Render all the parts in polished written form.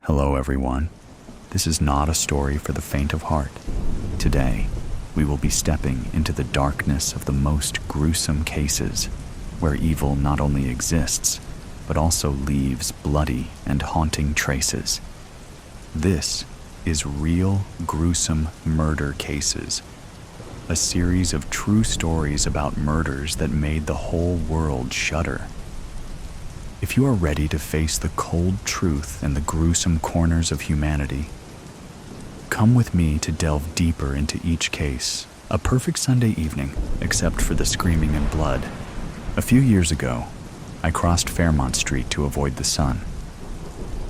Hello everyone. This is not a story for the faint of heart. Today, we will be stepping into the darkness of the most gruesome cases, where evil not only exists, but also leaves bloody and haunting traces. This is Real Gruesome Murder Cases, a series of true stories about murders that made the whole world shudder. If you are ready to face the cold truth and the gruesome corners of humanity, come with me to delve deeper into each case. A perfect Sunday evening, except for the screaming and blood. A few years ago, I crossed Fairmont Street to avoid the sun.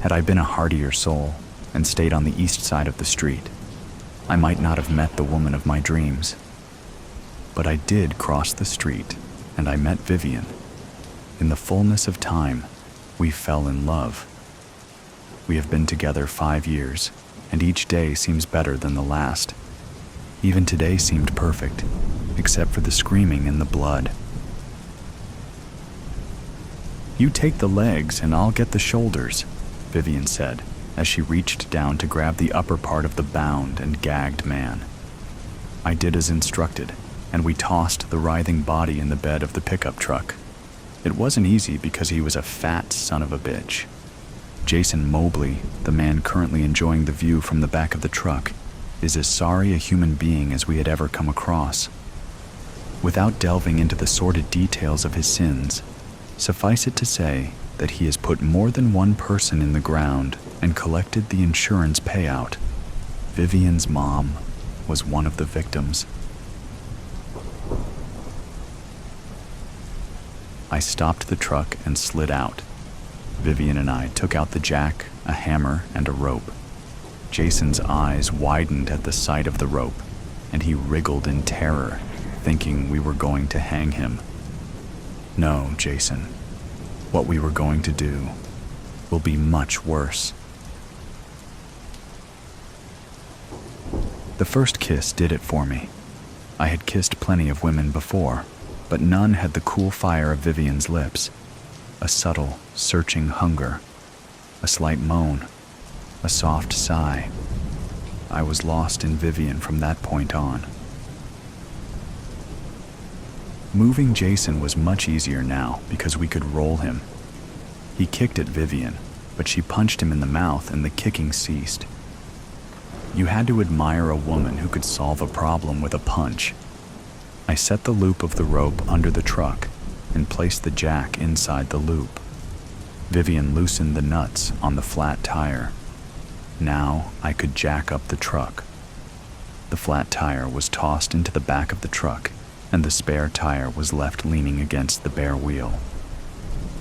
Had I been a hardier soul and stayed on the east side of the street, I might not have met the woman of my dreams. But I did cross the street, and I met Vivian. In the fullness of time, we fell in love. We have been together 5 years, and each day seems better than the last. Even today seemed perfect, except for the screaming and the blood. "You take the legs and I'll get the shoulders," Vivian said, as she reached down to grab the upper part of the bound and gagged man. I did as instructed, and we tossed the writhing body in the bed of the pickup truck. It wasn't easy because he was a fat son of a bitch. Jason Mobley, the man currently enjoying the view from the back of the truck, is as sorry a human being as we had ever come across. Without delving into the sordid details of his sins, suffice it to say that he has put more than one person in the ground and collected the insurance payout. Vivian's mom was one of the victims. I stopped the truck and slid out. Vivian and I took out the jack, a hammer, and a rope. Jason's eyes widened at the sight of the rope, and he wriggled in terror, thinking we were going to hang him. No, Jason. What we were going to do will be much worse. The first kiss did it for me. I had kissed plenty of women before, but none had the cool fire of Vivian's lips. A subtle, searching hunger, a slight moan, a soft sigh. I was lost in Vivian from that point on. Moving Jason was much easier now because we could roll him. He kicked at Vivian, but she punched him in the mouth and the kicking ceased. You had to admire a woman who could solve a problem with a punch. I set the loop of the rope under the truck and placed the jack inside the loop. Vivian loosened the nuts on the flat tire. Now I could jack up the truck. The flat tire was tossed into the back of the truck, and the spare tire was left leaning against the bare wheel.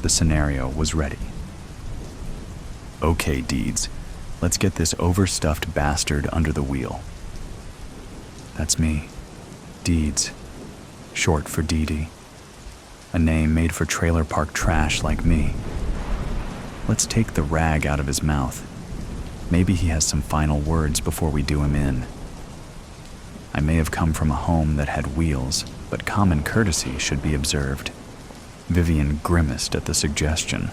The scenario was ready. Okay, Deeds, let's get this overstuffed bastard under the wheel. That's me, Deeds, short for Dee Dee. A name made for trailer park trash like me. Let's take the rag out of his mouth. Maybe he has some final words before we do him in. I may have come from a home that had wheels, but common courtesy should be observed. Vivian grimaced at the suggestion,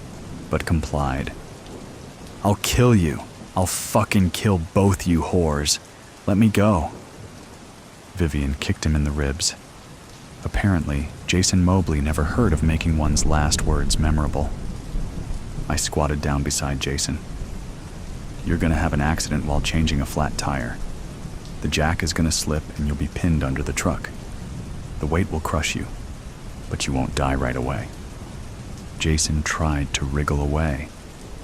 but complied. "I'll kill you. I'll fucking kill both you whores. Let me go." Vivian kicked him in the ribs. Apparently, Jason Mobley never heard of making one's last words memorable. I squatted down beside Jason. "You're gonna have an accident while changing a flat tire. The jack is gonna slip and you'll be pinned under the truck. The weight will crush you, but you won't die right away." Jason tried to wriggle away,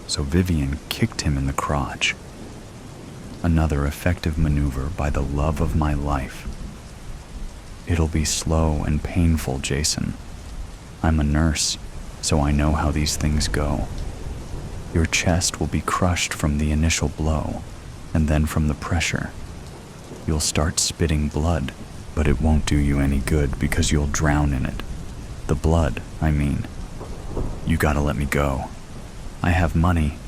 so Vivian kicked him in the crotch. Another effective maneuver by the love of my life. "It'll be slow and painful, Jason. I'm a nurse, so I know how these things go. Your chest will be crushed from the initial blow, and then from the pressure. You'll start spitting blood, but it won't do you any good because you'll drown in it. The blood, I mean. You gotta let me go. I have money,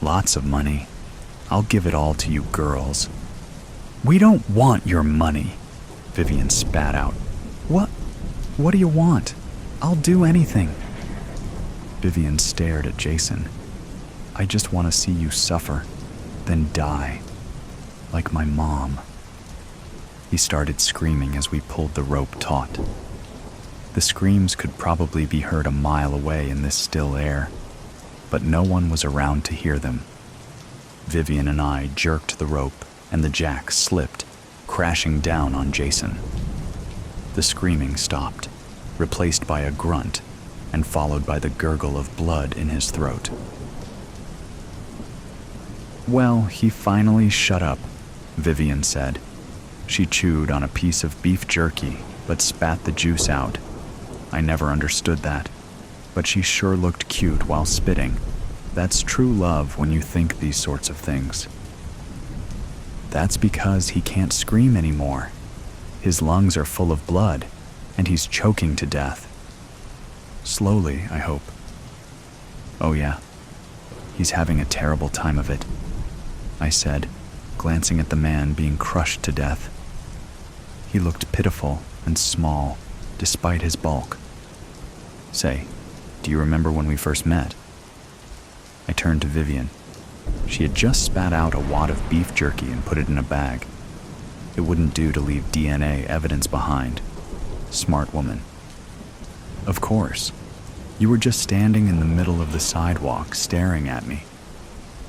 lots of money. I'll give it all to you girls." "We don't want your money," Vivian spat out. What do you want? I'll do anything." Vivian stared at Jason. "I just want to see you suffer. then die, like my mom. He started screaming as we pulled the rope taut. The screams could probably be heard a mile away in this still air, but no one was around to hear them. Vivian and I jerked the rope, and the jack slipped, crashing down on Jason. The screaming stopped, replaced by a grunt, and followed by the gurgle of blood in his throat. "Well, he finally shut up," Vivian said. She chewed on a piece of beef jerky, but spat the juice out. I never understood that, but she sure looked cute while spitting. That's true love when you think these sorts of things. "That's because he can't scream anymore. His lungs are full of blood, and he's choking to death. Slowly, I hope. Oh yeah, he's having a terrible time of it," I said, glancing at the man being crushed to death. He looked pitiful and small, despite his bulk. "Say, do you remember when we first met?" I turned to Vivian. She had just spat out a wad of beef jerky and put it in a bag. It wouldn't do to leave DNA evidence behind. Smart woman. "Of course. You were just standing in the middle of the sidewalk staring at me.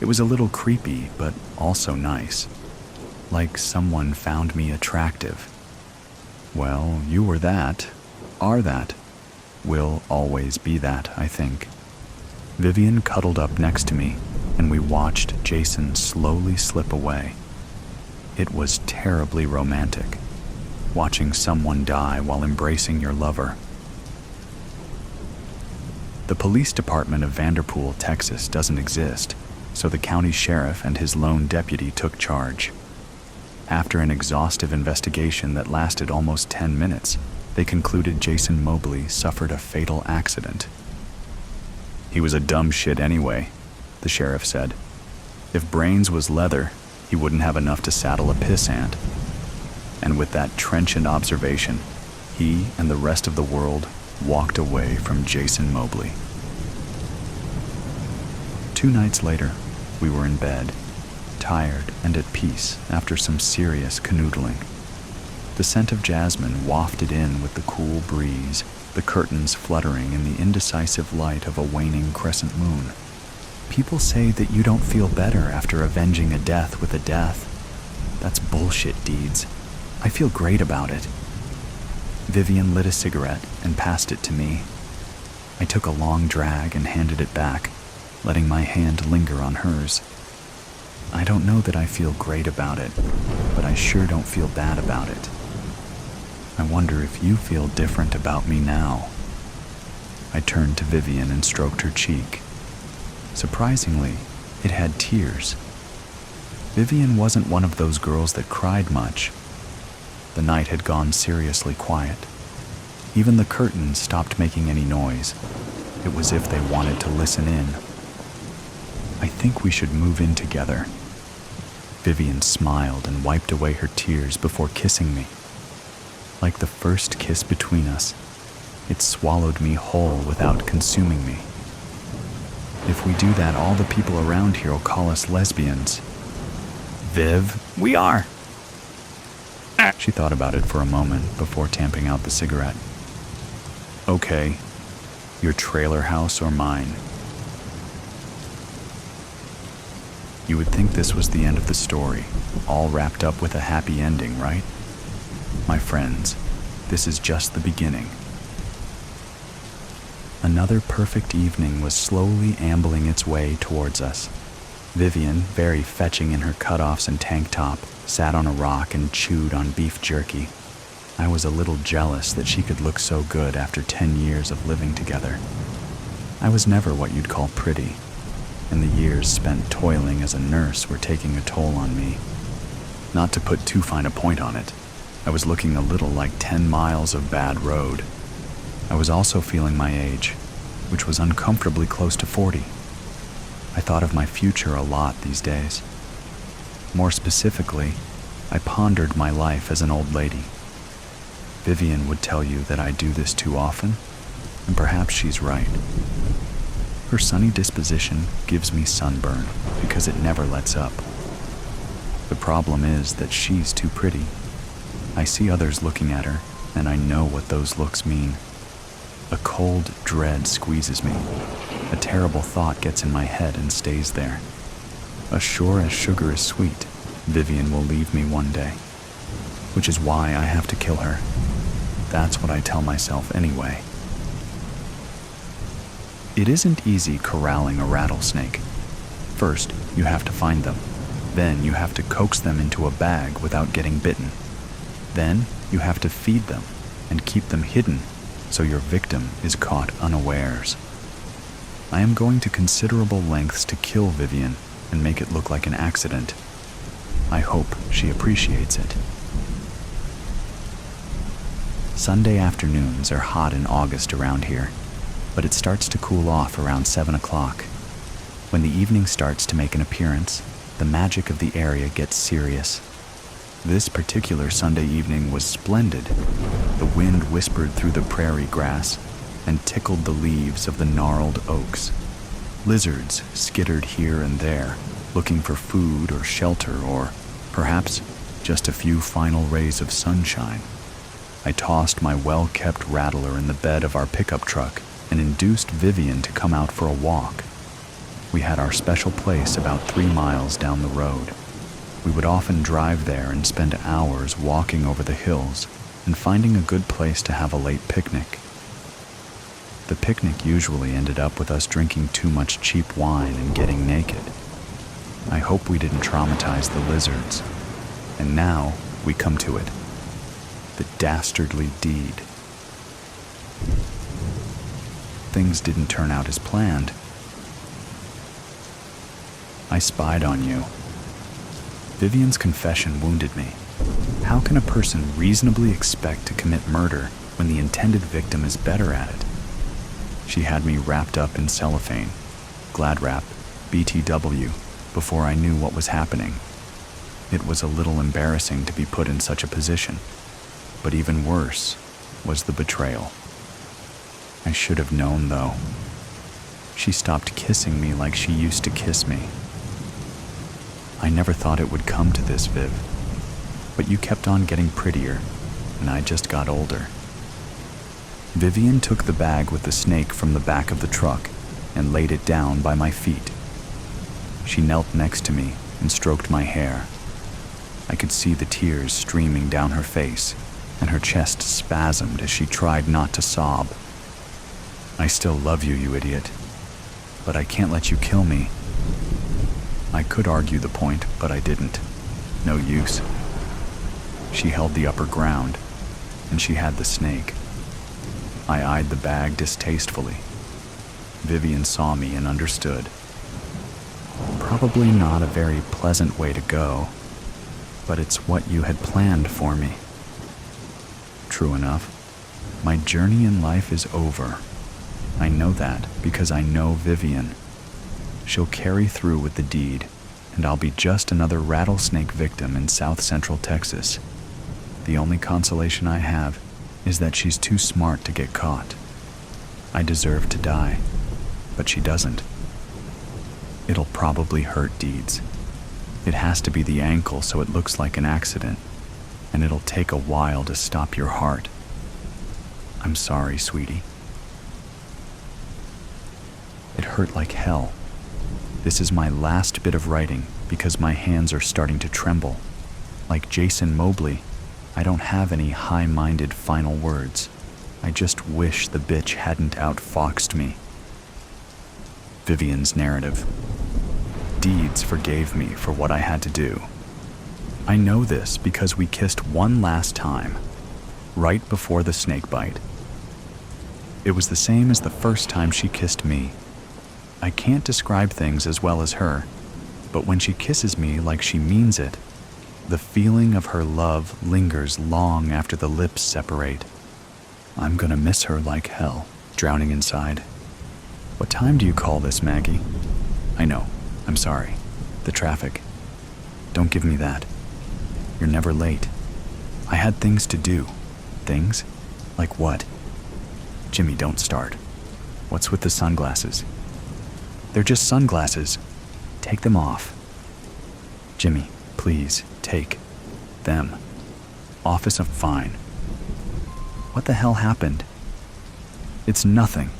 It was a little creepy, but also nice. Like someone found me attractive. Well, you were that, are that, will always be that, I think." Vivian cuddled up next to me, and we watched Jason slowly slip away. It was terribly romantic, watching someone die while embracing your lover. The police department of Vanderpool, Texas doesn't exist, so the county sheriff and his lone deputy took charge. After an exhaustive investigation that lasted almost 10 minutes, they concluded Jason Mobley suffered a fatal accident. "He was a dumb shit anyway," the sheriff said. "If brains was leather, he wouldn't have enough to saddle a pissant." And with that trenchant observation, he and the rest of the world walked away from Jason Mobley. 2 nights later, we were in bed, tired and at peace after some serious canoodling. The scent of jasmine wafted in with the cool breeze, the curtains fluttering in the indecisive light of a waning crescent moon. People say that you don't feel better after avenging a death with a death. That's bullshit, Deeds. I feel great about it. Vivian lit a cigarette and passed it to me. I took a long drag and handed it back, letting my hand linger on hers. I don't know that I feel great about it, but I sure don't feel bad about it. I wonder if you feel different about me now. I turned to Vivian and stroked her cheek. Surprisingly, it had tears. Vivian wasn't one of those girls that cried much. The night had gone seriously quiet. Even the curtains stopped making any noise. It was as if they wanted to listen in. I think we should move in together. Vivian smiled and wiped away her tears before kissing me. Like the first kiss between us, it swallowed me whole without consuming me. If we do that, all the people around here will call us lesbians. Viv, we are. She thought about it for a moment before tamping out the cigarette. Okay, your trailer house or mine? You would think this was the end of the story, all wrapped up with a happy ending, right? My friends, this is just the beginning. Another perfect evening was slowly ambling its way towards us. Vivian, very fetching in her cutoffs and tank top, sat on a rock and chewed on beef jerky. I was a little jealous that she could look so good after 10 years of living together. I was never what you'd call pretty, and the years spent toiling as a nurse were taking a toll on me. Not to put too fine a point on it, I was looking a little like 10 miles of bad road. I was also feeling my age, which was uncomfortably close to 40. I thought of my future a lot these days. More specifically, I pondered my life as an old lady. Vivian would tell you that I do this too often, and perhaps she's right. Her sunny disposition gives me sunburn because it never lets up. The problem is that she's too pretty. I see others looking at her, and I know what those looks mean. A cold dread squeezes me. A terrible thought gets in my head and stays there. As sure as sugar is sweet, Vivian will leave me one day. Which is why I have to kill her. That's what I tell myself anyway. It isn't easy corralling a rattlesnake. First, you have to find them. Then you have to coax them into a bag without getting bitten. Then you have to feed them and keep them hidden so your victim is caught unawares. I am going to considerable lengths to kill Vivian and make it look like an accident. I hope she appreciates it. Sunday afternoons are hot in August around here, but it starts to cool off around 7 o'clock. When the evening starts to make an appearance, the magic of the area gets serious. This particular Sunday evening was splendid. The wind whispered through the prairie grass and tickled the leaves of the gnarled oaks. Lizards skittered here and there, looking for food or shelter or, perhaps, just a few final rays of sunshine. I tossed my well-kept rattler in the bed of our pickup truck and induced Vivian to come out for a walk. We had our special place about 3 miles down the road. We would often drive there and spend hours walking over the hills and finding a good place to have a late picnic. The picnic usually ended up with us drinking too much cheap wine and getting naked. I hope we didn't traumatize the lizards. And now we come to it. The dastardly deed. Things didn't turn out as planned. I spied on you. Vivian's confession wounded me. How can a person reasonably expect to commit murder when the intended victim is better at it? She had me wrapped up in cellophane, Glad Wrap, BTW, before I knew what was happening. It was a little embarrassing to be put in such a position, but even worse was the betrayal. I should have known, though. She stopped kissing me like she used to kiss me. I never thought it would come to this, Viv. But you kept on getting prettier, and I just got older. Vivian took the bag with the snake from the back of the truck and laid it down by my feet. She knelt next to me and stroked my hair. I could see the tears streaming down her face, and her chest spasmed as she tried not to sob. I still love you, you idiot, but I can't let you kill me. I could argue the point, but I didn't. No use. She held the upper ground, and she had the snake. I eyed the bag distastefully. Vivian saw me and understood. Probably not a very pleasant way to go, but it's what you had planned for me. True enough, my journey in life is over. I know that because I know Vivian. She'll carry through with the deed, and I'll be just another rattlesnake victim in South Central Texas. The only consolation I have is that she's too smart to get caught. I deserve to die, but she doesn't. It'll probably hurt, Deeds. It has to be the ankle so it looks like an accident, and it'll take a while to stop your heart. I'm sorry, sweetie. It hurt like hell. This is my last bit of writing because my hands are starting to tremble. Like Jason Mobley, I don't have any high-minded final words. I just wish the bitch hadn't outfoxed me. Vivian's narrative. Deeds forgave me for what I had to do. I know this because we kissed one last time, right before the snake bite. It was the same as the first time she kissed me. I can't describe things as well as her, but when she kisses me like she means it, the feeling of her love lingers long after the lips separate. I'm gonna miss her like hell, drowning inside. What time do you call this, Maggie? I know, I'm sorry. The traffic. Don't give me that. You're never late. I had things to do. Things? Like what? Jimmy, don't start. What's with the sunglasses? They're just sunglasses. Take them off. Jimmy, Please, take them. Office of Fine. What the hell happened? It's nothing.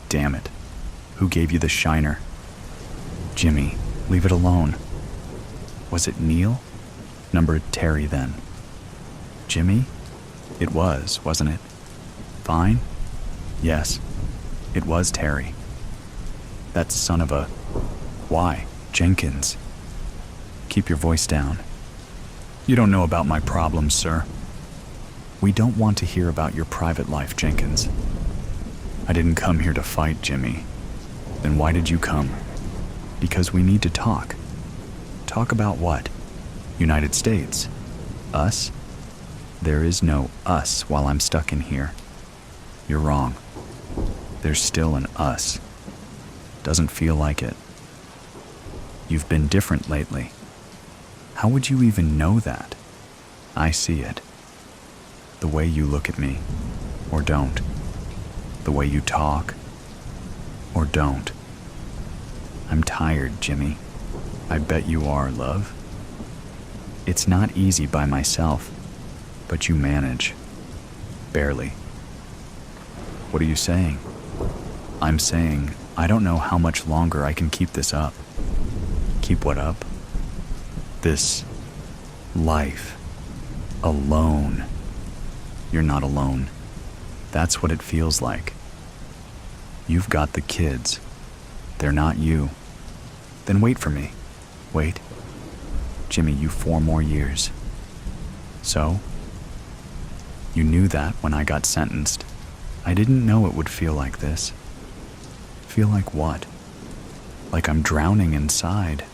Damn it. Who gave you the shiner? Jimmy, leave it alone. Was it Neil? Number Terry then. Jimmy? It was, wasn't it? Fine? Yes, it was Terry. That son of a... Why? Jenkins. Keep your voice down. You don't know about my problems, sir. We don't want to hear about your private life, Jenkins. I didn't come here to fight, Jimmy. Then why did you come? Because we need to talk. Talk about what? United States. Us? There is no us while I'm stuck in here. You're wrong. There's still an us. Doesn't feel like it. You've been different lately. How would you even know that? I see it. The way you look at me, or don't. The way you talk, or don't. I'm tired, Jimmy. I bet you are, love. It's not easy by myself, but you manage. Barely. What are you saying? I'm saying I don't know how much longer I can keep this up. Keep what up? This life. Alone. You're not alone. That's what it feels like. You've got the kids. They're not you. Then wait for me. Wait. Jimmy, you 4 more years. So? You knew that when I got sentenced. I didn't know it would feel like this. Feel like what? Like I'm drowning inside.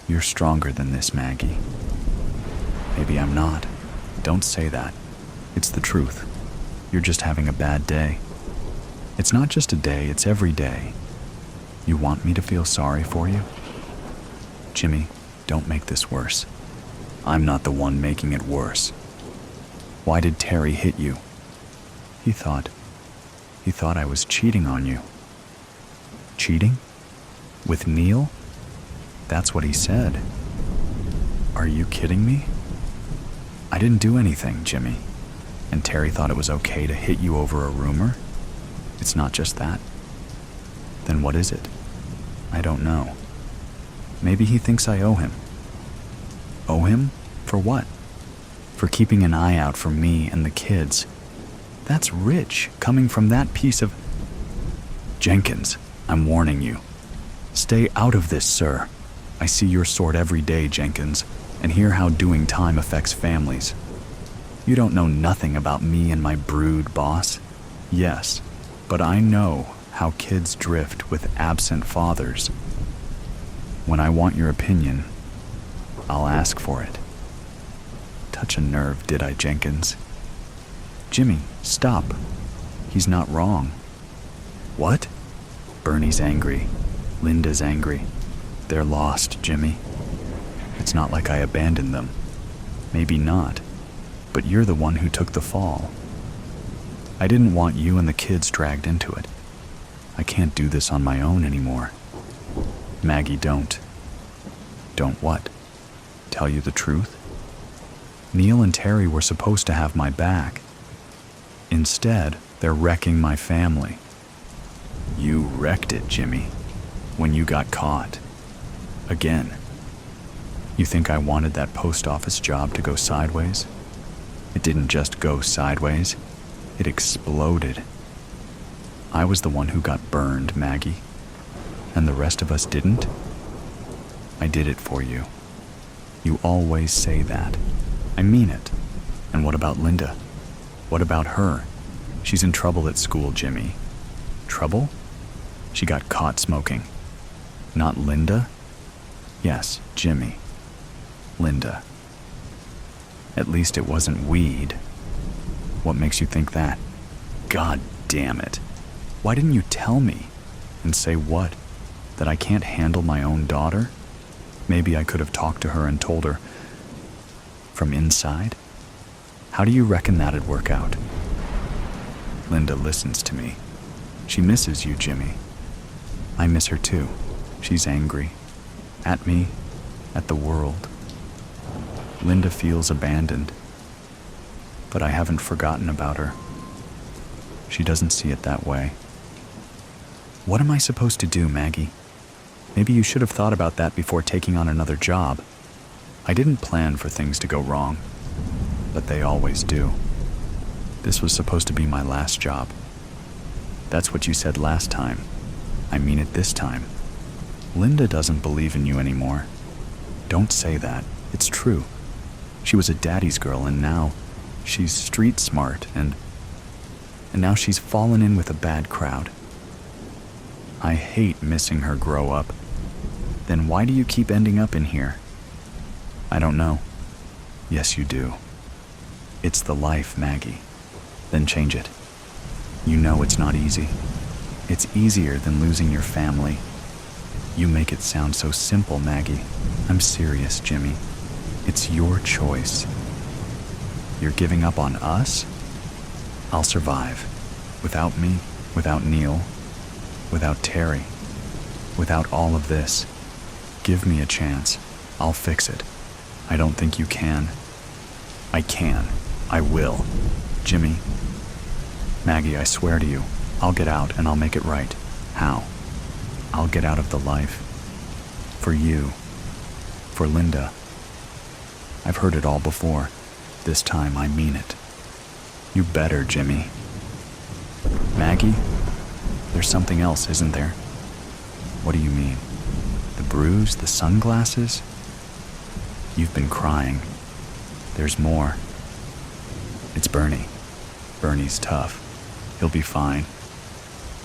You're stronger than this, Maggie. Maybe I'm not. Don't say that. It's the truth. You're just having a bad day. It's not just a day, it's every day. You want me to feel sorry for you? Jimmy, don't make this worse. I'm not the one making it worse. Why did Terry hit you? He thought I was cheating on you. Cheating? With Neil? That's what he said. Are you kidding me? I didn't do anything, Jimmy. And Terry thought it was okay to hit you over a rumor? It's not just that. Then what is it? I don't know. Maybe he thinks I owe him. Owe him? For what? For keeping an eye out for me and the kids. That's rich, coming from that piece of... Jenkins, I'm warning you. Stay out of this, sir. I see your sort every day, Jenkins, and hear how doing time affects families. You don't know nothing about me and my brood, boss. Yes, but I know how kids drift with absent fathers. When I want your opinion, I'll ask for it. Touch a nerve, did I, Jenkins? Jimmy, stop. He's not wrong. What? Bernie's angry. Linda's angry. They're lost, Jimmy. It's not like I abandoned them. Maybe not, but you're the one who took the fall. I didn't want you and the kids dragged into it. I can't do this on my own anymore. Maggie, don't. Don't what? Tell you the truth? Neil and Terry were supposed to have my back. Instead, they're wrecking my family. You wrecked it, Jimmy, when you got caught. Again. You think I wanted that post office job to go sideways? It didn't just go sideways. It exploded. I was the one who got burned, Maggie. And the rest of us didn't? I did it for you. You always say that. I mean it. And what about Linda? What about her? She's in trouble at school, Jimmy. Trouble? She got caught smoking. Not Linda? Yes, Jimmy. Linda. At least it wasn't weed. What makes you think that? God damn it. Why didn't you tell me? And say what? That I can't handle my own daughter? Maybe I could have talked to her and told her. From inside? How do you reckon that'd work out? Linda listens to me. She misses you, Jimmy. I miss her too. She's angry. At me, at the world, Linda feels abandoned, but I haven't forgotten about her. She doesn't see it that way. What am I supposed to do, Maggie? Maybe you should have thought about that before taking on another job. I didn't plan for things to go wrong, but they always do. This was supposed to be my last job. That's what you said last time. I mean it this time. Linda doesn't believe in you anymore. Don't say that. It's true. She was a daddy's girl, and now she's street smart, and now she's fallen in with a bad crowd. I hate missing her grow up. Then why do you keep ending up in here? I don't know. Yes, you do. It's the life, Maggie. Then change it. You know it's not easy. It's easier than losing your family. You make it sound so simple, Maggie. I'm serious, Jimmy. It's your choice. You're giving up on us? I'll survive. Without me, without Neil, without Terry, without all of this. Give me a chance. I'll fix it. I don't think you can. I can. I will. Jimmy. Maggie, I swear to you, I'll get out and I'll make it right. How? I'll get out of the life. For you. For Linda. I've heard it all before. This time I mean it. You better, Jimmy. Maggie? There's something else, isn't there? What do you mean? The bruise, the sunglasses? You've been crying. There's more. It's Bernie. Bernie's tough. He'll be fine.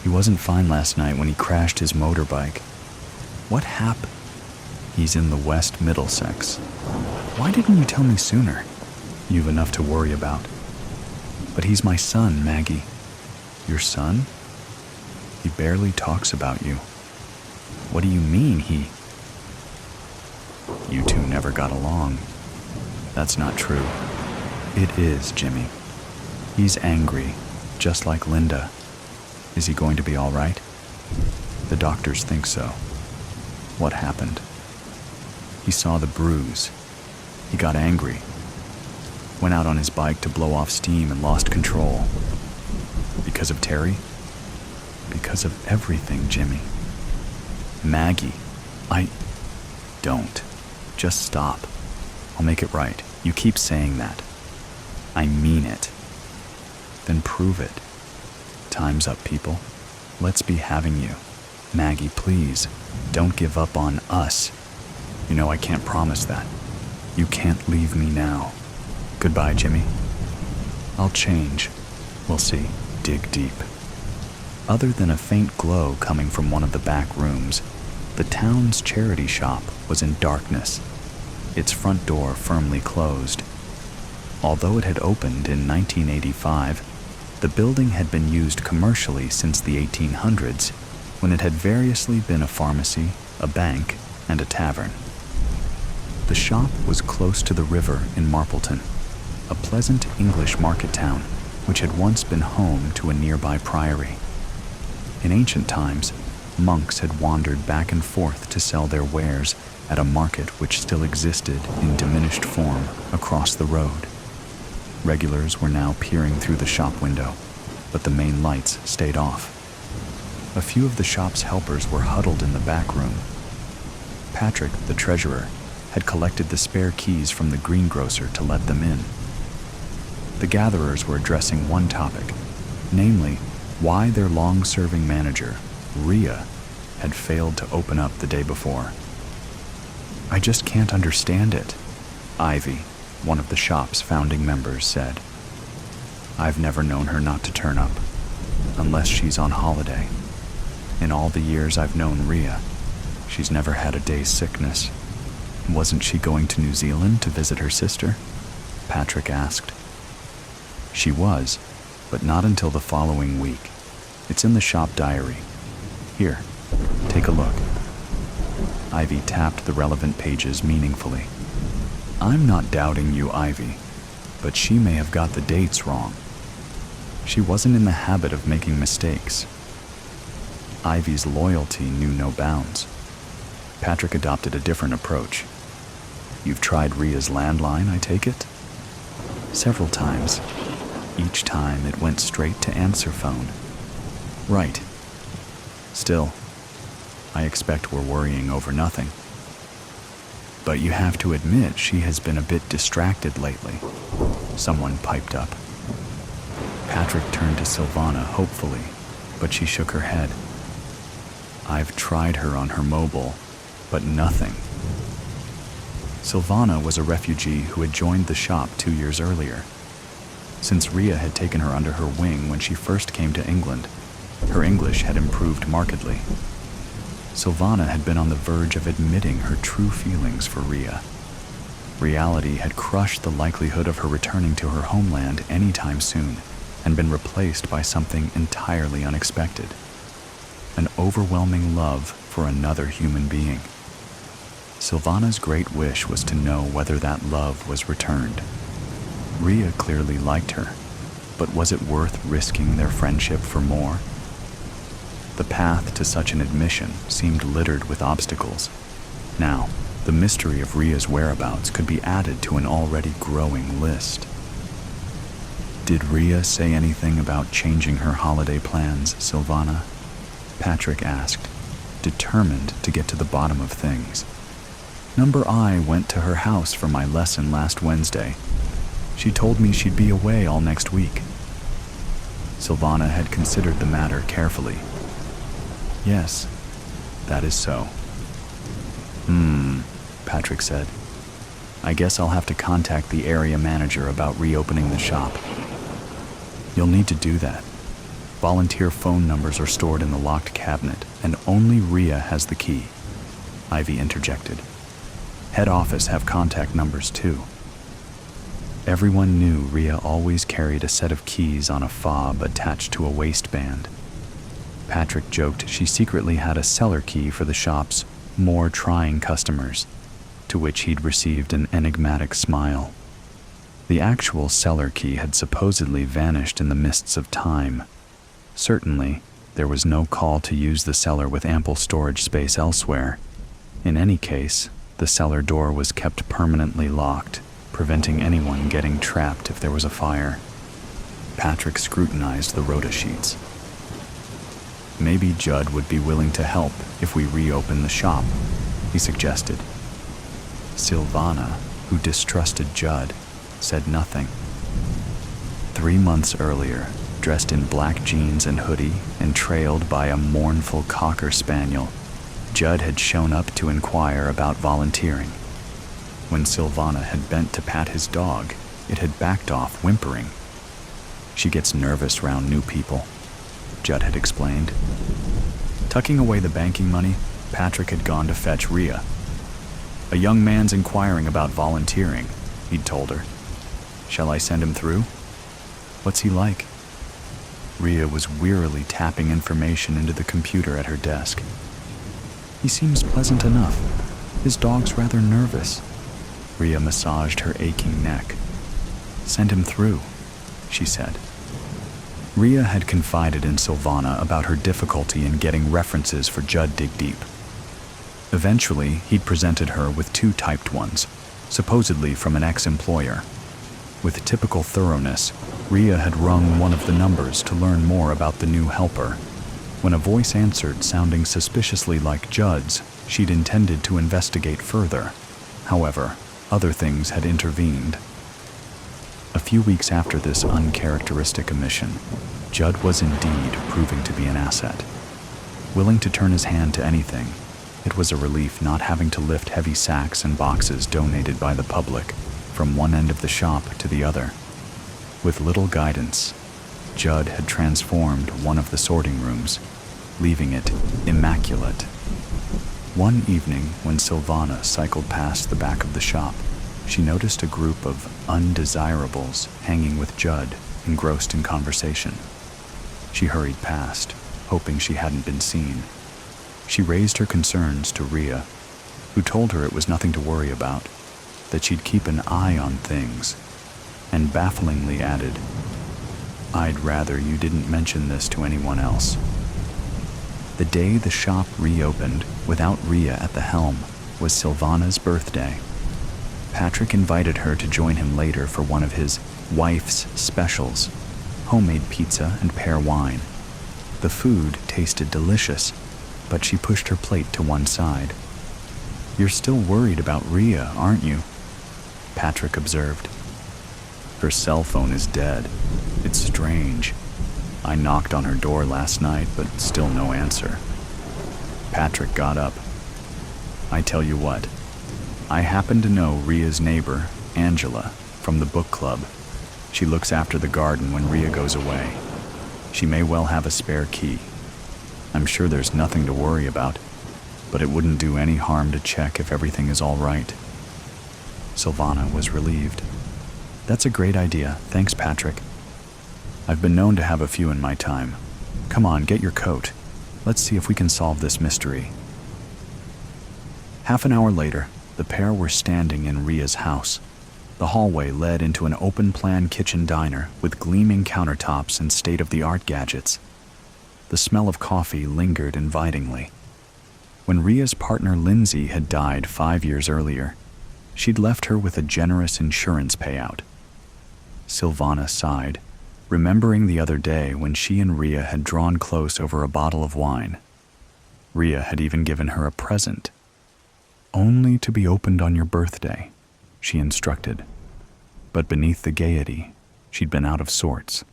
He wasn't fine last night when he crashed his motorbike. What happened? He's in the West Middlesex. Why didn't you tell me sooner? You've enough to worry about. But he's my son, Maggie. Your son? He barely talks about you. What do you mean, he? You two never got along. That's not true. It is, Jimmy. He's angry, just like Linda. Is he going to be all right? The doctors think so. What happened? He saw the bruise. He got angry. Went out on his bike to blow off steam and lost control. Because of Terry? Because of everything, Jimmy. Maggie, Don't. Just stop. I'll make it right. You keep saying that. I mean it. Then prove it. Time's up, people. Let's be having you. Maggie, please, don't give up on us. You know I can't promise that. You can't leave me now. Goodbye, Jimmy. I'll change. We'll see. Dig deep. Other than a faint glow coming from one of the back rooms, the town's charity shop was in darkness, its front door firmly closed. Although it had opened in 1985, the building had been used commercially since the 1800s, when it had variously been a pharmacy, a bank, and a tavern. The shop was close to the river in Marpleton, a pleasant English market town which had once been home to a nearby priory. In ancient times, monks had wandered back and forth to sell their wares at a market which still existed in diminished form across the road. Regulars were now peering through the shop window, but the main lights stayed off. A few of the shop's helpers were huddled in the back room. Patrick, the treasurer, had collected the spare keys from the greengrocer to let them in. The gatherers were addressing one topic, namely, why their long-serving manager, Rhea, had failed to open up the day before. I just can't understand it, Ivy, one of the shop's founding members, said. I've never known her not to turn up, unless she's on holiday. In all the years I've known Rhea, she's never had a day's sickness. Wasn't she going to New Zealand to visit her sister? Patrick asked. She was, but not until the following week. It's in the shop diary. Here, take a look. Ivy tapped the relevant pages meaningfully. I'm not doubting you, Ivy, but she may have got the dates wrong. She wasn't in the habit of making mistakes. Ivy's loyalty knew no bounds. Patrick adopted a different approach. You've tried Ria's landline, I take it? Several times. Each time it went straight to answer phone. Right. Still, I expect we're worrying over nothing. But you have to admit she has been a bit distracted lately. Someone piped up. Patrick turned to Silvana hopefully, but she shook her head. I've tried her on her mobile, but nothing. Silvana was a refugee who had joined the shop 2 years earlier. Since Ria had taken her under her wing when she first came to England, her English had improved markedly. Silvana had been on the verge of admitting her true feelings for Ria. Reality had crushed the likelihood of her returning to her homeland anytime soon and been replaced by something entirely unexpected. An overwhelming love for another human being. Silvana's great wish was to know whether that love was returned. Ria clearly liked her, but was it worth risking their friendship for more? The path to such an admission seemed littered with obstacles. Now, the mystery of Ria's whereabouts could be added to an already growing list. Did Ria say anything about changing her holiday plans, Silvana? Patrick asked, determined to get to the bottom of things. Number I went to her house for my lesson last Wednesday. She told me she'd be away all next week. Silvana had considered the matter carefully. Yes, that is so. Patrick said. I guess I'll have to contact the area manager about reopening the shop. You'll need to do that. Volunteer phone numbers are stored in the locked cabinet, and only Ria has the key. Ivy interjected. Head office have contact numbers too. Everyone knew Ria always carried a set of keys on a fob attached to a waistband. Patrick joked she secretly had a cellar key for the shop's more trying customers, to which he'd received an enigmatic smile. The actual cellar key had supposedly vanished in the mists of time. Certainly, there was no call to use the cellar with ample storage space elsewhere. In any case, the cellar door was kept permanently locked, preventing anyone getting trapped if there was a fire. Patrick scrutinized the rota sheets. Maybe Judd would be willing to help if we reopen the shop, he suggested. Silvana, who distrusted Judd, said nothing. 3 months earlier, dressed in black jeans and hoodie and trailed by a mournful cocker spaniel, Judd had shown up to inquire about volunteering. When Silvana had bent to pat his dog, it had backed off, whimpering. She gets nervous round new people, Judd had explained. Tucking away the banking money, Patrick had gone to fetch Ria. A young man's inquiring about volunteering, he'd told her. Shall I send him through? What's he like? Ria was wearily tapping information into the computer at her desk. He seems pleasant enough. His dog's rather nervous. Ria massaged her aching neck. Send him through, she said. Ria had confided in Silvana about her difficulty in getting references for Judd Dig Deep. Eventually, he'd presented her with 2 typed ones, supposedly from an ex-employer. With typical thoroughness, Ria had rung one of the numbers to learn more about the new helper. When a voice answered sounding suspiciously like Judd's, she'd intended to investigate further. However, other things had intervened. A few weeks after this uncharacteristic omission, Judd was indeed proving to be an asset. Willing to turn his hand to anything, it was a relief not having to lift heavy sacks and boxes donated by the public from one end of the shop to the other. With little guidance, Judd had transformed one of the sorting rooms, leaving it immaculate. One evening, when Silvana cycled past the back of the shop, she noticed a group of undesirables hanging with Judd, engrossed in conversation. She hurried past, hoping she hadn't been seen. She raised her concerns to Ria, who told her it was nothing to worry about, that she'd keep an eye on things, and bafflingly added, I'd rather you didn't mention this to anyone else. The day the shop reopened, without Ria at the helm, was Silvana's birthday. Patrick invited her to join him later for one of his wife's specials, homemade pizza and pear wine. The food tasted delicious, but she pushed her plate to one side. "You're still worried about Rhea, aren't you?" Patrick observed. "Her cell phone is dead. It's strange. I knocked on her door last night, but still no answer." Patrick got up. "I tell you what, I happen to know Rhea's neighbor, Angela, from the book club. She looks after the garden when Rhea goes away. She may well have a spare key. I'm sure there's nothing to worry about, but it wouldn't do any harm to check if everything is all right." Silvana was relieved. "That's a great idea. Thanks, Patrick. I've been known to have a few in my time. Come on, get your coat. Let's see if we can solve this mystery." Half an hour later, the pair were standing in Rhea's house. The hallway led into an open-plan kitchen diner with gleaming countertops and state-of-the-art gadgets. The smell of coffee lingered invitingly. When Rhea's partner Lindsay had died 5 years earlier, she'd left her with a generous insurance payout. Silvana sighed, remembering the other day when she and Rhea had drawn close over a bottle of wine. Rhea had even given her a present. "Only to be opened on your birthday," she instructed. But beneath the gaiety, she'd been out of sorts.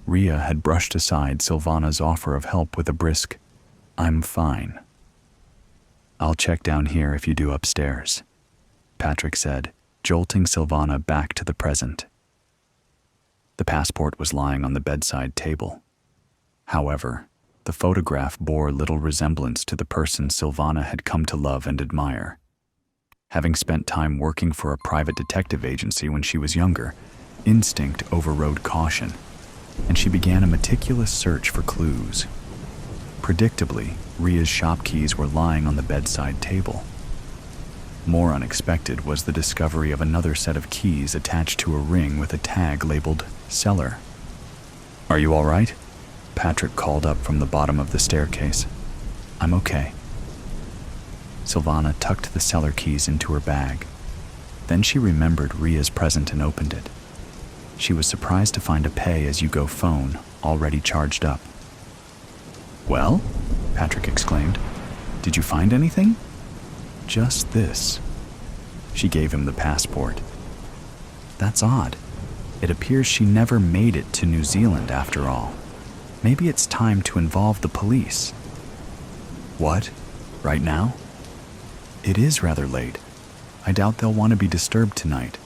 Rhea had brushed aside Silvana's offer of help with a brisk, "I'm fine." "I'll check down here if you do upstairs," Patrick said, jolting Silvana back to the present. The passport was lying on the bedside table. However, the photograph bore little resemblance to the person Silvana had come to love and admire. Having spent time working for a private detective agency when she was younger, instinct overrode caution, and she began a meticulous search for clues. Predictably, Rhea's shop keys were lying on the bedside table. More unexpected was the discovery of another set of keys attached to a ring with a tag labeled cellar. "Are you all right?" Patrick called up from the bottom of the staircase. "I'm okay." Silvana tucked the cellar keys into her bag. Then she remembered Rhea's present and opened it. She was surprised to find a pay-as-you-go phone already charged up. "Well?" Patrick exclaimed. "Did you find anything?" "Just this." She gave him the passport. "That's odd. It appears she never made it to New Zealand after all. Maybe it's time to involve the police." "What? Right now?" "It is rather late. I doubt they'll want to be disturbed tonight."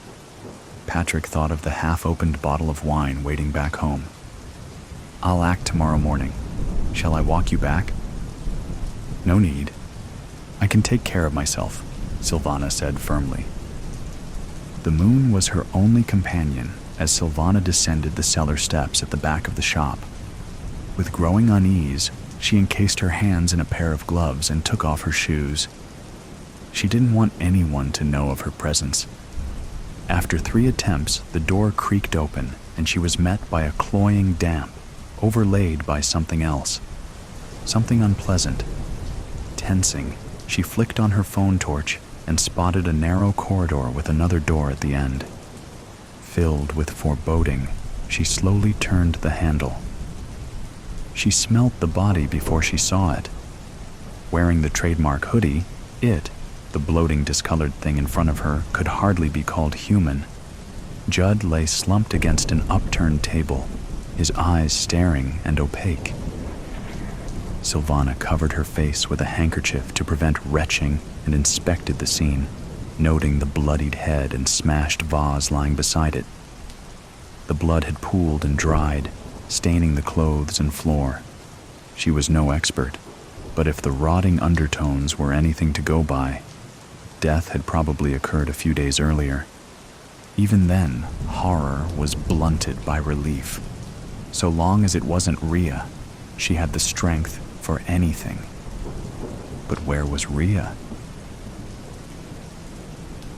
Patrick thought of the half-opened bottle of wine waiting back home. "I'll act tomorrow morning. Shall I walk you back?" "No need. I can take care of myself," Silvana said firmly. The moon was her only companion as Silvana descended the cellar steps at the back of the shop. With growing unease, she encased her hands in a pair of gloves and took off her shoes. She didn't want anyone to know of her presence. After 3 attempts, the door creaked open and she was met by a cloying damp, overlaid by something else. Something unpleasant. Tensing, she flicked on her phone torch and spotted a narrow corridor with another door at the end. Filled with foreboding, she slowly turned the handle. She smelt the body before she saw it. Wearing the trademark hoodie, the bloating, discolored thing in front of her, could hardly be called human. Judd lay slumped against an upturned table, his eyes staring and opaque. Silvana covered her face with a handkerchief to prevent retching and inspected the scene, noting the bloodied head and smashed vase lying beside it. The blood had pooled and dried, staining the clothes and floor. She was no expert, but if the rotting undertones were anything to go by, death had probably occurred a few days earlier. Even then, horror was blunted by relief. So long as it wasn't Rhea, she had the strength for anything. But where was Rhea?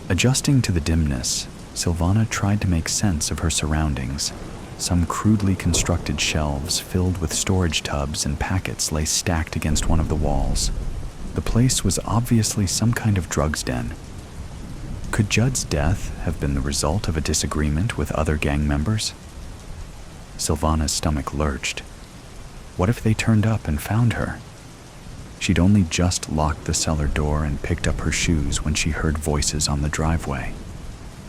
Adjusting to the dimness, Silvana tried to make sense of her surroundings. Some crudely constructed shelves filled with storage tubs and packets lay stacked against one of the walls. The place was obviously some kind of drugs den. Could Judd's death have been the result of a disagreement with other gang members? Sylvana's stomach lurched. What if they turned up and found her? She'd only just locked the cellar door and picked up her shoes when she heard voices on the driveway.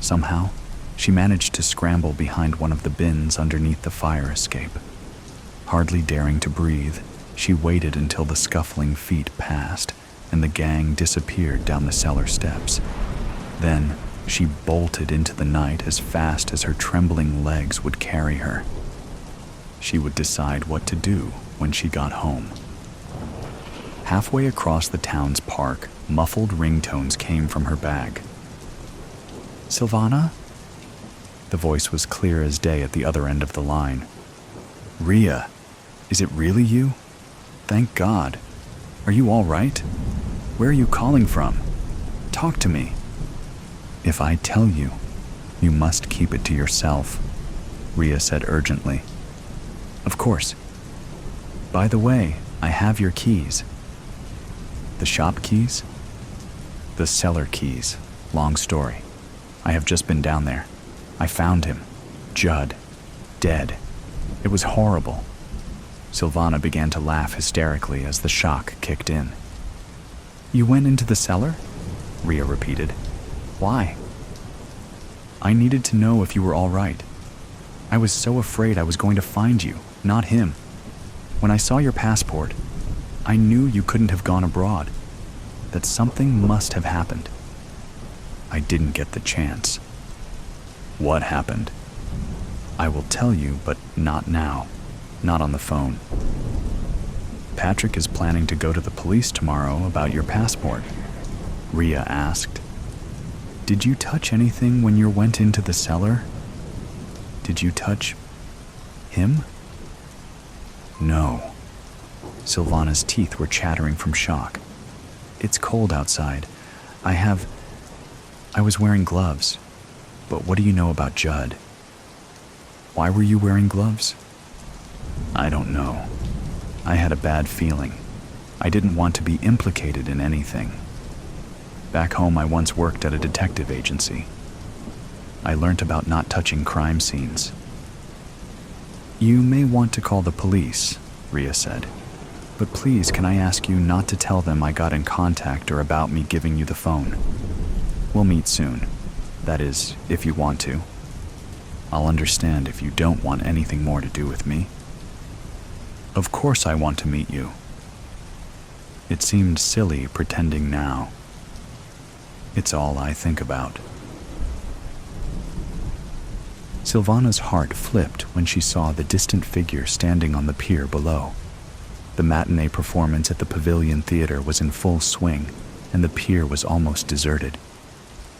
Somehow, she managed to scramble behind one of the bins underneath the fire escape. Hardly daring to breathe, she waited until the scuffling feet passed and the gang disappeared down the cellar steps. Then, she bolted into the night as fast as her trembling legs would carry her. She would decide what to do when she got home. Halfway across the town's park, muffled ringtones came from her bag. "Sylvana?" The voice was clear as day at the other end of the line. "Rhea, is it really you? Thank God. Are you all right? Where are you calling from? Talk to me." "If I tell you, you must keep it to yourself," Rhea said urgently. "Of course. By the way, I have your keys." "The shop keys?" "The cellar keys. Long story. I have just been down there. I found him. Judd. Dead. It was horrible." Sylvana began to laugh hysterically as the shock kicked in. "You went into the cellar?" Rhea repeated. "Why?" "I needed to know if you were all right. I was so afraid I was going to find you, not him. When I saw your passport, I knew you couldn't have gone abroad, that something must have happened. I didn't get the chance." "What happened?" "I will tell you, but not now. Not on the phone. Patrick is planning to go to the police tomorrow about your passport." Rhea asked. "Did you touch anything when you went into the cellar? Did you touch him?" "No." Sylvana's teeth were chattering from shock. "It's cold outside. I was wearing gloves. But what do you know about Judd?" "Why were you wearing gloves?" "I don't know. I had a bad feeling. I didn't want to be implicated in anything. Back home, I once worked at a detective agency. I learned about not touching crime scenes." "You may want to call the police," Rhea said. "But please, can I ask you not to tell them I got in contact or about me giving you the phone? We'll meet soon. That is, if you want to. I'll understand if you don't want anything more to do with me." "Of course I want to meet you." It seemed silly pretending now. "It's all I think about." Sylvana's heart flipped when she saw the distant figure standing on the pier below. The matinee performance at the Pavilion Theater was in full swing, and the pier was almost deserted.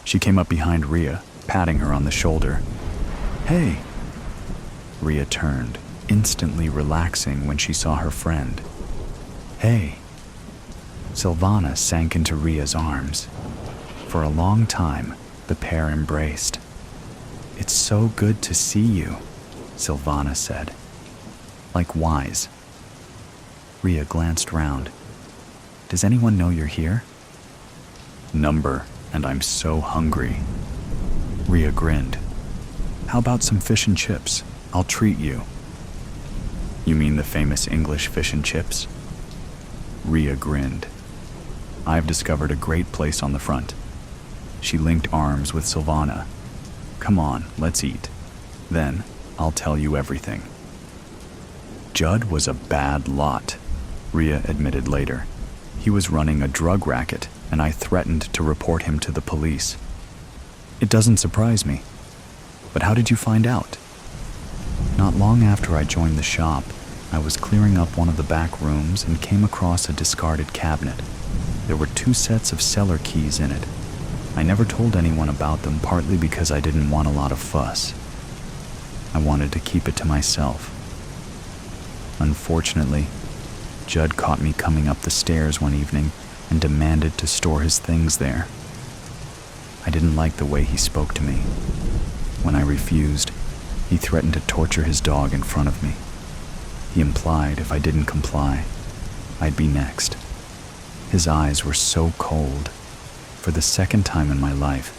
She came up behind Rhea, patting her on the shoulder. "Hey!" Rhea turned, instantly relaxing when she saw her friend. "Hey!" Sylvana sank into Rhea's arms. For a long time, the pair embraced. "It's so good to see you," Sylvana said. "Likewise." Rhea glanced round. "Does anyone know you're here?" "Number, and I'm so hungry." Rhea grinned. "How about some fish and chips? I'll treat you." "You mean the famous English fish and chips?" Rhea grinned. "I've discovered a great place on the front." She linked arms with Sylvana. "Come on, let's eat. Then, I'll tell you everything." "Judd was a bad lot," Rhea admitted later. "He was running a drug racket, and I threatened to report him to the police." "It doesn't surprise me. But how did you find out?" "Not long after I joined the shop, I was clearing up one of the back rooms and came across a discarded cabinet. There were 2 sets of cellar keys in it. I never told anyone about them, partly because I didn't want a lot of fuss. I wanted to keep it to myself. Unfortunately, Judd caught me coming up the stairs one evening and demanded to store his things there. I didn't like the way he spoke to me. When I refused, he threatened to torture his dog in front of me. He implied if I didn't comply, I'd be next. His eyes were so cold. For the second time in my life,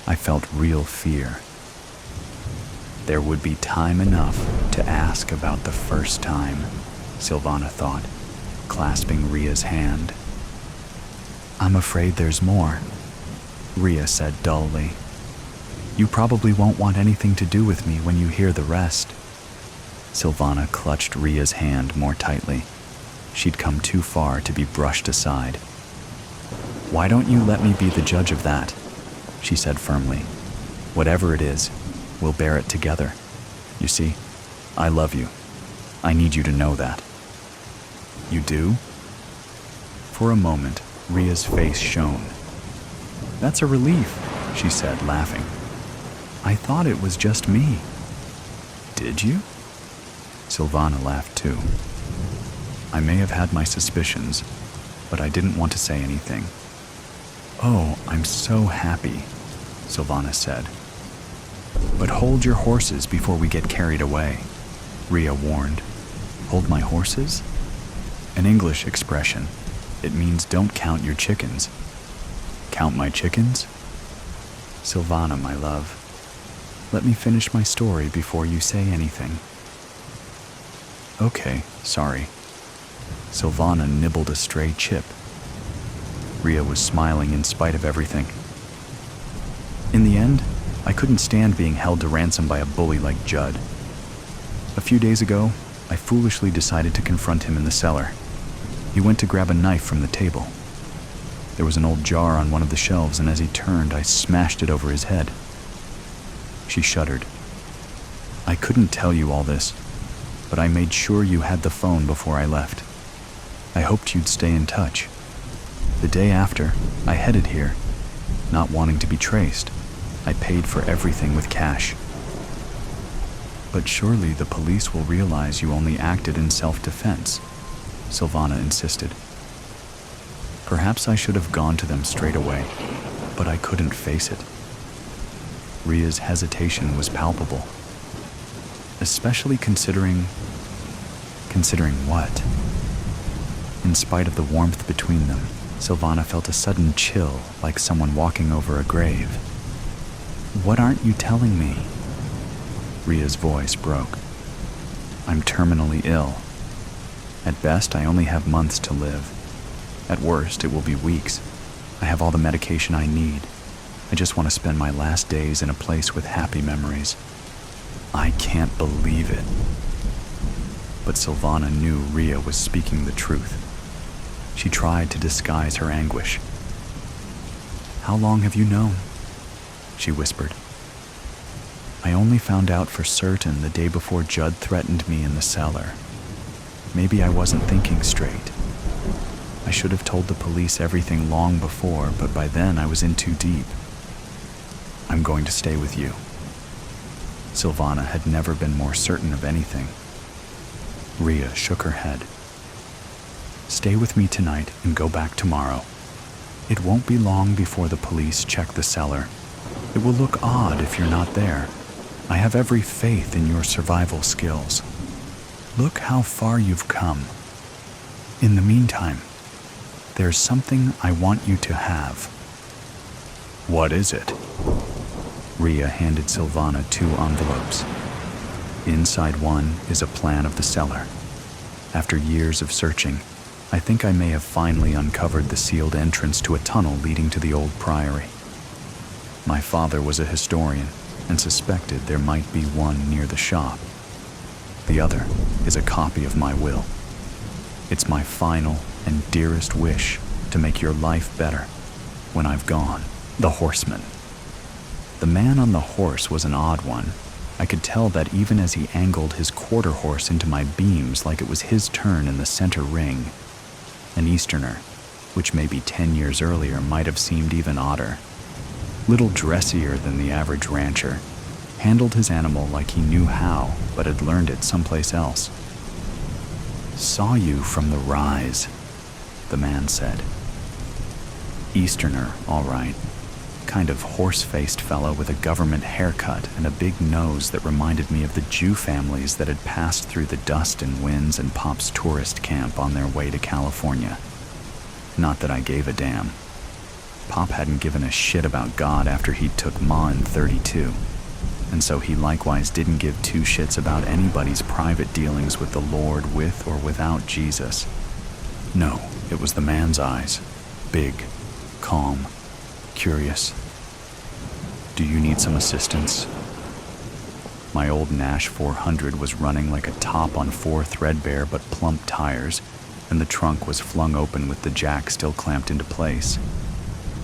I felt real fear. There would be time enough to ask about the first time, Silvana thought, clasping Ria's hand. I'm afraid there's more, Ria said dully. You probably won't want anything to do with me when you hear the rest. Silvana clutched Ria's hand more tightly. She'd come too far to be brushed aside. Why don't you let me be the judge of that? She said firmly. Whatever it is, we'll bear it together. You see, I love you. I need you to know that. You do? For a moment, Ria's face shone. That's a relief, she said, laughing. I thought it was just me. Did you? Silvana laughed too. I may have had my suspicions, but I didn't want to say anything. Oh, I'm so happy, Silvana said. But hold your horses before we get carried away, Ria warned. Hold my horses? An English expression. It means don't count your chickens. Count my chickens? Silvana, my love, let me finish my story before you say anything. Okay, sorry. Silvana nibbled a stray chip. Ria was smiling in spite of everything. In the end, I couldn't stand being held to ransom by a bully like Judd. A few days ago, I foolishly decided to confront him in the cellar. He went to grab a knife from the table. There was an old jar on one of the shelves, and as he turned, I smashed it over his head. She shuddered. I couldn't tell you all this, but I made sure you had the phone before I left. I hoped you'd stay in touch. The day after, I headed here, not wanting to be traced. I paid for everything with cash. But surely the police will realize you only acted in self-defense, Silvana insisted. Perhaps I should have gone to them straight away, but I couldn't face it. Ria's hesitation was palpable, especially considering what? In spite of the warmth between them, Silvana felt a sudden chill, like someone walking over a grave. What aren't you telling me? Ria's voice broke. I'm terminally ill. At best, I only have months to live. At worst, it will be weeks. I have all the medication I need. I just want to spend my last days in a place with happy memories. I can't believe it. But Silvana knew Ria was speaking the truth. She tried to disguise her anguish. How long have you known? She whispered. I only found out for certain the day before Judd threatened me in the cellar. Maybe I wasn't thinking straight. I should have told the police everything long before, but by then I was in too deep. I'm going to stay with you. Silvana had never been more certain of anything. Ria shook her head. Stay with me tonight and go back tomorrow. It won't be long before the police check the cellar. It will look odd if you're not there. I have every faith in your survival skills. Look how far you've come. In the meantime, there's something I want you to have. What is it? Ria handed Silvana 2 envelopes. Inside one is a plan of the cellar. After years of searching, I think I may have finally uncovered the sealed entrance to a tunnel leading to the old priory. My father was a historian and suspected there might be one near the shop. The other is a copy of my will. It's my final and dearest wish to make your life better when I've gone. The Horseman. The man on the horse was an odd one. I could tell that even as he angled his quarter horse into my beams like it was his turn in the center ring. An Easterner, which maybe 10 years earlier might have seemed even odder. Little dressier than the average rancher, handled his animal like he knew how, but had learned it someplace else. Saw you from the rise, the man said. Easterner, all right. Kind of horse-faced fellow with a government haircut and a big nose that reminded me of the Jew families that had passed through the dust and winds in Pop's tourist camp on their way to California. Not that I gave a damn. Pop hadn't given a shit about God after he took Ma in 32, and so he likewise didn't give two shits about anybody's private dealings with the Lord with or without Jesus. No, it was the man's eyes. Big, calm, curious. Do you need some assistance? My old Nash 400 was running like a top on 4 threadbare but plump tires, and the trunk was flung open with the jack still clamped into place.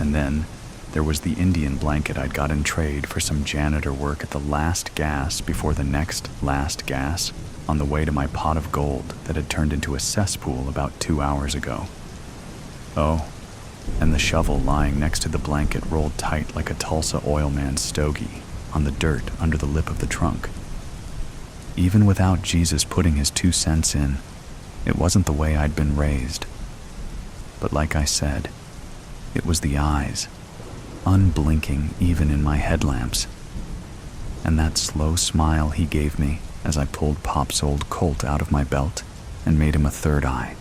And then there was the Indian blanket I'd got in trade for some janitor work at the last gas before the next last gas on the way to my pot of gold that had turned into a cesspool about 2 hours ago. Oh, and the shovel lying next to the blanket rolled tight like a Tulsa oil man's stogie on the dirt under the lip of the trunk. Even without Jesus putting his 2 cents in, it wasn't the way I'd been raised. But like I said, it was the eyes, unblinking even in my headlamps, and that slow smile he gave me as I pulled Pop's old Colt out of my belt and made him a third eye,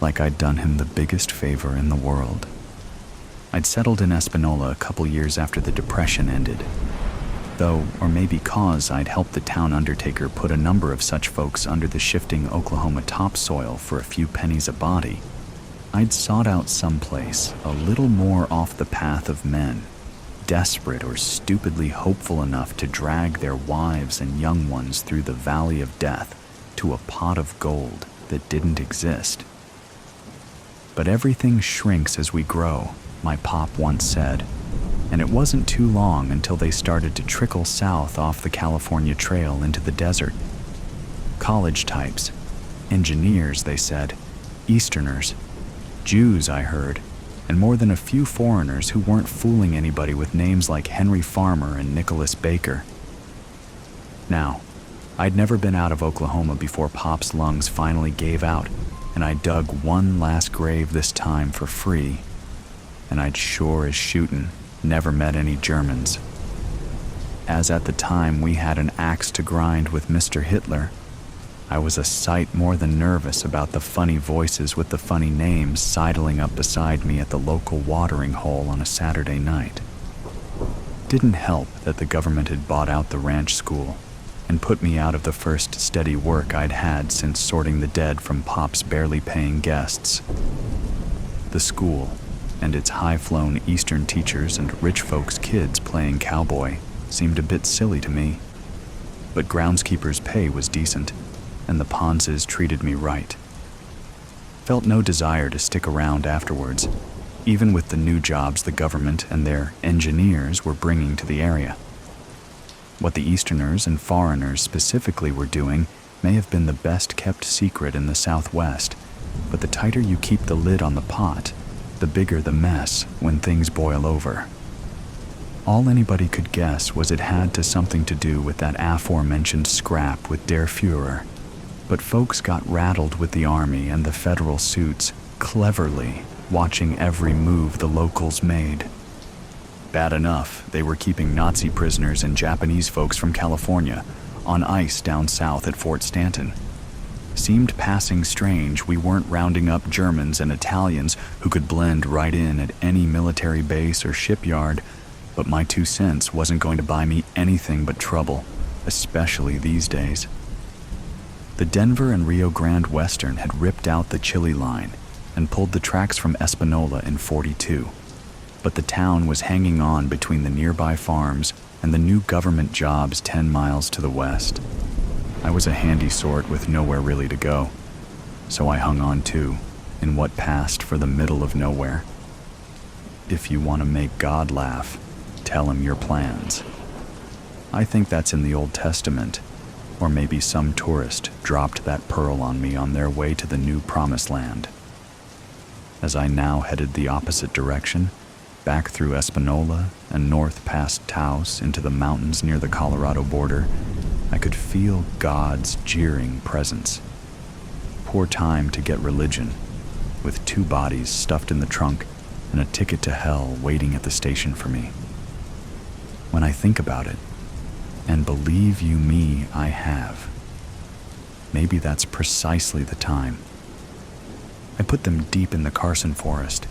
like I'd done him the biggest favor in the world. I'd settled in Espanola a couple years after the Depression ended, though, or maybe cause I'd helped the town undertaker put a number of such folks under the shifting Oklahoma topsoil for a few pennies a body, I'd sought out someplace a little more off the path of men, desperate or stupidly hopeful enough to drag their wives and young ones through the valley of death to a pot of gold that didn't exist. But everything shrinks as we grow, my pop once said, and it wasn't too long until they started to trickle south off the California Trail into the desert. College types, engineers, they said, Easterners, Jews, I heard, and more than a few foreigners who weren't fooling anybody with names like Henry Farmer and Nicholas Baker. Now, I'd never been out of Oklahoma before Pop's lungs finally gave out, and I dug one last grave this time for free, and I'd sure as shootin' never met any Germans. As at the time we had an axe to grind with Mr. Hitler, I was a sight more than nervous about the funny voices with the funny names sidling up beside me at the local watering hole on a Saturday night. Didn't help that the government had bought out the ranch school and put me out of the first steady work I'd had since sorting the dead from Pop's barely paying guests. The school and its high-flown Eastern teachers and rich folks' kids playing cowboy seemed a bit silly to me, but groundskeeper's pay was decent, and the Ponzes treated me right. Felt no desire to stick around afterwards, even with the new jobs the government and their engineers were bringing to the area. What the Easterners and foreigners specifically were doing may have been the best-kept secret in the Southwest, but the tighter you keep the lid on the pot, the bigger the mess when things boil over. All anybody could guess was it had to something to do with that aforementioned scrap with Der Fuhrer, but folks got rattled with the army and the federal suits, cleverly watching every move the locals made. Bad enough, they were keeping Nazi prisoners and Japanese folks from California on ice down south at Fort Stanton. Seemed passing strange we weren't rounding up Germans and Italians who could blend right in at any military base or shipyard, but my 2 cents wasn't going to buy me anything but trouble, especially these days. The Denver and Rio Grande Western had ripped out the Chile line and pulled the tracks from Espanola in 42, but the town was hanging on between the nearby farms and the new government jobs 10 miles to the west. I was a handy sort with nowhere really to go, so I hung on too, in what passed for the middle of nowhere. If you want to make God laugh, tell him your plans. I think that's in the Old Testament, or maybe some tourist dropped that pearl on me on their way to the new promised land. As I now headed the opposite direction, back through Espanola and north past Taos into the mountains near the Colorado border, I could feel God's jeering presence. Poor time to get religion, with 2 bodies stuffed in the trunk and a ticket to hell waiting at the station for me. When I think about it, and believe you me, I have, maybe that's precisely the time. I put them deep in the Carson forest,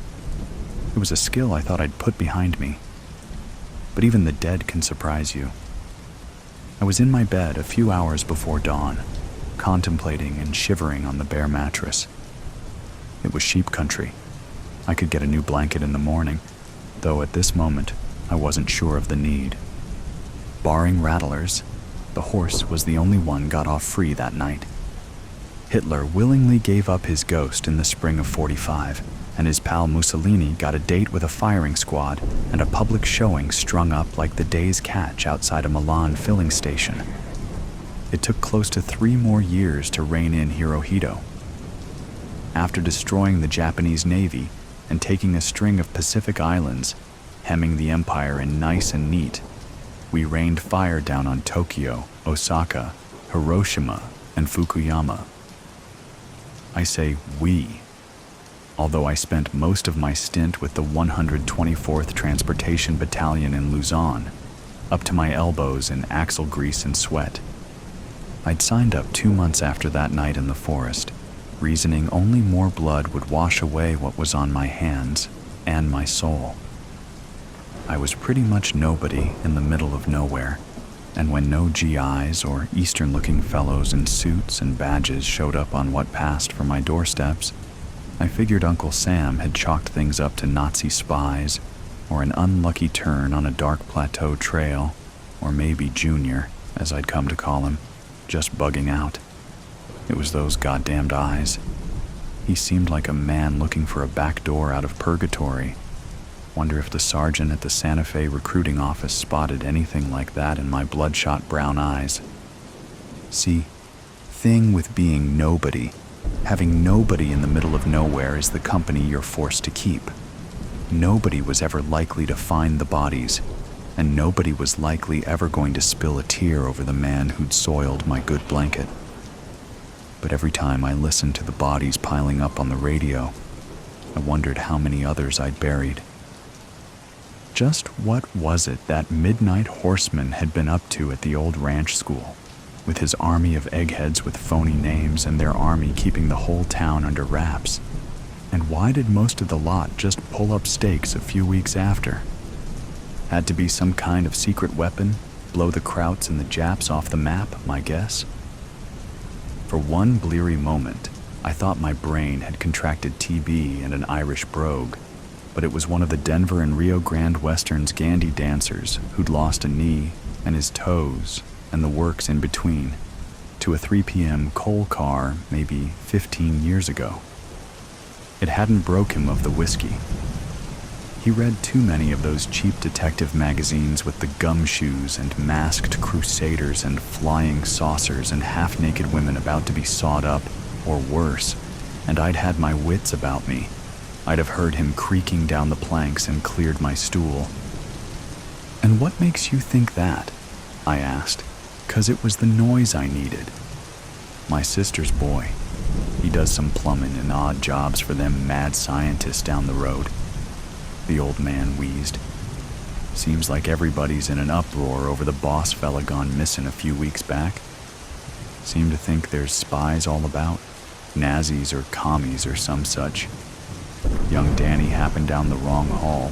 It was a skill I thought I'd put behind me. But even the dead can surprise you. I was in my bed a few hours before dawn, contemplating and shivering on the bare mattress. It was sheep country. I could get a new blanket in the morning, though at this moment I wasn't sure of the need. Barring rattlers, the horse was the only one got off free that night. Hitler willingly gave up his ghost in the spring of '45, and his pal Mussolini got a date with a firing squad and a public showing strung up like the day's catch outside a Milan filling station. It took close to 3 more years to rein in Hirohito. After destroying the Japanese Navy and taking a string of Pacific islands, hemming the empire in nice and neat, we rained fire down on Tokyo, Osaka, Hiroshima, and Fukuyama. I say we, although I spent most of my stint with the 124th Transportation Battalion in Luzon, up to my elbows in axle grease and sweat. I'd signed up 2 months after that night in the forest, reasoning only more blood would wash away what was on my hands and my soul. I was pretty much nobody in the middle of nowhere, and when no GIs or Eastern-looking fellows in suits and badges showed up on what passed for my doorsteps, I figured Uncle Sam had chalked things up to Nazi spies, or an unlucky turn on a dark plateau trail, or maybe Junior, as I'd come to call him, just bugging out. It was those goddamned eyes. He seemed like a man looking for a back door out of purgatory. Wonder if the sergeant at the Santa Fe recruiting office spotted anything like that in my bloodshot brown eyes. See, thing with being nobody, having nobody in the middle of nowhere is the company you're forced to keep. Nobody was ever likely to find the bodies, and nobody was likely ever going to spill a tear over the man who'd soiled my good blanket. But every time I listened to the bodies piling up on the radio, I wondered how many others I'd buried. Just what was it that midnight Horseman had been up to at the old ranch school, with his army of eggheads with phony names and their army keeping the whole town under wraps? And why did most of the lot just pull up stakes a few weeks after? Had to be some kind of secret weapon, blow the Krauts and the Japs off the map, my guess. For one bleary moment, I thought my brain had contracted TB and an Irish brogue, but it was one of the Denver and Rio Grande Western's Gandy dancers who'd lost a knee and his toes and the works in between to a 3 p.m. coal car maybe 15 years ago. It hadn't broke him of the whiskey. He read too many of those cheap detective magazines with the gumshoes and masked crusaders and flying saucers and half-naked women about to be sawed up, or worse, and I'd had my wits about me. I'd have heard him creaking down the planks and cleared my stool. "And what makes you think that?" I asked, 'cause it was the noise I needed. "My sister's boy. He does some plumbing and odd jobs for them mad scientists down the road." The old man wheezed. "Seems like everybody's in an uproar over the boss fella gone missing a few weeks back. Seem to think there's spies all about, Nazis or commies or some such. Young Danny happened down the wrong hall,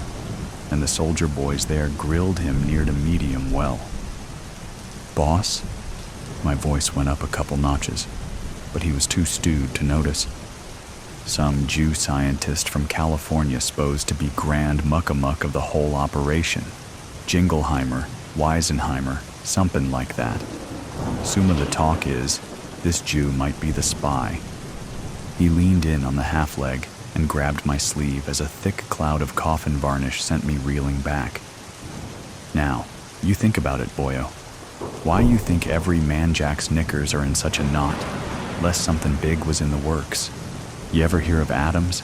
and the soldier boys there grilled him near to medium well." "Boss?" My voice went up a couple notches, but he was too stewed to notice. "Some Jew scientist from California supposed to be grand muck-a-muck of the whole operation. Jingleheimer, Weisenheimer, something like that. Some of the talk is, this Jew might be the spy." He leaned in on the half-leg and grabbed my sleeve as a thick cloud of coffin varnish sent me reeling back. "Now, you think about it, boyo. Why you think every man-jack's knickers are in such a knot, lest something big was in the works? You ever hear of atoms?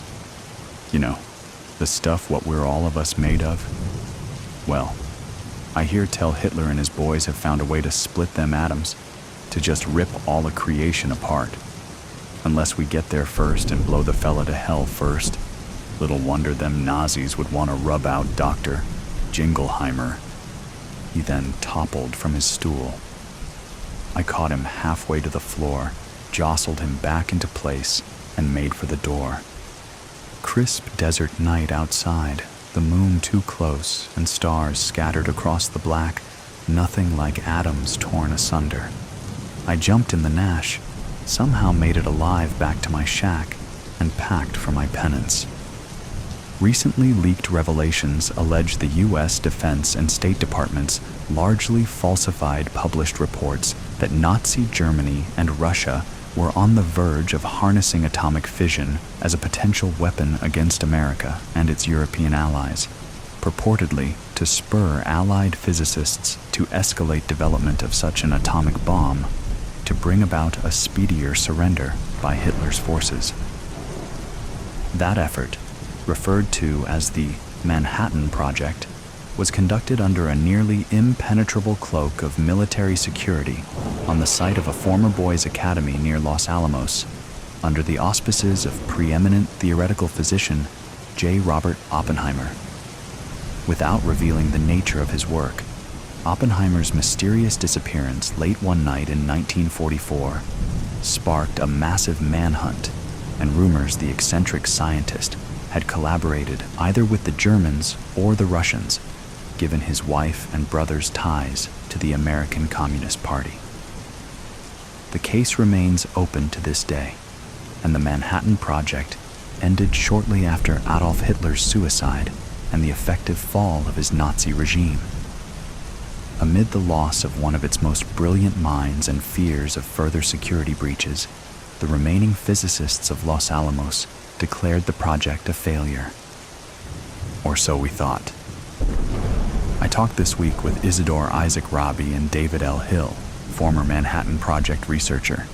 You know, the stuff what we're all of us made of? Well, I hear tell Hitler and his boys have found a way to split them atoms, to just rip all of creation apart. Unless we get there first and blow the fella to hell first. Little wonder them Nazis would want to rub out Dr. Jingleheimer." He then toppled from his stool. I caught him halfway to the floor, jostled him back into place, and made for the door. crisp desert night outside, the moon too close and stars scattered across the black, nothing like atoms torn asunder. I jumped in the Nash, somehow made it alive back to my shack, and packed for my penance. Recently leaked revelations allege the U.S. Defense and State Departments largely falsified published reports that Nazi Germany and Russia were on the verge of harnessing atomic fission as a potential weapon against America and its European allies, purportedly to spur Allied physicists to escalate development of such an atomic bomb to bring about a speedier surrender by Hitler's forces. That effort, referred to as the Manhattan Project, was conducted under a nearly impenetrable cloak of military security on the site of a former boys' academy near Los Alamos, under the auspices of preeminent theoretical physician J. Robert Oppenheimer. Without revealing the nature of his work, Oppenheimer's mysterious disappearance late one night in 1944 sparked a massive manhunt, and rumors the eccentric scientist had collaborated either with the Germans or the Russians, given his wife and brother's ties to the American Communist Party. The case remains open to this day, and the Manhattan Project ended shortly after Adolf Hitler's suicide and the effective fall of his Nazi regime. Amid the loss of one of its most brilliant minds and fears of further security breaches, the remaining physicists of Los Alamos declared the project a failure. Or so we thought. I talked this week with Isidore Isaac Rabi and David L. Hill, former Manhattan Project researcher.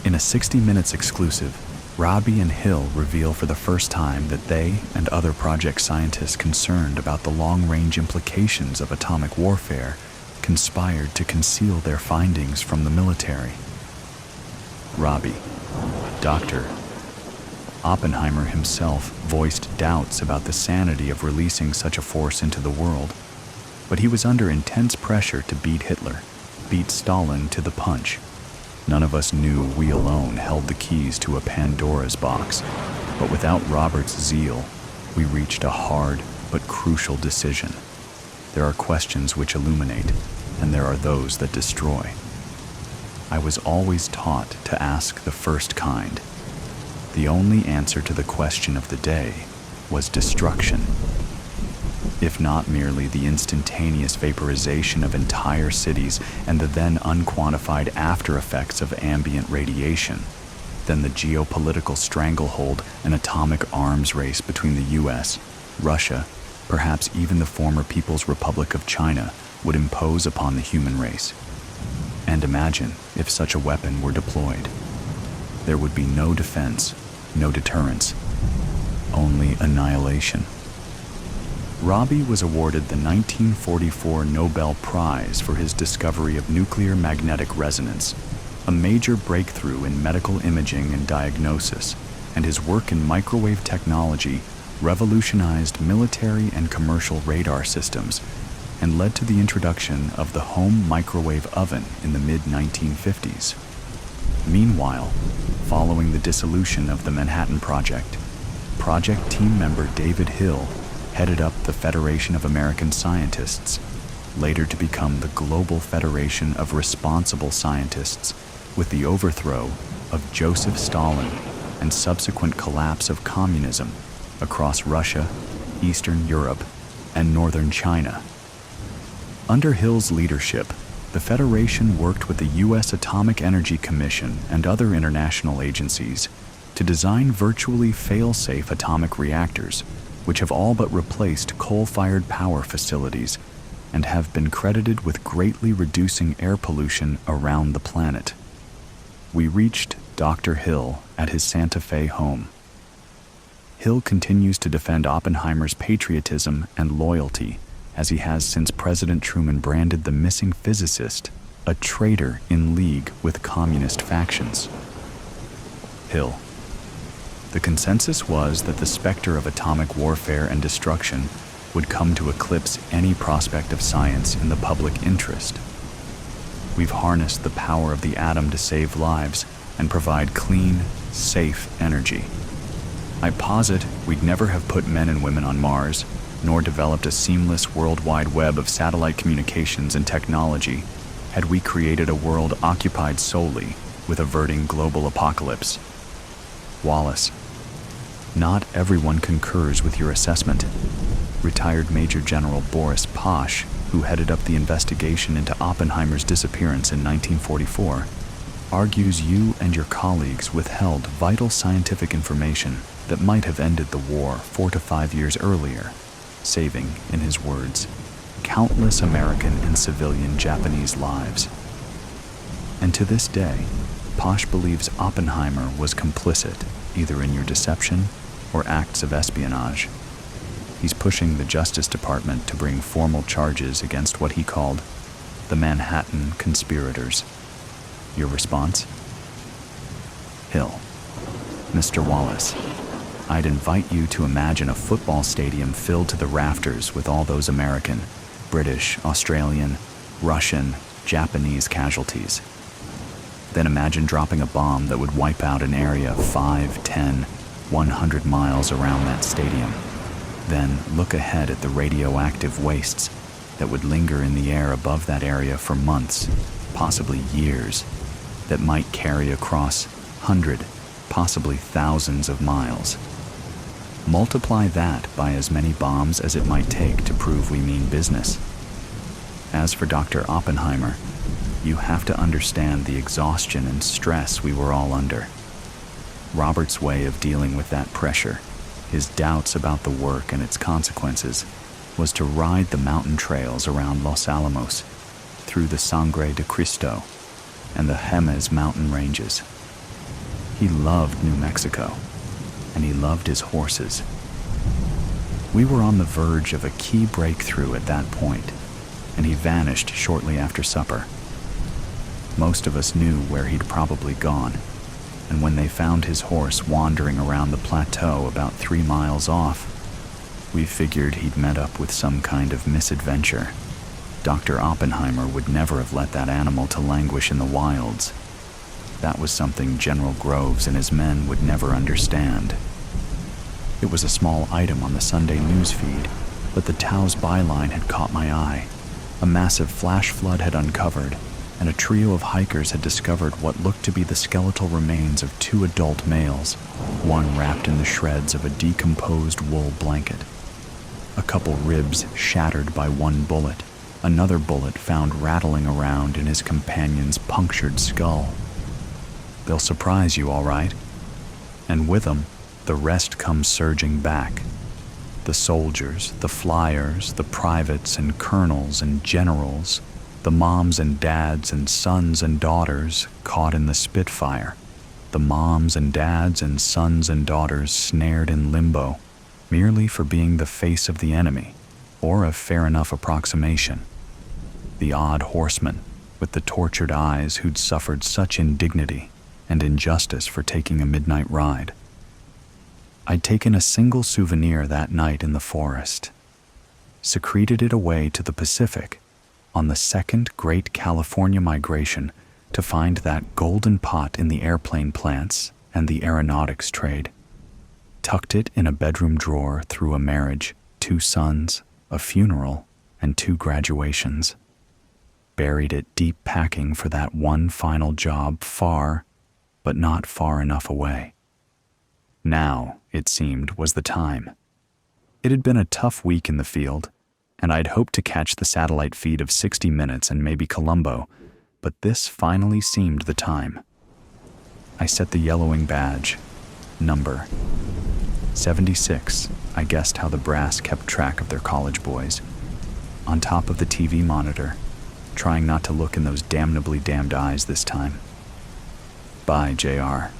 In a 60 Minutes exclusive, Rabi and Hill reveal for the first time that they and other project scientists concerned about the long-range implications of atomic warfare conspired to conceal their findings from the military. Rabi, Dr. Oppenheimer himself voiced doubts about the sanity of releasing such a force into the world, but he was under intense pressure to beat Hitler, beat Stalin to the punch. None of us knew we alone held the keys to a Pandora's box, but without Robert's zeal, we reached a hard but crucial decision. There are questions which illuminate, and there are those that destroy. I was always taught to ask the first kind. The only answer to the question of the day was destruction. If not merely the instantaneous vaporization of entire cities and the then unquantified after effects of ambient radiation, then the geopolitical stranglehold and atomic arms race between the US, Russia, perhaps even the former People's Republic of China would impose upon the human race. And imagine if such a weapon were deployed. There would be no defense, no deterrence, only annihilation. Rabi was awarded the 1944 Nobel Prize for his discovery of nuclear magnetic resonance, a major breakthrough in medical imaging and diagnosis, and his work in microwave technology revolutionized military and commercial radar systems and led to the introduction of the home microwave oven in the mid-1950s. Meanwhile, following the dissolution of the Manhattan Project, project team member David Hill headed up the Federation of American Scientists, later to become the Global Federation of Responsible Scientists, with the overthrow of Joseph Stalin and subsequent collapse of communism across Russia, Eastern Europe, and Northern China. Under Hill's leadership, the Federation worked with the U.S. Atomic Energy Commission and other international agencies to design virtually fail-safe atomic reactors, which have all but replaced coal-fired power facilities and have been credited with greatly reducing air pollution around the planet. We reached Dr. Hill at his Santa Fe home. Hill continues to defend Oppenheimer's patriotism and loyalty, as he has since President Truman branded the missing physicist a traitor in league with communist factions. Hill. The consensus was that the specter of atomic warfare and destruction would come to eclipse any prospect of science in the public interest. We've harnessed the power of the atom to save lives and provide clean, safe energy. I posit we'd never have put men and women on Mars, nor developed a seamless worldwide web of satellite communications and technology had we created a world occupied solely with averting global apocalypse. Wallace, not everyone concurs with your assessment. Retired Major General Boris Posh, who headed up the investigation into Oppenheimer's disappearance in 1944, argues you and your colleagues withheld vital scientific information that might have ended the war 4 to 5 years earlier, saving, in his words, countless American and civilian Japanese lives. And to this day, Posh believes Oppenheimer was complicit either in your deception or acts of espionage. He's pushing the Justice Department to bring formal charges against what he called the Manhattan conspirators. Your response? Hill. Mr. Wallace, I'd invite you to imagine a football stadium filled to the rafters with all those American, British, Australian, Russian, Japanese casualties. Then imagine dropping a bomb that would wipe out an area 5, 10, 100 miles around that stadium. Then look ahead at the radioactive wastes that would linger in the air above that area for months, possibly years, that might carry across 100, possibly thousands of miles. Multiply that by as many bombs as it might take to prove we mean business. As for Dr. Oppenheimer, you have to understand the exhaustion and stress we were all under. Robert's way of dealing with that pressure, his doubts about the work and its consequences, was to ride the mountain trails around Los Alamos, through the Sangre de Cristo and the Jemez mountain ranges. He loved New Mexico, and he loved his horses. We were on the verge of a key breakthrough at that point, and he vanished shortly after supper. Most of us knew where he'd probably gone, and when they found his horse wandering around the plateau about 3 miles off, we figured he'd met up with some kind of misadventure. Dr. Oppenheimer would never have let that animal to languish in the wilds. That was something General Groves and his men would never understand. It was a small item on the Sunday news feed, but the Taos byline had caught my eye. A massive flash flood had uncovered, and a trio of hikers had discovered what looked to be the skeletal remains of 2 adult males, one wrapped in the shreds of a decomposed wool blanket. A couple ribs shattered by one bullet, another bullet found rattling around in his companion's punctured skull. They'll surprise you, all right. And with them, the rest comes surging back. The soldiers, the flyers, the privates and colonels and generals, the moms and dads and sons and daughters caught in the Spitfire, the moms and dads and sons and daughters snared in limbo, merely for being the face of the enemy, or a fair enough approximation. The odd horseman, with the tortured eyes who'd suffered such indignity and injustice for taking a midnight ride. I'd taken a single souvenir that night in the forest, secreted it away to the Pacific on the second great California migration to find that golden pot in the airplane plants and the aeronautics trade, tucked it in a bedroom drawer through a marriage, 2 sons, a funeral, and 2 graduations. Buried it deep packing for that one final job far, but not far enough away. Now, it seemed, was the time. It had been a tough week in the field, and I'd hoped to catch the satellite feed of 60 Minutes and maybe Columbo, but this finally seemed the time. I set the yellowing badge, number 76, I guessed how the brass kept track of their college boys, on top of the TV monitor, trying not to look in those damnably damned eyes this time. Bye, JR.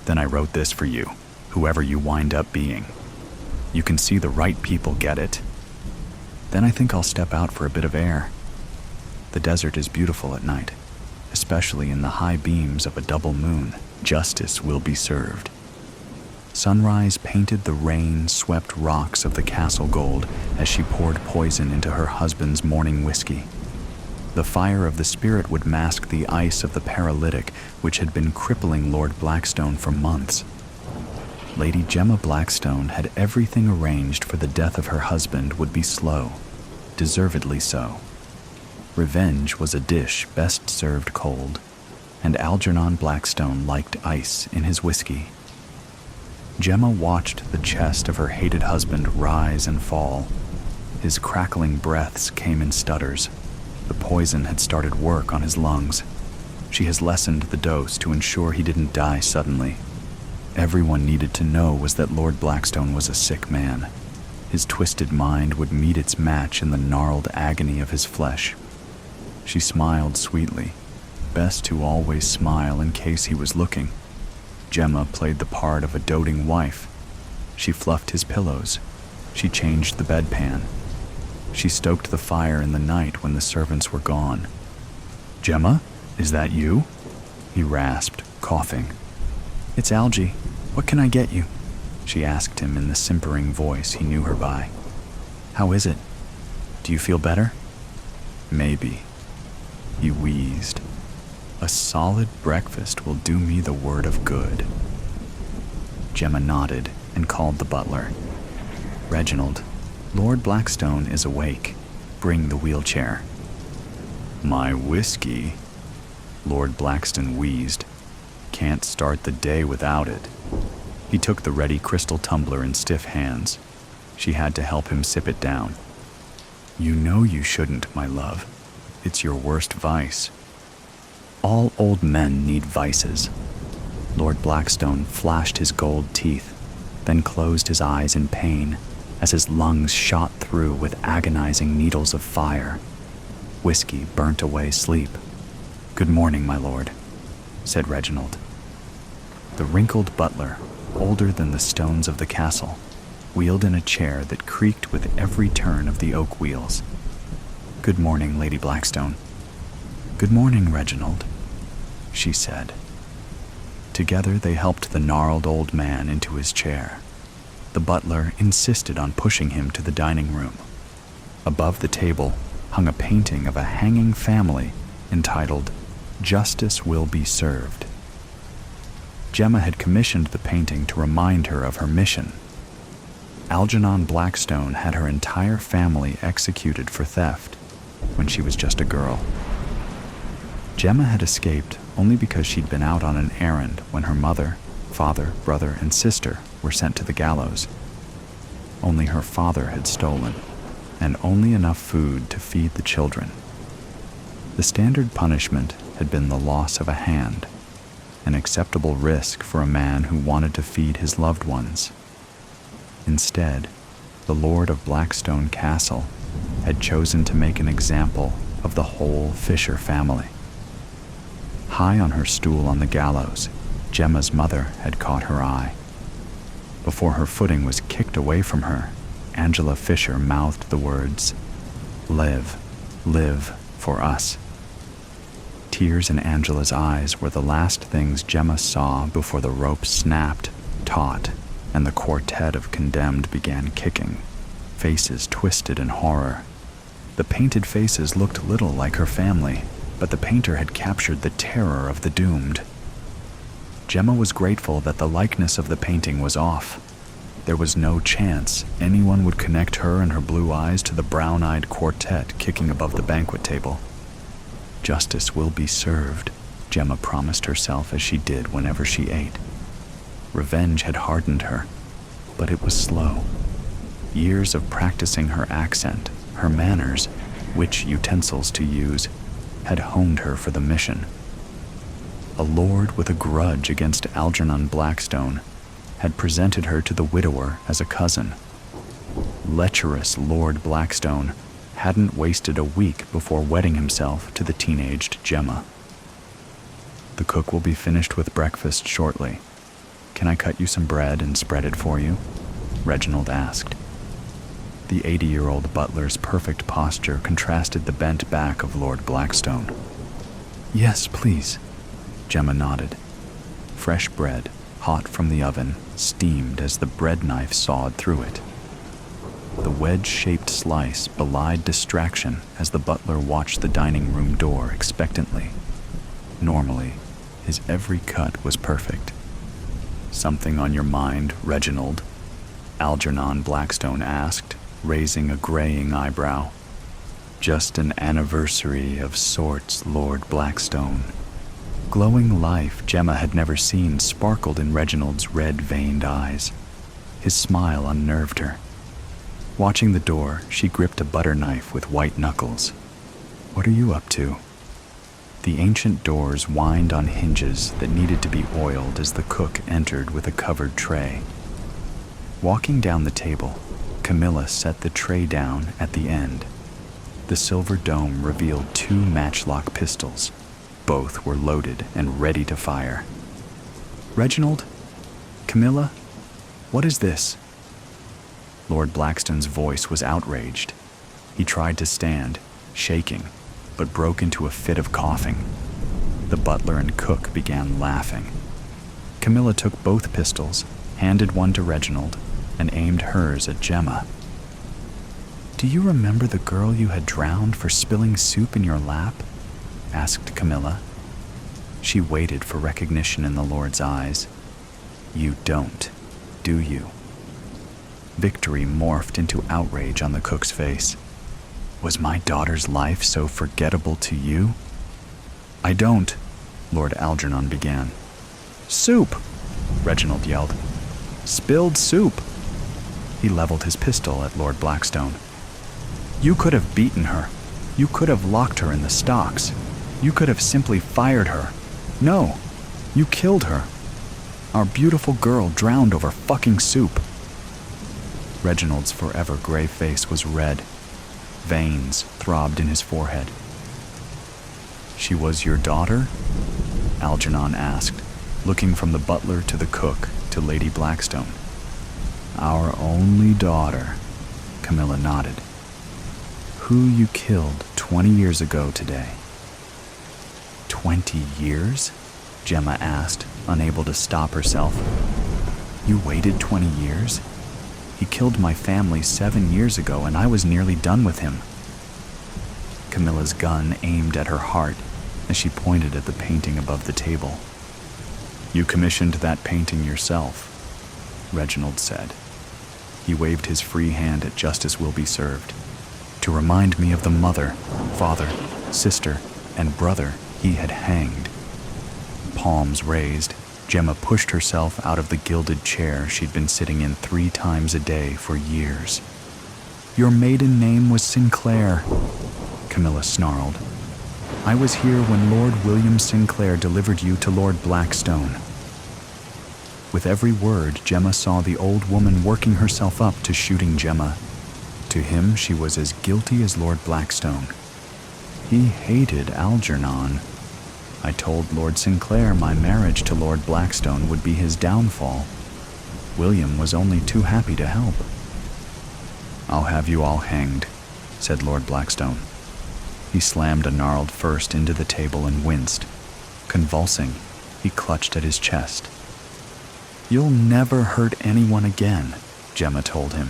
Then I wrote this for you, whoever you wind up being. You can see the right people get it. Then I think I'll step out for a bit of air. The desert is beautiful at night, especially in the high beams of a double moon. Justice will be served. Sunrise painted the rain-swept rocks of the castle gold as she poured poison into her husband's morning whiskey. The fire of the spirit would mask the ice of the paralytic which had been crippling Lord Blackstone for months. Lady Gemma Blackstone had everything arranged for the death of her husband would be slow, deservedly so. Revenge was a dish best served cold, and Algernon Blackstone liked ice in his whiskey. Gemma watched the chest of her hated husband rise and fall. His crackling breaths came in stutters. The poison had started work on his lungs. She has lessened the dose to ensure he didn't die suddenly. Everyone needed to know was that Lord Blackstone was a sick man. His twisted mind would meet its match in the gnarled agony of his flesh. She smiled sweetly. Best to always smile in case he was looking. Gemma played the part of a doting wife. She fluffed his pillows. She changed the bedpan. She stoked the fire in the night when the servants were gone. "Gemma, is that you?" he rasped, coughing. "It's Algie. What can I get you?" she asked him in the simpering voice he knew her by. "How is it? Do you feel better?" "Maybe," he wheezed. "A solid breakfast will do me the word of good." Gemma nodded and called the butler. "Reginald, Lord Blackstone is awake. Bring the wheelchair." "My whiskey," Lord Blackstone wheezed. "Can't start the day without it." He took the ready crystal tumbler in stiff hands. She had to help him sip it down. "You know you shouldn't, my love. It's your worst vice." "All old men need vices." Lord Blackstone flashed his gold teeth, then closed his eyes in pain as his lungs shot through with agonizing needles of fire. Whiskey burnt away sleep. "Good morning, my lord," said Reginald. The wrinkled butler, older than the stones of the castle, wheeled in a chair that creaked with every turn of the oak wheels. "Good morning, Lady Blackstone." "Good morning, Reginald," she said. Together they helped the gnarled old man into his chair. The butler insisted on pushing him to the dining room. Above the table hung a painting of a hanging family entitled "Justice Will Be Served." Gemma had commissioned the painting to remind her of her mission. Algernon Blackstone had her entire family executed for theft when she was just a girl. Gemma had escaped only because she'd been out on an errand when her mother, father, brother, and sister were sent to the gallows. Only her father had stolen, and only enough food to feed the children. The standard punishment had been the loss of a hand, an acceptable risk for a man who wanted to feed his loved ones. Instead, the Lord of Blackstone Castle had chosen to make an example of the whole Fisher family. High on her stool on the gallows, Gemma's mother had caught her eye. Before her footing was kicked away from her, Angela Fisher mouthed the words, "Live, live for us." Tears in Angela's eyes were the last things Gemma saw before the rope snapped, taut, and the quartet of condemned began kicking, faces twisted in horror. The painted faces looked little like her family, but the painter had captured the terror of the doomed. Gemma was grateful that the likeness of the painting was off. There was no chance anyone would connect her and her blue eyes to the brown-eyed quartet kicking above the banquet table. Justice will be served, Gemma promised herself as she did whenever she ate. Revenge had hardened her, but it was slow. Years of practicing her accent, her manners, which utensils to use, had honed her for the mission. A lord with a grudge against Algernon Blackstone had presented her to the widower as a cousin. Lecherous Lord Blackstone hadn't wasted a week before wedding himself to the teenaged Gemma. "The cook will be finished with breakfast shortly. Can I cut you some bread and spread it for you?" Reginald asked. The 80-year-old butler's perfect posture contrasted the bent back of Lord Blackstone. "Yes, please," Gemma nodded. Fresh bread, hot from the oven, steamed as the bread knife sawed through it. The wedge-shaped slice belied distraction as the butler watched the dining room door expectantly. Normally, his every cut was perfect. Something on your mind, Reginald? Algernon Blackstone asked, raising a graying eyebrow. Just an anniversary of sorts, Lord Blackstone. Glowing life Gemma had never seen sparkled in Reginald's red-veined eyes. His smile unnerved her. Watching the door, she gripped a butter knife with white knuckles. What are you up to? The ancient doors whined on hinges that needed to be oiled as the cook entered with a covered tray. Walking down the table, Camilla set the tray down at the end. The silver dome revealed 2 matchlock pistols. Both were loaded and ready to fire. Reginald? Camilla? What is this? Lord Blackstone's voice was outraged. He tried to stand, shaking, but broke into a fit of coughing. The butler and cook began laughing. Camilla took both pistols, handed one to Reginald, and aimed hers at Gemma. Do you remember the girl you had drowned for spilling soup in your lap? Asked Camilla. She waited for recognition in the Lord's eyes. You don't, do you? Victory morphed into outrage on the cook's face. Was my daughter's life so forgettable to you? I don't, Lord Algernon began. Soup! Reginald yelled. Spilled soup! He leveled his pistol at Lord Blackstone. You could have beaten her. You could have locked her in the stocks. You could have simply fired her. No, you killed her. Our beautiful girl drowned over fucking soup. Reginald's forever gray face was red. Veins throbbed in his forehead. She was your daughter? Algernon asked, looking from the butler to the cook to Lady Blackstone. Our only daughter, Camilla nodded. Who you killed 20 years ago today. 20 years? Gemma asked, unable to stop herself. You waited 20 years? He killed my family 7 years ago, and I was nearly done with him. Camilla's gun aimed at her heart as she pointed at the painting above the table. You commissioned that painting yourself, Reginald said. He waved his free hand at Justice Will Be Served, to remind me of the mother, father, sister, and brother he had hanged. Palms raised, Gemma pushed herself out of the gilded chair she'd been sitting in 3 times a day for years. Your maiden name was Sinclair, Camilla snarled. I was here when Lord William Sinclair delivered you to Lord Blackstone. With every word, Gemma saw the old woman working herself up to shooting Gemma. To him, she was as guilty as Lord Blackstone. He hated Algernon. I told Lord Sinclair my marriage to Lord Blackstone would be his downfall. William was only too happy to help. I'll have you all hanged, said Lord Blackstone. He slammed a gnarled fist into the table and winced. Convulsing, he clutched at his chest. You'll never hurt anyone again, Gemma told him.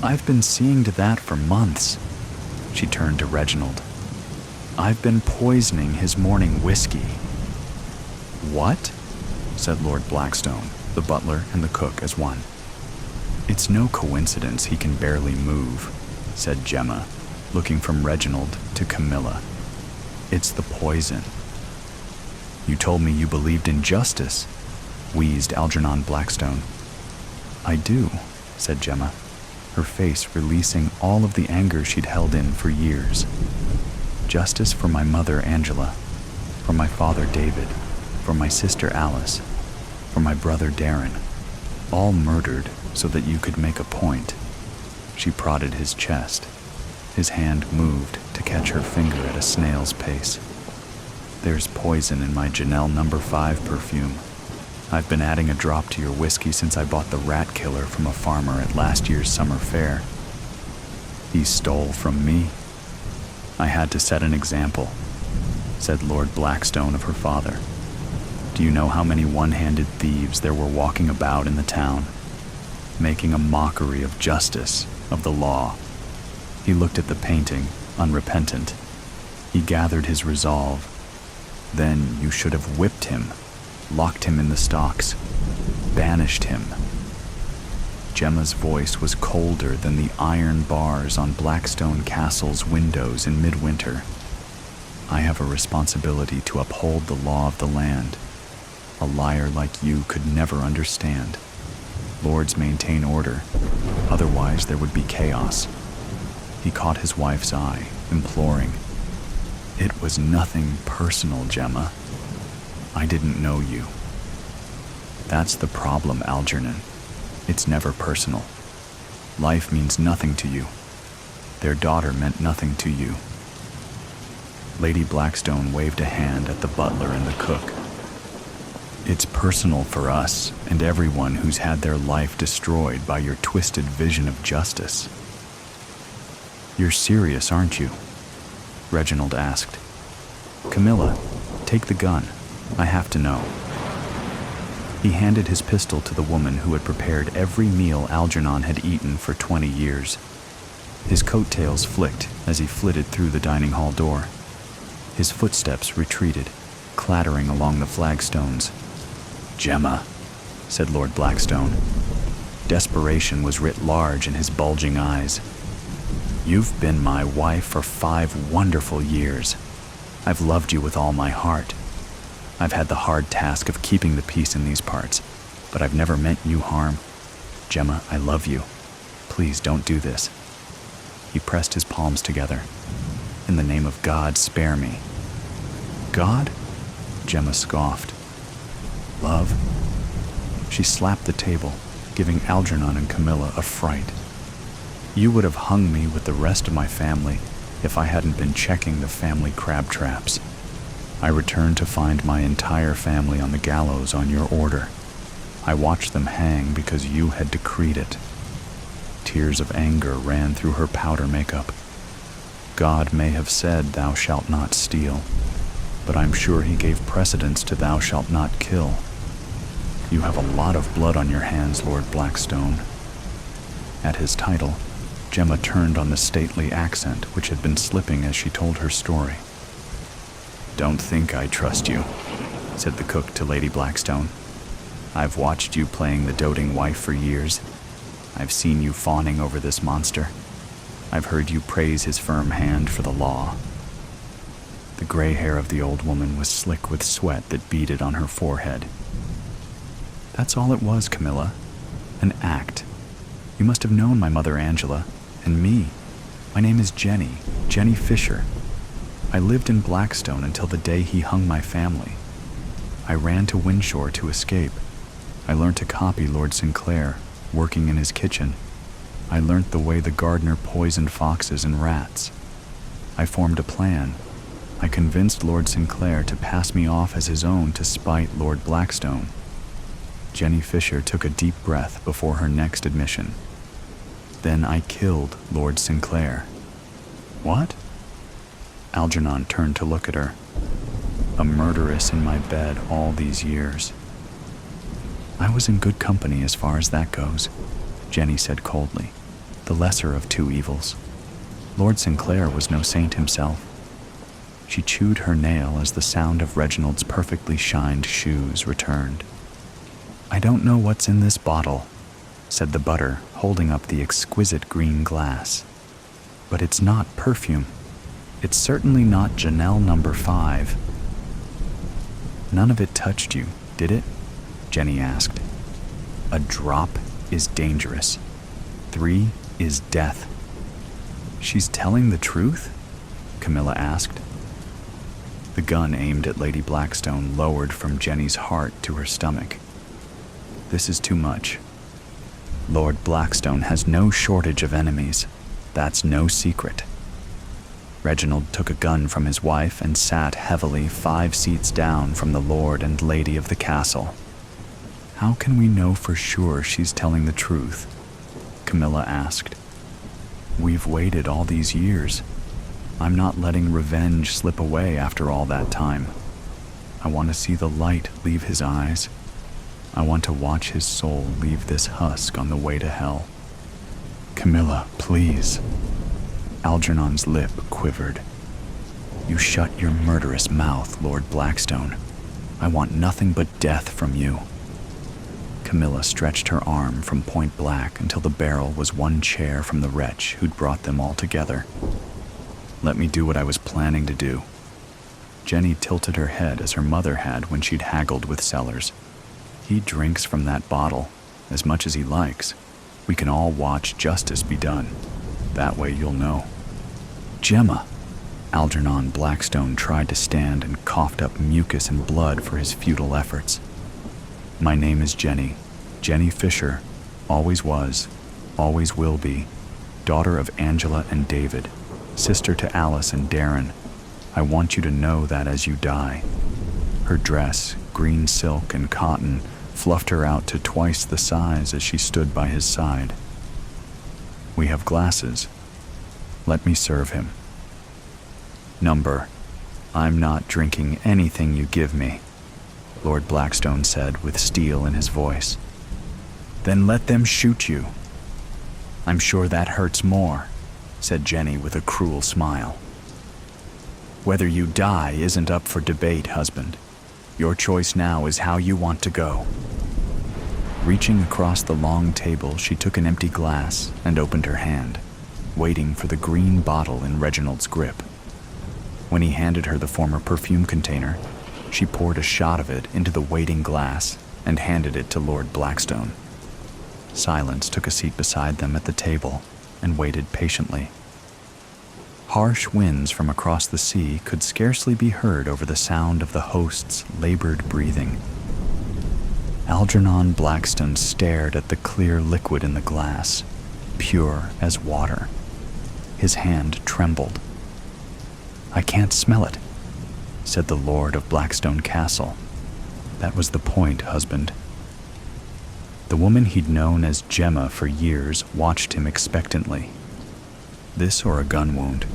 I've been seeing to that for months. She turned to Reginald. I've been poisoning his morning whiskey. What? Said Lord Blackstone, the butler and the cook as one. It's no coincidence he can barely move, said Gemma, looking from Reginald to Camilla. It's the poison. You told me you believed in justice, wheezed Algernon Blackstone. I do, said Gemma, her face releasing all of the anger she'd held in for years. Justice for my mother Angela, for my father David, for my sister Alice, for my brother Darren, all murdered so that you could make a point. She prodded his chest. His hand moved to catch her finger at a snail's pace. There's poison in my Janelle No. 5 perfume. I've been adding a drop to your whiskey since I bought the rat killer from a farmer at last year's summer fair. He stole from me. I had to set an example, said Lord Blackstone of her father. Do you know how many one-handed thieves there were walking about in the town, making a mockery of justice, of the law? He looked at the painting, unrepentant. He gathered his resolve. Then you should have whipped him, locked him in the stocks. banished him. Gemma's voice was colder than the iron bars on Blackstone Castle's windows in midwinter. I have a responsibility to uphold the law of the land. A liar like you could never understand. Lords maintain order, otherwise there would be chaos. He caught his wife's eye, imploring. It was nothing personal, Gemma. I didn't know you. That's the problem, Algernon. It's never personal. Life means nothing to you. Their daughter meant nothing to you. Lady Blackstone waved a hand at the butler and the cook. It's personal for us and everyone who's had their life destroyed by your twisted vision of justice. You're serious, aren't you? Reginald asked. Camilla, take the gun. I have to know. He handed his pistol to the woman who had prepared every meal Algernon had eaten for 20 years. His coattails flicked as he flitted through the dining hall door. His footsteps retreated, clattering along the flagstones. Gemma, said Lord Blackstone. Desperation was writ large in his bulging eyes. You've been my wife for 5 wonderful years. I've loved you with all my heart. I've had the hard task of keeping the peace in these parts, but I've never meant you harm. Gemma, I love you. Please don't do this. He pressed his palms together. In the name of God, spare me. God? Gemma scoffed. Love? She slapped the table, giving Algernon and Camilla a fright. You would have hung me with the rest of my family if I hadn't been checking the family crab traps. I returned to find my entire family on the gallows on your order. I watched them hang because you had decreed it. Tears of anger ran through her powder makeup. God may have said, "Thou shalt not steal," but I'm sure he gave precedence to "Thou shalt not kill." You have a lot of blood on your hands, Lord Blackstone. At his title, Gemma turned on the stately accent which had been slipping as she told her story. Don't think I trust you, said the cook to Lady Blackstone. I've watched you playing the doting wife for years. I've seen you fawning over this monster. I've heard you praise his firm hand for the law. The gray hair of the old woman was slick with sweat that beaded on her forehead. That's all it was, Camilla. An act. You must have known my mother Angela, and me. My name is Jenny Fisher. I lived in Blackstone until the day he hung my family. I ran to Winshore to escape. I learned to copy Lord Sinclair, working in his kitchen. I learned the way the gardener poisoned foxes and rats. I formed a plan. I convinced Lord Sinclair to pass me off as his own to spite Lord Blackstone. Jenny Fisher took a deep breath before her next admission. Then I killed Lord Sinclair. What? Algernon turned to look at her. A murderess in my bed all these years. I was in good company as far as that goes, Jenny said coldly, the lesser of two evils. Lord Sinclair was no saint himself. She chewed her nail as the sound of Reginald's perfectly shined shoes returned. I don't know what's in this bottle, said the butter, holding up the exquisite green glass. But it's not perfume. It's certainly not Janelle number 5. None of it touched you, did it? Jenny asked. A drop is dangerous. 3 is death. She's telling the truth? Camilla asked. The gun aimed at Lady Blackstone lowered from Jenny's heart to her stomach. This is too much. Lord Blackstone has no shortage of enemies. That's no secret. Reginald took a gun from his wife and sat heavily 5 seats down from the lord and lady of the castle. How can we know for sure she's telling the truth? Camilla asked. We've waited all these years. I'm not letting revenge slip away after all that time. I want to see the light leave his eyes. I want to watch his soul leave this husk on the way to hell. Camilla, please. Algernon's lip quivered. You shut your murderous mouth, Lord Blackstone. I want nothing but death from you. Camilla stretched her arm from point blank until the barrel was one chair from the wretch who'd brought them all together. Let me do what I was planning to do. Jenny tilted her head as her mother had when she'd haggled with Sellers. He drinks from that bottle, as much as he likes. We can all watch justice be done. That way you'll know. Gemma! Algernon Blackstone tried to stand and coughed up mucus and blood for his futile efforts. My name is Jenny. Jenny Fisher. Always was. Always will be. Daughter of Angela and David. Sister to Alice and Darren. I want you to know that as you die. Her dress, green silk and cotton, fluffed her out to twice the size as she stood by his side. We have glasses. Let me serve him. Number, I'm not drinking anything you give me, Lord Blackstone said with steel in his voice. Then let them shoot you. I'm sure that hurts more, said Jenny with a cruel smile. Whether you die isn't up for debate, husband. Your choice now is how you want to go. Reaching across the long table, she took an empty glass and opened her hand, waiting for the green bottle in Reginald's grip. When he handed her the former perfume container, she poured a shot of it into the waiting glass and handed it to Lord Blackstone. Silence took a seat beside them at the table and waited patiently. Harsh winds from across the sea could scarcely be heard over the sound of the host's labored breathing. Algernon Blackstone stared at the clear liquid in the glass, pure as water. His hand trembled. I can't smell it, said the Lord of Blackstone Castle. That was the point, husband. The woman he'd known as Gemma for years watched him expectantly. This or a gun wound?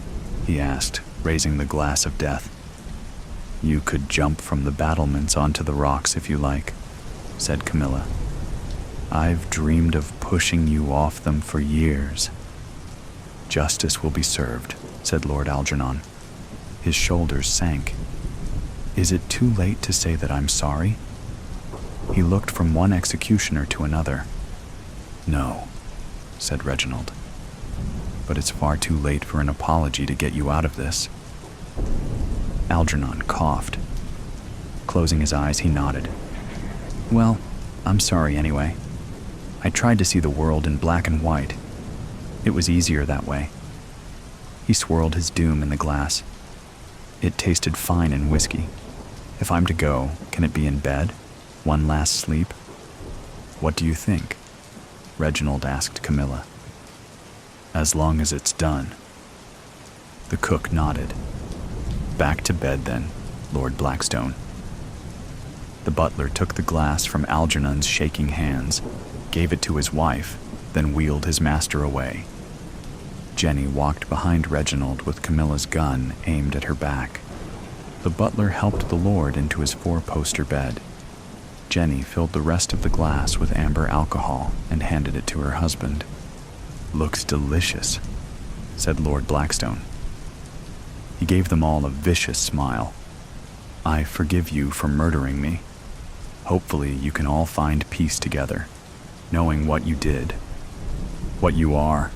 He asked, raising the glass of death. You could jump from the battlements onto the rocks if you like, said Camilla. I've dreamed of pushing you off them for years. Justice will be served, said Lord Algernon. His shoulders sank. Is it too late to say that I'm sorry? He looked from one executioner to another. No, said Reginald. But it's far too late for an apology to get you out of this. Algernon coughed. Closing his eyes, he nodded. Well, I'm sorry anyway. I tried to see the world in black and white. It was easier that way. He swirled his doom in the glass. It tasted fine in whiskey. If I'm to go, can it be in bed? One last sleep? What do you think? Reginald asked Camilla. As long as it's done. The cook nodded. Back to bed then, Lord Blackstone. The butler took the glass from Algernon's shaking hands, gave it to his wife, then wheeled his master away. Jenny walked behind Reginald with Camilla's gun aimed at her back. The butler helped the lord into his four-poster bed. Jenny filled the rest of the glass with amber alcohol and handed it to her husband. Looks delicious, said Lord Blackstone. He gave them all a vicious smile. I forgive you for murdering me. Hopefully you can all find peace together, knowing what you did, what you are.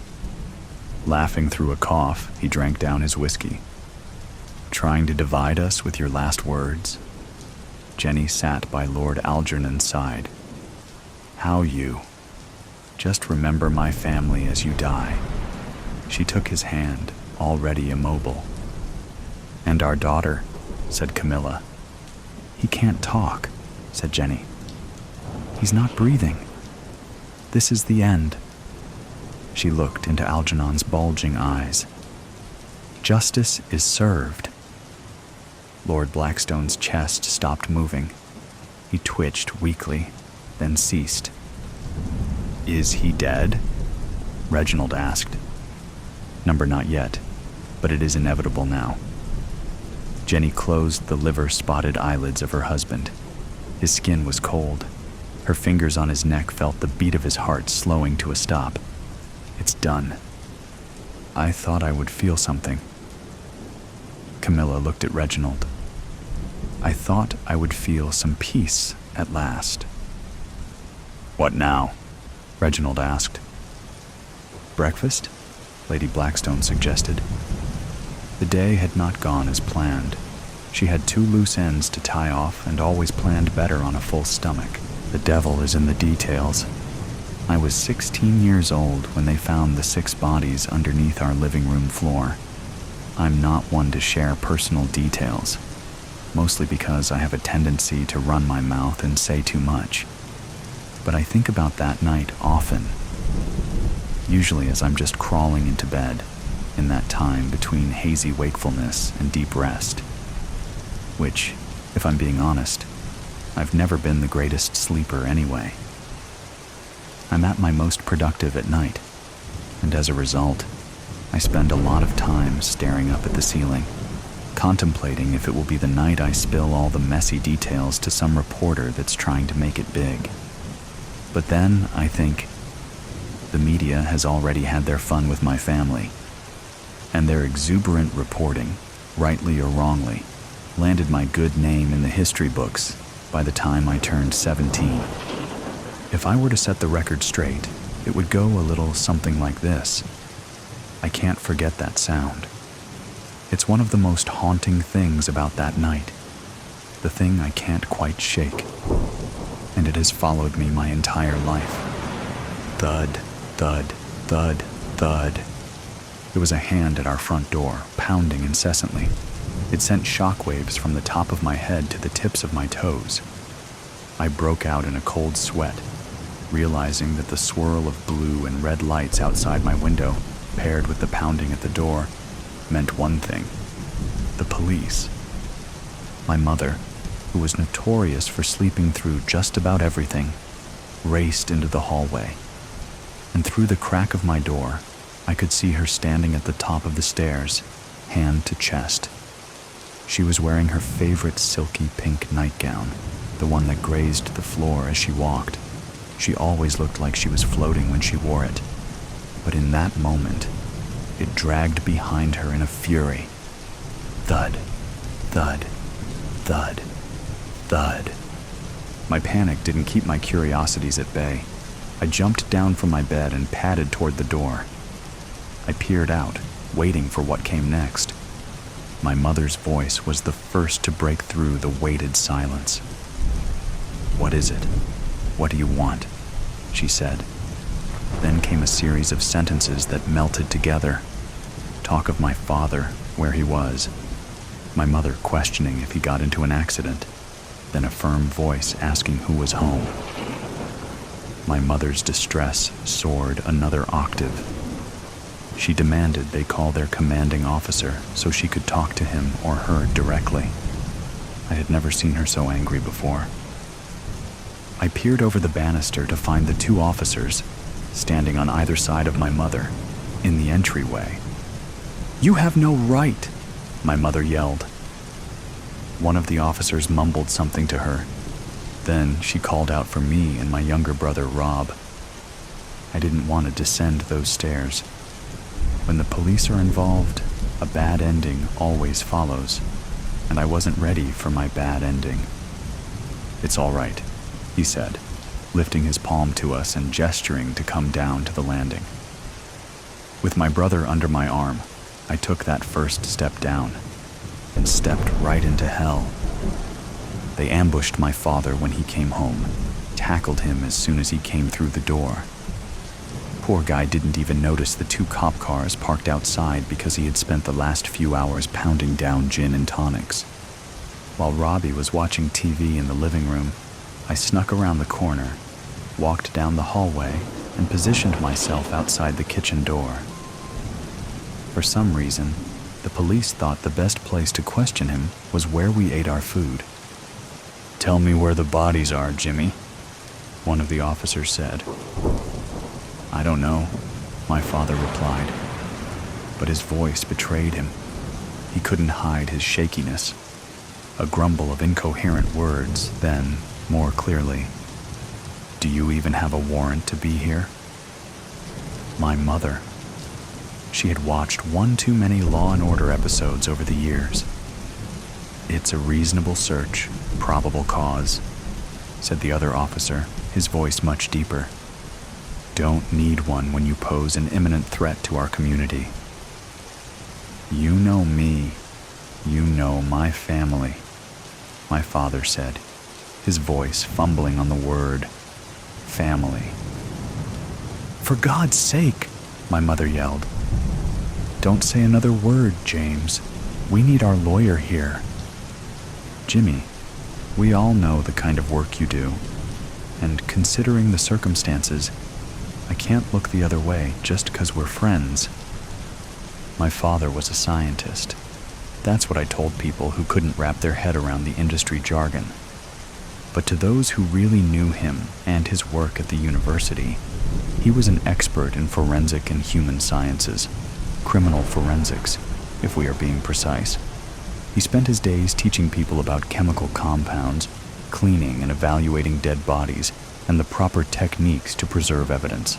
Laughing through a cough, he drank down his whiskey. Trying to divide us with your last words? Jenny sat by Lord Algernon's side. How you? Just remember my family as you die. She took his hand, already immobile. And our daughter, said Camilla. He can't talk, said Jenny. He's not breathing. This is the end. She looked into Algernon's bulging eyes. Justice is served. Lord Blackstone's chest stopped moving. He twitched weakly, then ceased. Is he dead? Reginald asked. Number not yet, but it is inevitable now. Jenny closed the liver-spotted eyelids of her husband. His skin was cold. Her fingers on his neck felt the beat of his heart slowing to a stop. It's done. I thought I would feel something. Camilla looked at Reginald. I thought I would feel some peace at last. "What now?" Reginald asked. "Breakfast?" Lady Blackstone suggested. The day had not gone as planned. She had 2 loose ends to tie off and always planned better on a full stomach. The devil is in the details. I was 16 years old when they found the 6 bodies underneath our living room floor. I'm not one to share personal details, mostly because I have a tendency to run my mouth and say too much. But I think about that night often, usually as I'm just crawling into bed, in that time between hazy wakefulness and deep rest, which, if I'm being honest, I've never been the greatest sleeper anyway. I'm at my most productive at night, and as a result, I spend a lot of time staring up at the ceiling, contemplating if it will be the night I spill all the messy details to some reporter that's trying to make it big. But then I think, the media has already had their fun with my family, and their exuberant reporting, rightly or wrongly, landed my good name in the history books by the time I turned 17. If I were to set the record straight, it would go a little something like this. I can't forget that sound. It's one of the most haunting things about that night, the thing I can't quite shake, and it has followed me my entire life. Thud, thud, thud, thud. It was a hand at our front door, pounding incessantly. It sent shockwaves from the top of my head to the tips of my toes. I broke out in a cold sweat, realizing that the swirl of blue and red lights outside my window, paired with the pounding at the door, meant one thing: the police. My mother, who was notorious for sleeping through just about everything, raced into the hallway, and through the crack of my door, I could see her standing at the top of the stairs, hand to chest. She was wearing her favorite silky pink nightgown, the one that grazed the floor as she walked. She always looked like she was floating when she wore it. But in that moment, it dragged behind her in a fury. Thud, thud, thud, thud. My panic didn't keep my curiosities at bay. I jumped down from my bed and padded toward the door. I peered out, waiting for what came next. My mother's voice was the first to break through the weighted silence. "What is it? What do you want?" she said. Then came a series of sentences that melted together. Talk of my father, where he was. My mother questioning if he got into an accident. Then a firm voice asking who was home. My mother's distress soared another octave. She demanded they call their commanding officer so she could talk to him or her directly. I had never seen her so angry before. I peered over the banister to find the 2 officers, standing on either side of my mother, in the entryway. "You have no right," my mother yelled. One of the officers mumbled something to her. Then she called out for me and my younger brother, Rob. I didn't want to descend those stairs. When the police are involved, a bad ending always follows, and I wasn't ready for my bad ending. "It's all right," he said, lifting his palm to us and gesturing to come down to the landing. With my brother under my arm, I took that first step down and stepped right into hell. They ambushed my father when he came home, tackled him as soon as he came through the door. Poor guy didn't even notice the 2 cop cars parked outside because he had spent the last few hours pounding down gin and tonics. While Robbie was watching TV in the living room, I snuck around the corner, walked down the hallway, and positioned myself outside the kitchen door. For some reason, the police thought the best place to question him was where we ate our food. "Tell me where the bodies are, Jimmy," one of the officers said. "I don't know," my father replied, but his voice betrayed him. He couldn't hide his shakiness. A grumble of incoherent words, then, more clearly, "Do you even have a warrant to be here?" My mother. She had watched one too many Law and Order episodes over the years. "It's a reasonable search, probable cause. said the other officer, his voice much deeper. "Don't need one when you pose an imminent threat to our community. You know me. You know my family," my father said, his voice fumbling on the word family. "For God's sake," my mother yelled. "Don't say another word, James. We need our lawyer here." "Jimmy, we all know the kind of work you do, and considering the circumstances, I can't look the other way just 'cause we're friends." My father was a scientist. That's what I told people who couldn't wrap their head around the industry jargon. But to those who really knew him and his work at the university, he was an expert in forensic and human sciences, criminal forensics, if we are being precise. He spent his days teaching people about chemical compounds, cleaning and evaluating dead bodies, and the proper techniques to preserve evidence.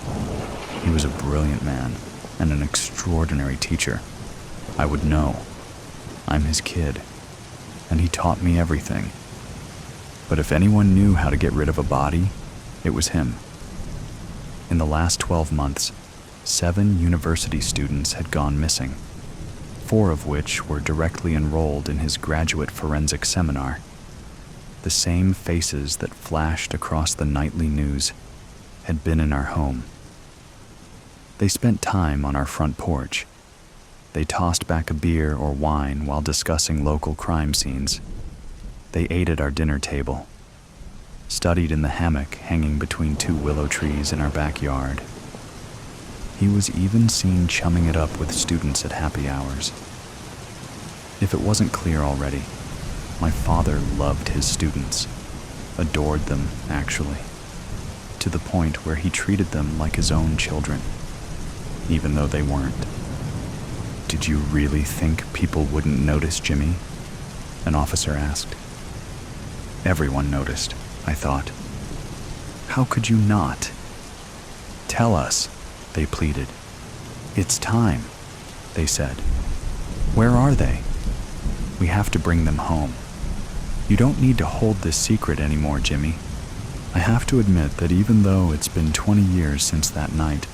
He was a brilliant man and an extraordinary teacher. I would know. I'm his kid, and he taught me everything. But if anyone knew how to get rid of a body, it was him. In the last 12 months, 7 university students had gone missing, 4 of which were directly enrolled in his graduate forensic seminar. The same faces that flashed across the nightly news had been in our home. They spent time on our front porch. They tossed back a beer or wine while discussing local crime scenes. They ate at our dinner table, studied in the hammock hanging between 2 willow trees in our backyard. He was even seen chumming it up with students at happy hours. If it wasn't clear already, my father loved his students, adored them, actually, to the point where he treated them like his own children, even though they weren't. "Did you really think people wouldn't notice, Jimmy?" an officer asked. "Everyone noticed," I thought. "How could you not?" "Tell us," they pleaded. "It's time," they said. "Where are they? We have to bring them home. You don't need to hold this secret anymore, Jimmy." I have to admit that even though it's been 20 years since that night,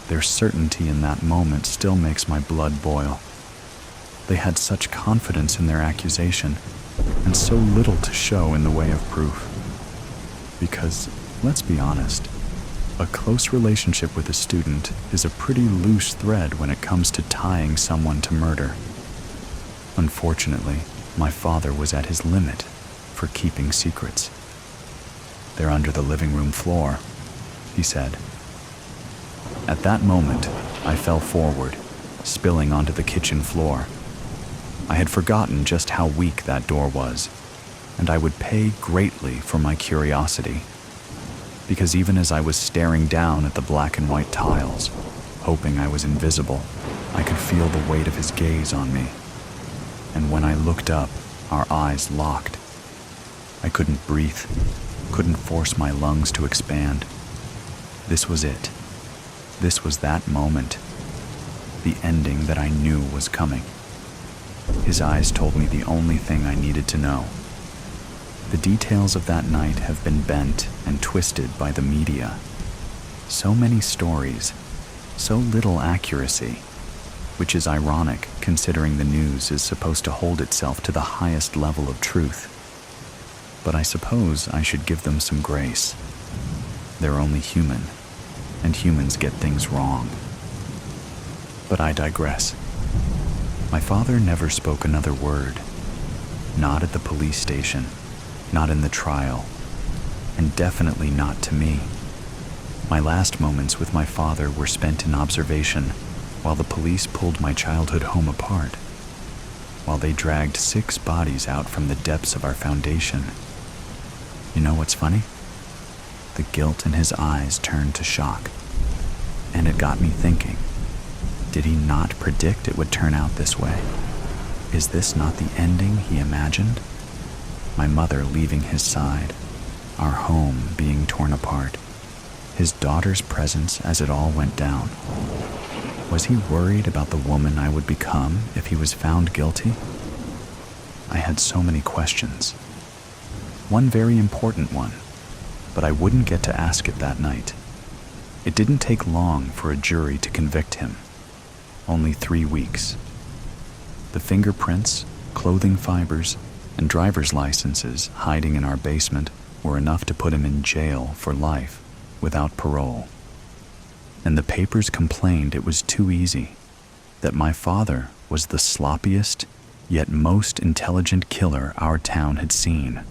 their certainty in that moment still makes my blood boil. They had such confidence in their accusation, and so little to show in the way of proof. Because, let's be honest, a close relationship with a student is a pretty loose thread when it comes to tying someone to murder. Unfortunately, my father was at his limit for keeping secrets. "They're under the living room floor," he said. At that moment, I fell forward, spilling onto the kitchen floor. I had forgotten just how weak that door was, and I would pay greatly for my curiosity. Because even as I was staring down at the black and white tiles, hoping I was invisible, I could feel the weight of his gaze on me. And when I looked up, our eyes locked. I couldn't breathe, couldn't force my lungs to expand. This was it. This was that moment. The ending that I knew was coming. His eyes told me the only thing I needed to know. The details of that night have been bent and twisted by the media. So many stories, so little accuracy, which is ironic considering the news is supposed to hold itself to the highest level of truth. But I suppose I should give them some grace. They're only human, and humans get things wrong. But I digress. My father never spoke another word. Not at the police station, not in the trial, and definitely not to me. My last moments with my father were spent in observation while the police pulled my childhood home apart, while they dragged 6 bodies out from the depths of our foundation. You know what's funny? The guilt in his eyes turned to shock, and it got me thinking. Did he not predict it would turn out this way? Is this not the ending he imagined? My mother leaving his side, our home being torn apart, his daughter's presence as it all went down. Was he worried about the woman I would become if he was found guilty? I had so many questions. One very important one. but I wouldn't get to ask it that night. It didn't take long for a jury to convict him. Only 3 weeks. The fingerprints, clothing fibers, and driver's licenses hiding in our basement were enough to put him in jail for life without parole. And the papers complained it was too easy, that my father was the sloppiest yet most intelligent killer our town had seen.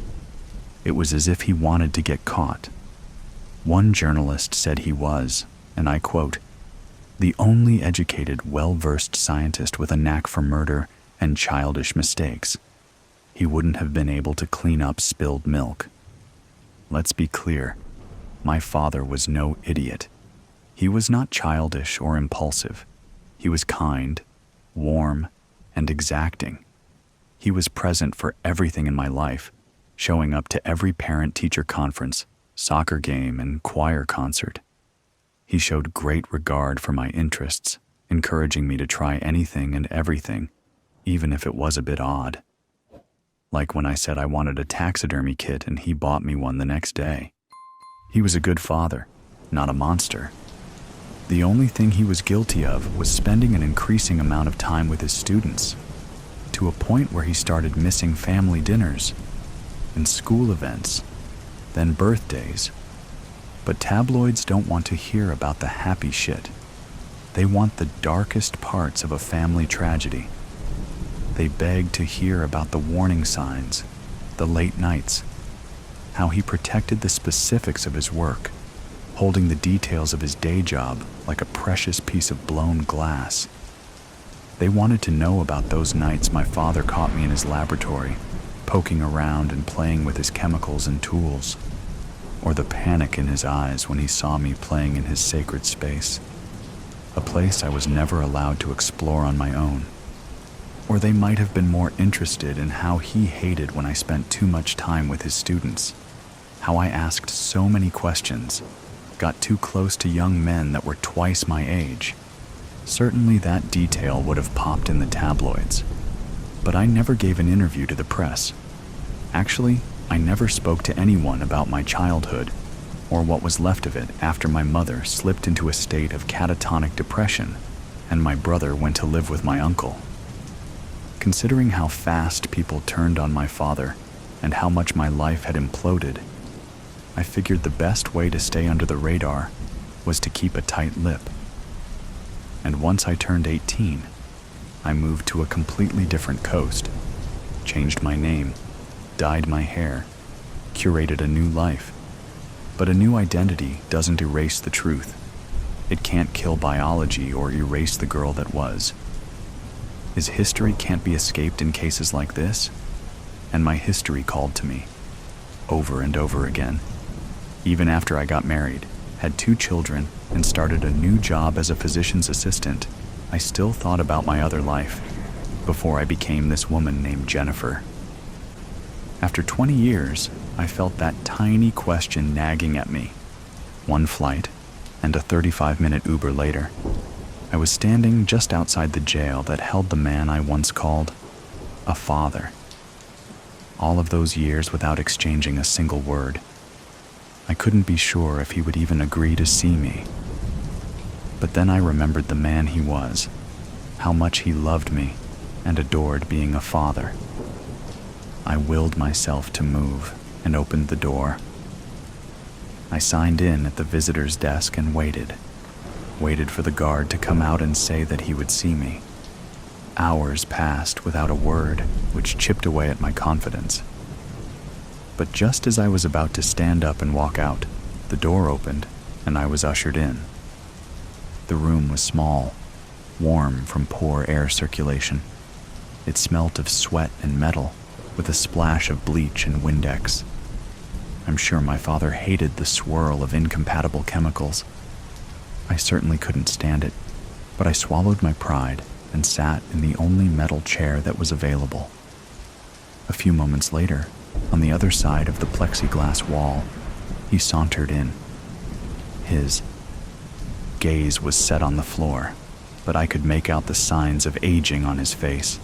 It was as if he wanted to get caught. One journalist said he was, and I quote, "the only educated, well-versed scientist with a knack for murder and childish mistakes. He wouldn't have been able to clean up spilled milk." Let's be clear, my father was no idiot. He was not childish or impulsive. He was kind, warm, and exacting. He was present for everything in my life, showing up to every parent-teacher conference, soccer game, and choir concert. He showed great regard for my interests, encouraging me to try anything and everything, even if it was a bit odd. Like when I said I wanted a taxidermy kit and he bought me one the next day. He was a good father, not a monster. The only thing he was guilty of was spending an increasing amount of time with his students, to a point where he started missing family dinners and school events, then birthdays. But tabloids don't want to hear about the happy shit. They want the darkest parts of a family tragedy. They beg to hear about the warning signs, the late nights, how he protected the specifics of his work, holding the details of his day job like a precious piece of blown glass. They wanted to know about those nights my father caught me in his laboratory, poking around and playing with his chemicals and tools, or the panic in his eyes when he saw me playing in his sacred space, a place I was never allowed to explore on my own. Or they might have been more interested in how he hated when I spent too much time with his students, how I asked so many questions, got too close to young men that were twice my age. Certainly that detail would have popped in the tabloids, but I never gave an interview to the press. Actually, I never spoke to anyone about my childhood, or what was left of it after my mother slipped into a state of catatonic depression and my brother went to live with my uncle. Considering how fast people turned on my father and how much my life had imploded, I figured the best way to stay under the radar was to keep a tight lip. And once I turned 18, I moved to a completely different coast, changed my name, dyed my hair, curated a new life. But a new identity doesn't erase the truth. It can't kill biology or erase the girl that was. His history can't be escaped in cases like this, and my history called to me, over and over again. Even after I got married, had 2 children, and started a new job as a physician's assistant, I still thought about my other life, before I became this woman named Jennifer. After 20 years, I felt that tiny question nagging at me. One flight, and a 35-minute Uber later, I was standing just outside the jail that held the man I once called a father. All of those years without exchanging a single word. I couldn't be sure if he would even agree to see me. But then I remembered the man he was, how much he loved me and adored being a father. I willed myself to move and opened the door. I signed in at the visitor's desk and waited for the guard to come out and say that he would see me. Hours passed without a word, which chipped away at my confidence. But just as I was about to stand up and walk out, the door opened and I was ushered in. The room was small, warm from poor air circulation. It smelt of sweat and metal, with a splash of bleach and Windex. I'm sure my father hated the swirl of incompatible chemicals. I certainly couldn't stand it, but I swallowed my pride and sat in the only metal chair that was available. A few moments later, on the other side of the plexiglass wall, he sauntered in. His gaze was set on the floor, but I could make out the signs of aging on his face,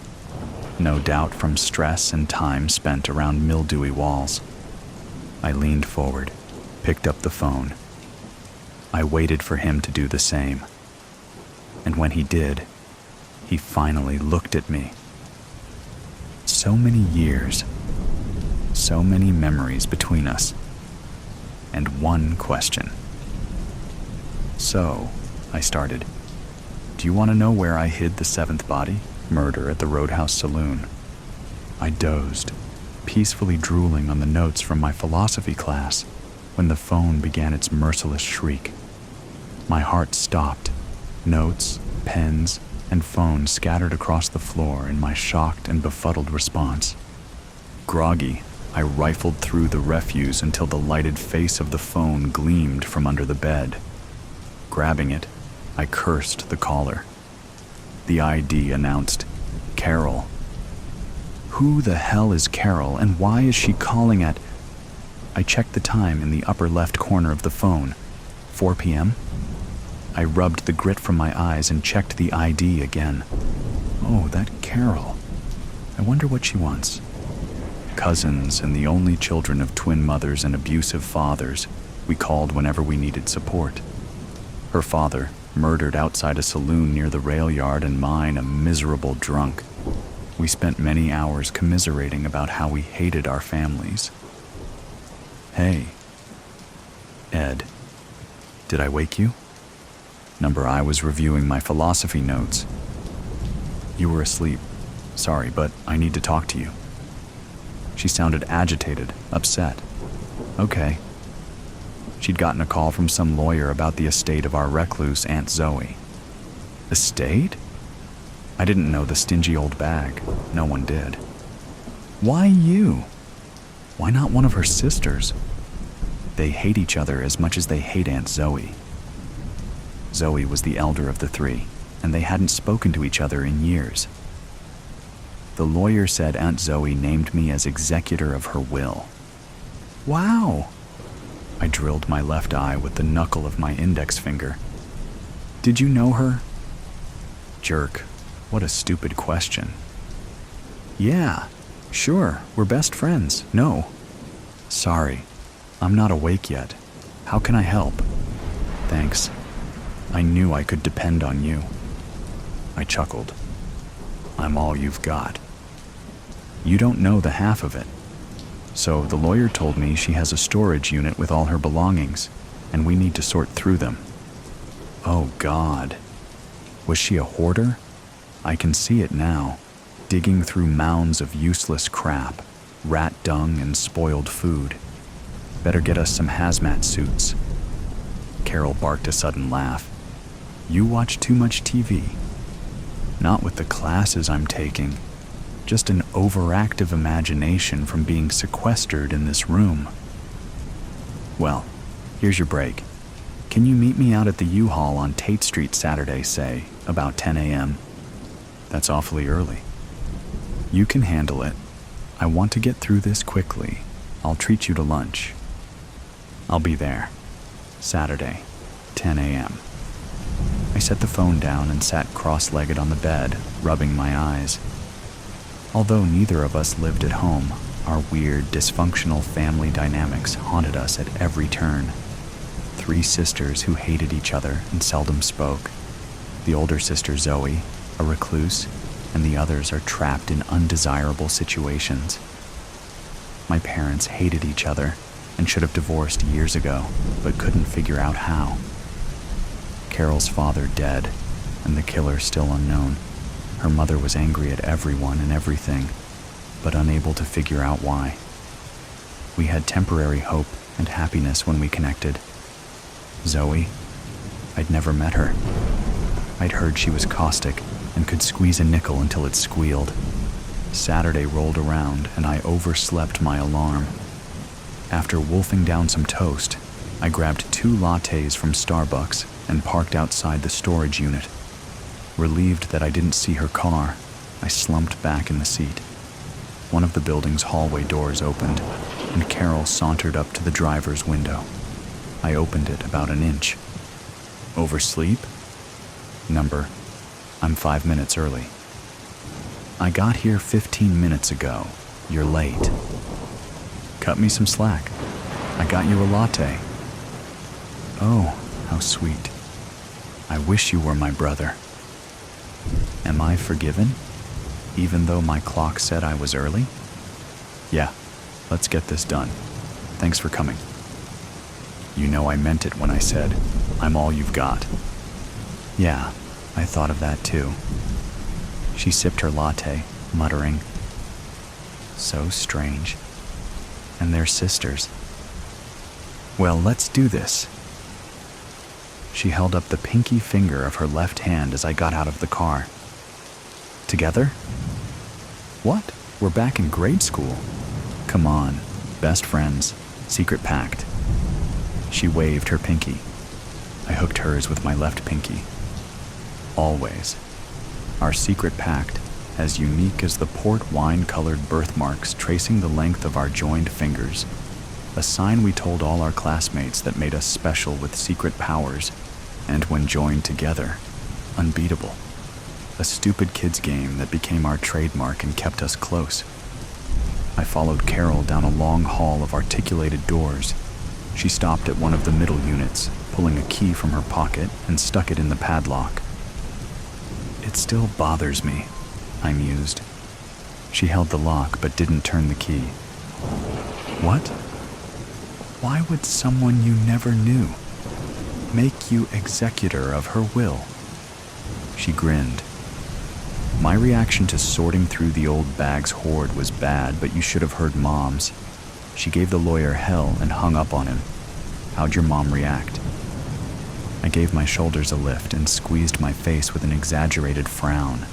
no doubt from stress and time spent around mildewy walls. I leaned forward, picked up the phone. I waited for him to do the same. And when he did, he finally looked at me. So many years, so many memories between us, and one question. "So," I started, "do you want to know where I hid the seventh body? Murder at the Roadhouse Saloon." I dozed, peacefully drooling on the notes from my philosophy class, when the phone began its merciless shriek. My heart stopped. Notes, pens, and phone scattered across the floor in my shocked and befuddled response. Groggy, I rifled through the refuse until the lighted face of the phone gleamed from under the bed. Grabbing it, I cursed the caller. The ID announced, "Carol." Who the hell is Carol, and why is she calling at... I checked the time in the upper left corner of the phone. 4 p.m.? I rubbed the grit from my eyes and checked the ID again. Oh, that Carol. I wonder what she wants. Cousins and the only children of twin mothers and abusive fathers, we called whenever we needed support. Her father, murdered outside a saloon near the rail yard, and mine a miserable drunk. We spent many hours commiserating about how we hated our families. "Hey, Ed, did I wake you?" Number I was reviewing my philosophy notes. "You were asleep. Sorry, but I need to talk to you." She sounded agitated, upset. "Okay." She'd gotten a call from some lawyer about the estate of our recluse Aunt Zoe. Estate? I didn't know the stingy old bag. No one did. Why you? Why not one of her sisters? They hate each other as much as they hate Aunt Zoe. Zoe was the elder of the three, and they hadn't spoken to each other in years. The lawyer said Aunt Zoe named me as executor of her will. Wow! I drilled my left eye with the knuckle of my index finger. Did you know her? Jerk, what a stupid question. Yeah, sure, we're best friends. No. Sorry, I'm not awake yet. How can I help? Thanks. I knew I could depend on you. I chuckled. I'm all you've got. You don't know the half of it. So the lawyer told me she has a storage unit with all her belongings, and we need to sort through them. Oh God. Was she a hoarder? I can see it now, digging through mounds of useless crap, rat dung and spoiled food. Better get us some hazmat suits. Carol barked a sudden laugh. You watch too much TV. Not with the classes I'm taking. Just an overactive imagination from being sequestered in this room. Well, here's your break. Can you meet me out at the U-Haul on Tate Street Saturday, say, about 10 a.m.? That's awfully early. You can handle it. I want to get through this quickly. I'll treat you to lunch. I'll be there. Saturday, 10 a.m. I set the phone down and sat cross-legged on the bed, rubbing my eyes. Although neither of us lived at home, our weird, dysfunctional family dynamics haunted us at every turn. 3 sisters who hated each other and seldom spoke. The older sister, Zoe, a recluse, and the others are trapped in undesirable situations. My parents hated each other and should have divorced years ago, but couldn't figure out how. Carol's father dead, and the killer still unknown. Her mother was angry at everyone and everything, but unable to figure out why. We had temporary hope and happiness when we connected. Zoe, I'd never met her. I'd heard she was caustic and could squeeze a nickel until it squealed. Saturday rolled around and I overslept my alarm. After wolfing down some toast, I grabbed 2 lattes from Starbucks and parked outside the storage unit. Relieved that I didn't see her car, I slumped back in the seat. One of the building's hallway doors opened, and Carol sauntered up to the driver's window. I opened it about an inch. Oversleep? Number, I'm 5 minutes early. I got here 15 minutes ago. You're late. Cut me some slack. I got you a latte. Oh, how sweet. I wish you were my brother. Am I forgiven, even though my clock said I was early? Yeah, let's get this done. Thanks for coming. You know I meant it when I said, I'm all you've got. Yeah, I thought of that too. She sipped her latte, muttering, so strange. And they're sisters. Well, let's do this. She held up the pinky finger of her left hand as I got out of the car. Together? What? We're back in grade school. Come on, best friends, secret pact. She waved her pinky. I hooked hers with my left pinky. Always. Our secret pact, as unique as the port wine-colored birthmarks tracing the length of our joined fingers, a sign we told all our classmates that made us special with secret powers, and when joined together, unbeatable. A stupid kids game that became our trademark and kept us close. I followed Carol down a long hall of articulated doors. She stopped at one of the middle units, pulling a key from her pocket and stuck it in the padlock. It still bothers me, I mused. She held the lock but didn't turn the key. What? Why would someone you never knew make you executor of her will? She grinned. My reaction to sorting through the old bag's hoard was bad, but you should have heard Mom's. She gave the lawyer hell and hung up on him. How'd your mom react? I gave my shoulders a lift and squeezed my face with an exaggerated frown.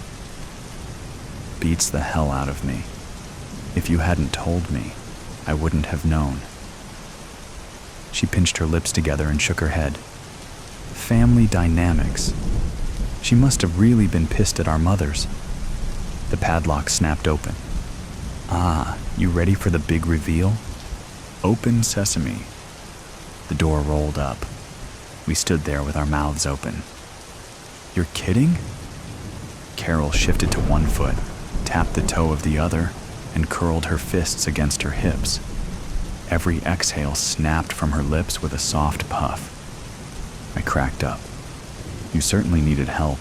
Beats the hell out of me. If you hadn't told me, I wouldn't have known. She pinched her lips together and shook her head. Family dynamics. She must have really been pissed at our mothers. The padlock snapped open. Ah, you ready for the big reveal? Open sesame. The door rolled up. We stood there with our mouths open. You're kidding? Carol shifted to one foot, tapped the toe of the other, and curled her fists against her hips. Every exhale snapped from her lips with a soft puff. I cracked up. You certainly needed help.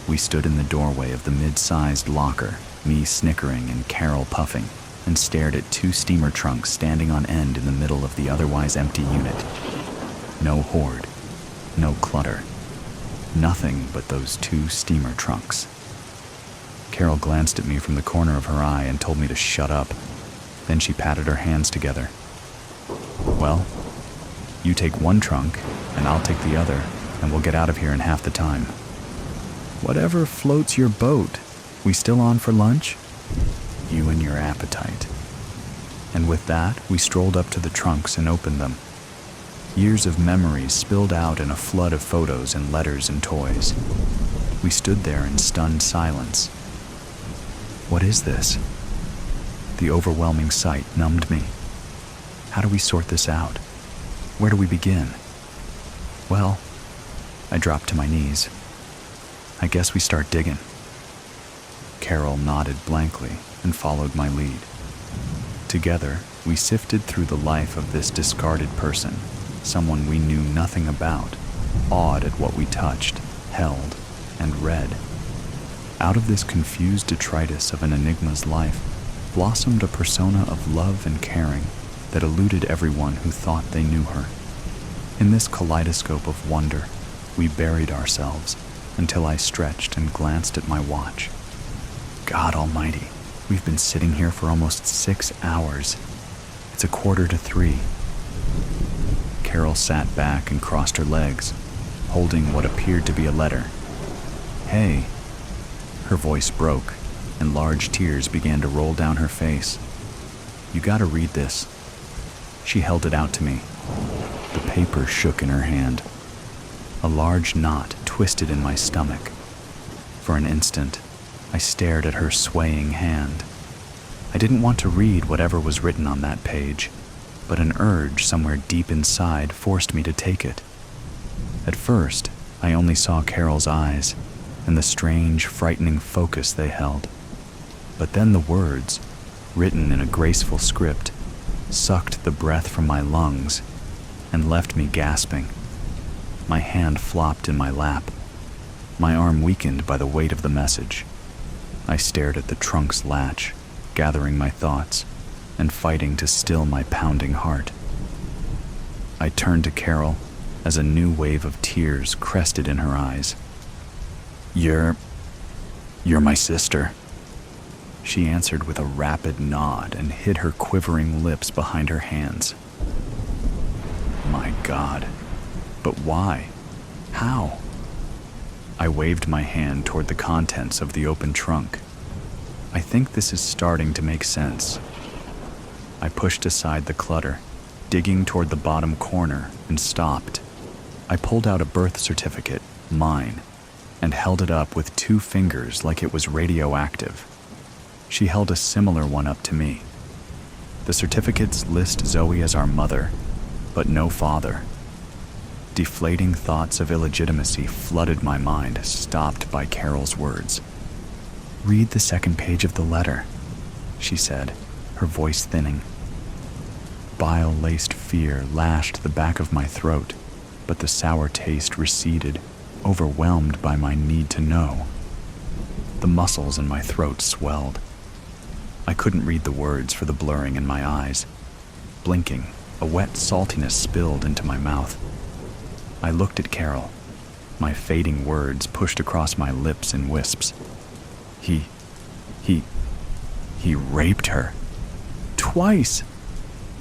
We stood in the doorway of the mid-sized locker, me snickering and Carol puffing, and stared at two steamer trunks standing on end in the middle of the otherwise empty unit. No hoard, no clutter, nothing but those two steamer trunks. Carol glanced at me from the corner of her eye and told me to shut up. Then she patted her hands together. Well, you take one trunk, and I'll take the other, and we'll get out of here in half the time. Whatever floats your boat. We still on for lunch? You and your appetite. And with that, we strolled up to the trunks and opened them. Years of memories spilled out in a flood of photos and letters and toys. We stood there in stunned silence. What is this? The overwhelming sight numbed me. How do we sort this out? Where do we begin? Well, I dropped to my knees. I guess we start digging. Carol nodded blankly and followed my lead. Together, we sifted through the life of this discarded person, someone we knew nothing about, awed at what we touched, held, and read. Out of this confused detritus of an enigma's life blossomed a persona of love and caring that eluded everyone who thought they knew her. In this kaleidoscope of wonder, we buried ourselves until I stretched and glanced at my watch. God almighty, we've been sitting here for almost 6 hours. It's 2:45. Carol sat back and crossed her legs, holding what appeared to be a letter. Hey. Her voice broke, and large tears began to roll down her face. You gotta read this. She held it out to me. The paper shook in her hand. A large knot twisted in my stomach. For an instant, I stared at her swaying hand. I didn't want to read whatever was written on that page, but an urge somewhere deep inside forced me to take it. At first, I only saw Carol's eyes and the strange, frightening focus they held. But then the words, written in a graceful script, sucked the breath from my lungs. and left me gasping. My hand flopped in my lap, my arm weakened by the weight of the message. I stared at the trunk's latch, gathering my thoughts and fighting to still my pounding heart. I turned to Carol as a new wave of tears crested in her eyes. You're my sister," she answered with a rapid nod and hid her quivering lips behind her hands. My God, but why? How? I waved my hand toward the contents of the open trunk. I think this is starting to make sense. I pushed aside the clutter, digging toward the bottom corner, and stopped. I pulled out a birth certificate, mine, and held it up with 2 fingers like it was radioactive. She held a similar one up to me. The certificates list Zoe as our mother, but no father. Deflating thoughts of illegitimacy flooded my mind, stopped by Carol's words. "Read the second page of the letter," she said, her voice thinning. Bile-laced fear lashed the back of my throat, but the sour taste receded, overwhelmed by my need to know. The muscles in my throat swelled. I couldn't read the words for the blurring in my eyes. Blinking, a wet saltiness spilled into my mouth. I looked at Carol, my fading words pushed across my lips in wisps. He raped her. Twice!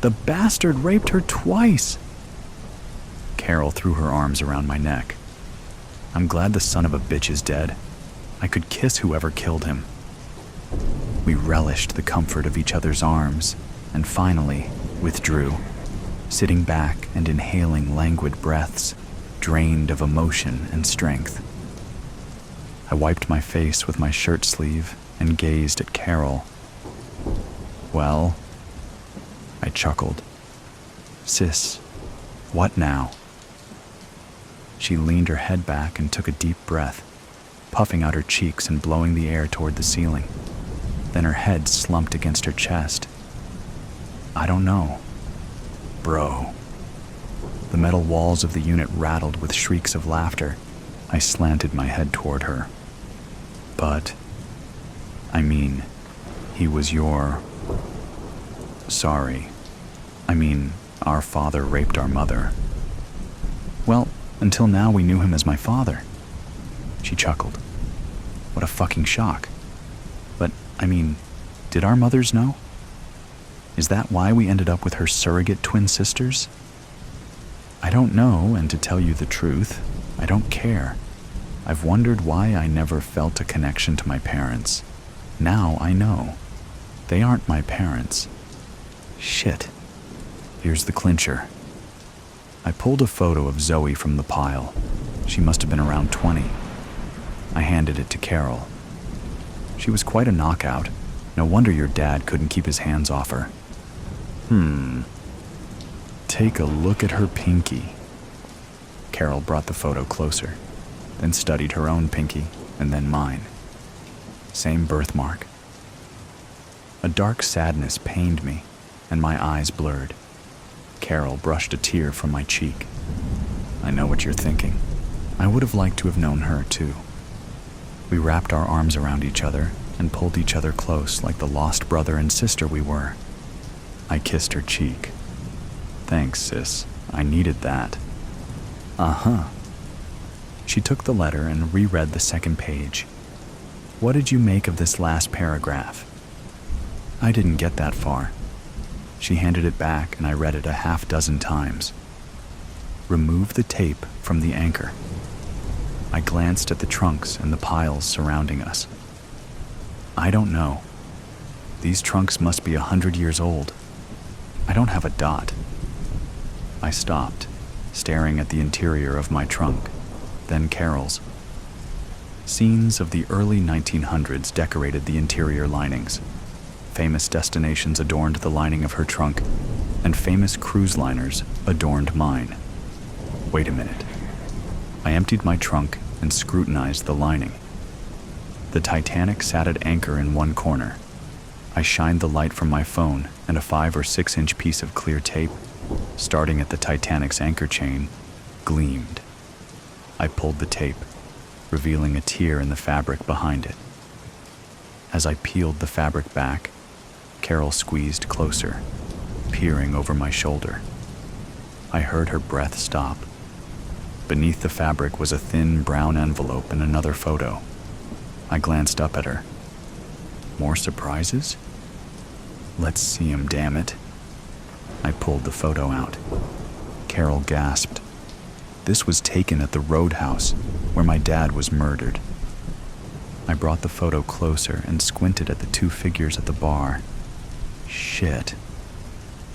The bastard raped her twice! Carol threw her arms around my neck. I'm glad the son of a bitch is dead. I could kiss whoever killed him. We relished the comfort of each other's arms, and finally withdrew, sitting back and inhaling languid breaths, drained of emotion and strength. I wiped my face with my shirt sleeve and gazed at Carol. Well, I chuckled. Sis, what now? She leaned her head back and took a deep breath, puffing out her cheeks and blowing the air toward the ceiling. Then her head slumped against her chest. I don't know. Bro. The metal walls of the unit rattled with shrieks of laughter. I slanted my head toward her. But, I mean, he was your... Sorry. I mean, our father raped our mother. Well, until now we knew him as my father. She chuckled. What a fucking shock. But, I mean, did our mothers know? Is that why we ended up with her surrogate twin sisters? I don't know, and to tell you the truth, I don't care. I've wondered why I never felt a connection to my parents. Now I know. They aren't my parents. Shit. Here's the clincher. I pulled a photo of Zoe from the pile. She must have been around 20. I handed it to Carol. She was quite a knockout. No wonder your dad couldn't keep his hands off her. Take a look at her pinky. Carol brought the photo closer, then studied her own pinky, and then mine. Same birthmark. A dark sadness pained me, and my eyes blurred. Carol brushed a tear from my cheek. I know what you're thinking. I would have liked to have known her, too. We wrapped our arms around each other and pulled each other close like the lost brother and sister we were. I kissed her cheek. Thanks, sis. I needed that. Uh-huh. She took the letter and reread the second page. What did you make of this last paragraph? I didn't get that far. She handed it back and I read it a half-dozen times. Remove the tape from the anchor. I glanced at the trunks and the piles surrounding us. I don't know. These trunks must be 100 years old. I don't have a dot. I stopped, staring at the interior of my trunk, then Carol's. Scenes of the early 1900s decorated the interior linings. Famous destinations adorned the lining of her trunk, and famous cruise liners adorned mine. Wait a minute. I emptied my trunk and scrutinized the lining. The Titanic sat at anchor in one corner. I shined the light from my phone and a 5 or 6 inch piece of clear tape starting at the Titanic's anchor chain, gleamed. I pulled the tape, revealing a tear in the fabric behind it. As I peeled the fabric back, Carol squeezed closer, peering over my shoulder. I heard her breath stop. Beneath the fabric was a thin brown envelope and another photo. I glanced up at her. More surprises? Let's see 'em, damn it. I pulled the photo out. Carol gasped. This was taken at the Roadhouse, where my dad was murdered. I brought the photo closer and squinted at the two figures at the bar. Shit.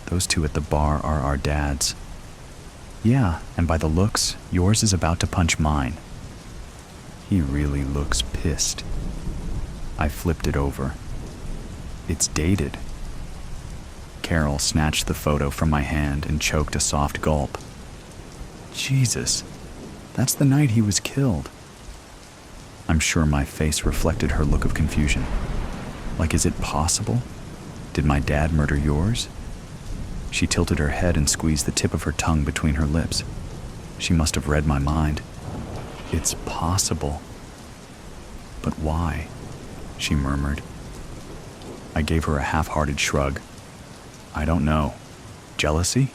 Those two at the bar are our dads. Yeah, and by the looks, yours is about to punch mine. He really looks pissed. I flipped it over. It's dated. Carol snatched the photo from my hand and choked a soft gulp. Jesus, that's the night he was killed. I'm sure my face reflected her look of confusion. Like, is it possible? Did my dad murder yours? She tilted her head and squeezed the tip of her tongue between her lips. She must have read my mind. It's possible. But why? She murmured. I gave her a half-hearted shrug. I don't know. Jealousy?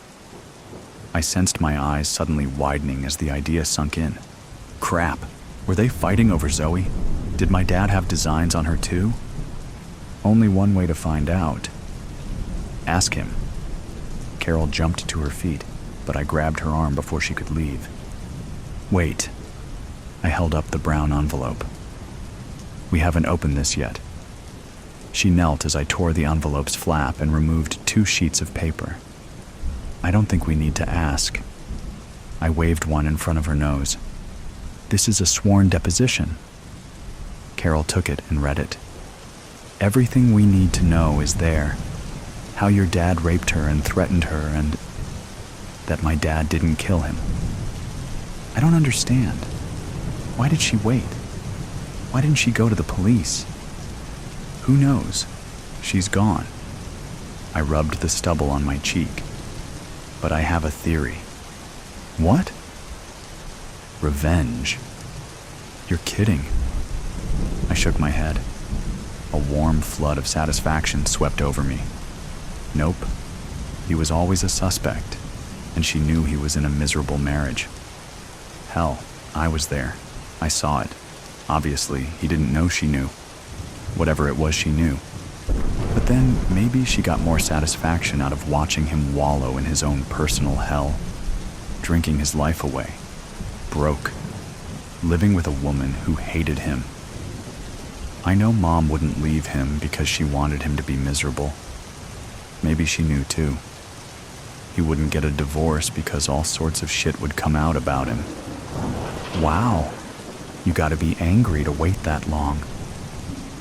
I sensed my eyes suddenly widening as the idea sunk in. Crap, were they fighting over Zoe? Did my dad have designs on her too? Only one way to find out. Ask him. Carol jumped to her feet, but I grabbed her arm before she could leave. Wait. I held up the brown envelope. We haven't opened this yet. She knelt as I tore the envelope's flap and removed 2 sheets of paper. I don't think we need to ask. I waved one in front of her nose. This is a sworn deposition. Carol took it and read it. Everything we need to know is there. How your dad raped her and threatened her, and that my dad didn't kill him. I don't understand. Why did she wait? Why didn't she go to the police? Who knows? She's gone. I rubbed the stubble on my cheek. But I have a theory. What? Revenge. You're kidding. I shook my head. A warm flood of satisfaction swept over me. Nope. He was always a suspect, and she knew he was in a miserable marriage. Hell, I was there. I saw it. Obviously, he didn't know she knew. Whatever it was she knew. But then maybe she got more satisfaction out of watching him wallow in his own personal hell, drinking his life away, broke, living with a woman who hated him. I know Mom wouldn't leave him because she wanted him to be miserable. Maybe she knew too. He wouldn't get a divorce because all sorts of shit would come out about him. Wow, you gotta be angry to wait that long.